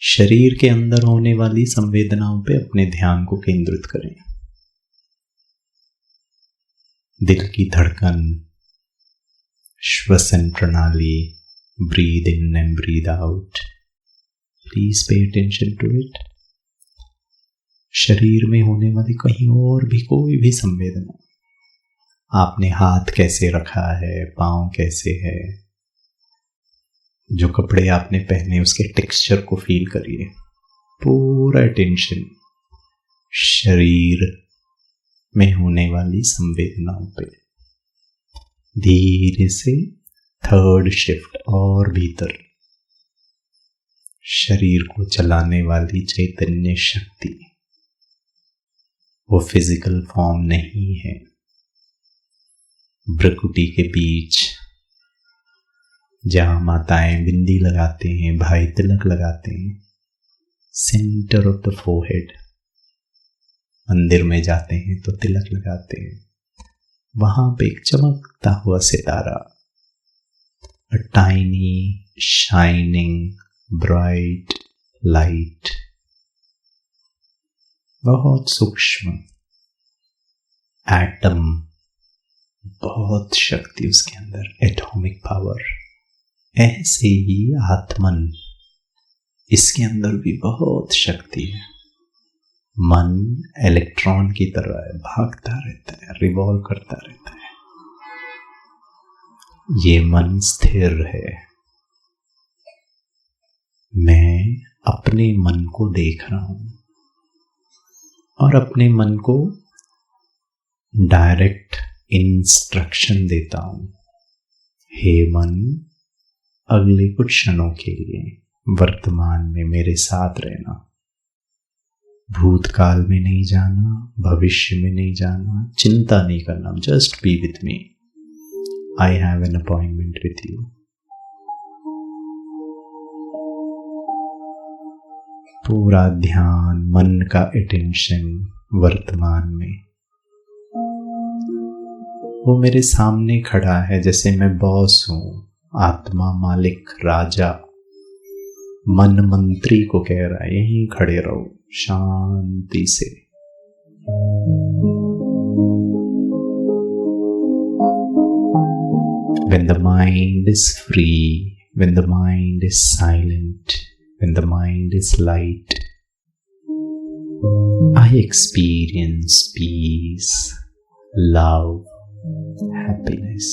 A: शरीर के अंदर होने वाली संवेदनाओं पे अपने ध्यान को केंद्रित करें। दिल की धड़कन, श्वसन प्रणाली, breathe in and breathe out. Please pay attention to it. शरीर में होने वाली कहीं और भी कोई भी संवेदना, आपने हाथ कैसे रखा है, पांव कैसे है, जो कपड़े आपने पहने उसके टेक्सचर को फील करिए। पूरा अटेंशन शरीर में होने वाली संवेदनाओं पे। धीरे से 3rd शिफ्ट और भीतर, शरीर को चलाने वाली चैतन्य शक्ति। वो फिजिकल फॉर्म नहीं है। भ्रुकुटी के बीच जहां माताएं बिंदी लगाते हैं, भाई तिलक लगाते हैं, सेंटर ऑफ द फोरहेड। मंदिर में जाते हैं तो तिलक लगाते हैं, वहां पे एक चमकता हुआ सितारा। a tiny, shining, bright light. बहुत सूक्ष्म एटम, बहुत शक्ति उसके अंदर, एटॉमिक पावर। ऐसे ही आत्मन, इसके अंदर भी बहुत शक्ति है। मन इलेक्ट्रॉन की तरह है, भागता रहता है, रिवॉल्व करता रहता है। ये मन स्थिर है। मैं अपने मन को देख रहा हूं और अपने मन को डायरेक्ट इंस्ट्रक्शन देता हूं, हे मन, अगले कुछ क्षणों के लिए वर्तमान में मेरे साथ रहना। भूतकाल में नहीं जाना, भविष्य में नहीं जाना, चिंता नहीं करना। Just be with me, I have an appointment with you. पूरा ध्यान, मन का अटेंशन वर्तमान में। वो मेरे सामने खड़ा है, जैसे मैं बॉस हूं, आत्मा मालिक, राजा। मन मंत्री को कह रहा है, यहीं खड़े रहो शांति से। When the mind is free, when the mind is silent, when the mind is light, I experience peace, love, happiness.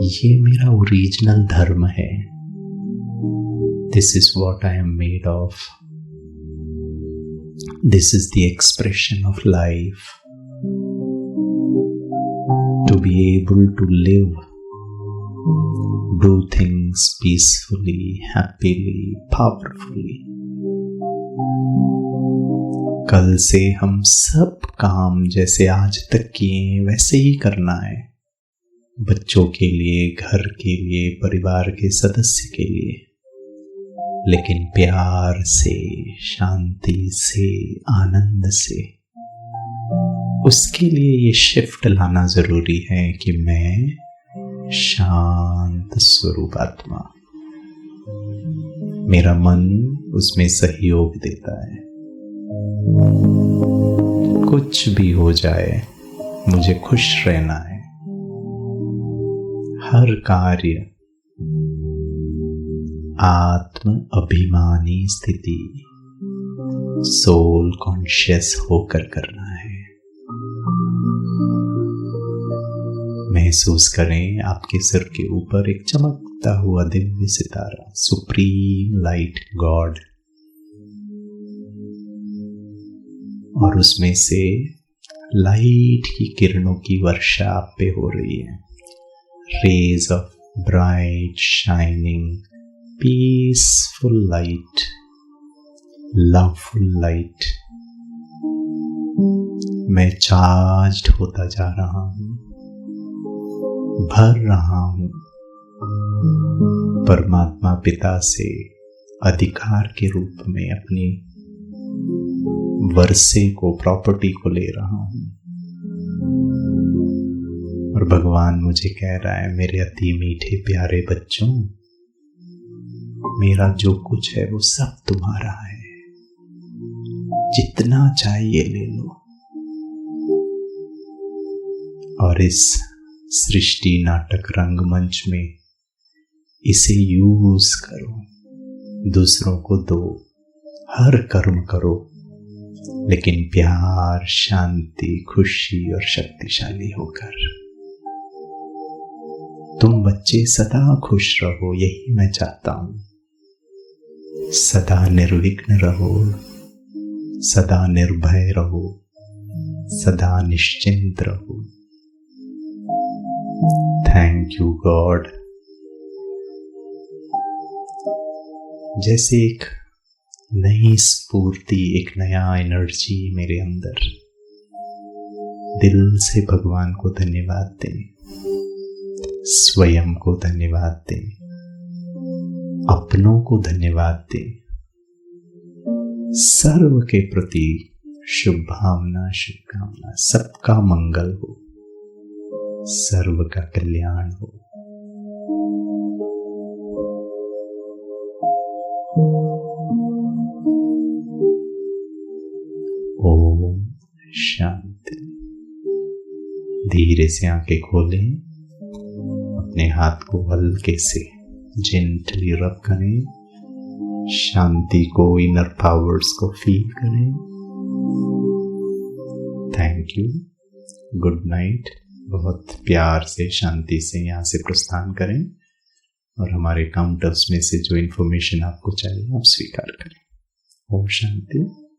A: ये मेरा ओरिजिनल धर्म है। This is what I am made of. This is the expression of life. To be able to live, do things peacefully, happily, powerfully. कल से हम सब काम जैसे आज तक किए वैसे ही करना है। बच्चों के लिए, घर के लिए, परिवार के सदस्य के लिए, लेकिन प्यार से, शांति से, आनंद से। उसके लिए ये शिफ्ट लाना जरूरी है कि मैं शांत स्वरूप आत्मा, मेरा मन उसमें सहयोग देता है। कुछ भी हो जाए, मुझे खुश रहना है। हर कार्य आत्म अभिमानी स्थिति, सोल कॉन्शियस होकर करना है। महसूस करें आपके सिर के ऊपर एक चमकता हुआ दिव्य सितारा, सुप्रीम लाइट गॉड, और उसमें से लाइट की किरणों की वर्षा आप पे हो रही है। Rays of bright shining peaceful light, loveful light. मैं चार्ज्ड होता जा रहा हूं, भर रहा हूं परमात्मा पिता से अधिकार के रूप में अपनी वर्षे को, प्रॉपर्टी को ले रहा हूं। और भगवान मुझे कह रहा है, मेरे अति मीठे प्यारे बच्चों, मेरा जो कुछ है वो सब तुम्हारा है, जितना चाहिए ले लो। और इस सृष्टि नाटक रंगमंच में इसे यूज करो, दूसरों को दो, हर कर्म करो, लेकिन प्यार, शांति, खुशी और शक्तिशाली होकर। तुम बच्चे सदा खुश रहो, यही मैं चाहता हूं। सदा निर्विघ्न रहो, सदा निर्भय रहो, सदा निश्चिंत रहो। Thank you God. जैसे एक नई स्फूर्ति, एक नया एनर्जी मेरे अंदर। दिल से भगवान को धन्यवाद दें, स्वयं को धन्यवाद दें, अपनों को धन्यवाद दें। सर्व के प्रति शुभ भावना, शुभकामना। सबका मंगल हो, सर्व का कल्याण हो। शांति। धीरे से आंखें खोलें, अपने हाथ को हल्के से जेंटली रब करें, शांति को, इनर पावर्स को फील करें। Thank you, good night. बहुत प्यार से, शांति से यहाँ से प्रस्थान करें और हमारे काउंटर्स में से जो इन्फॉर्मेशन आपको चाहिए आप स्वीकार करें। ओम शांति।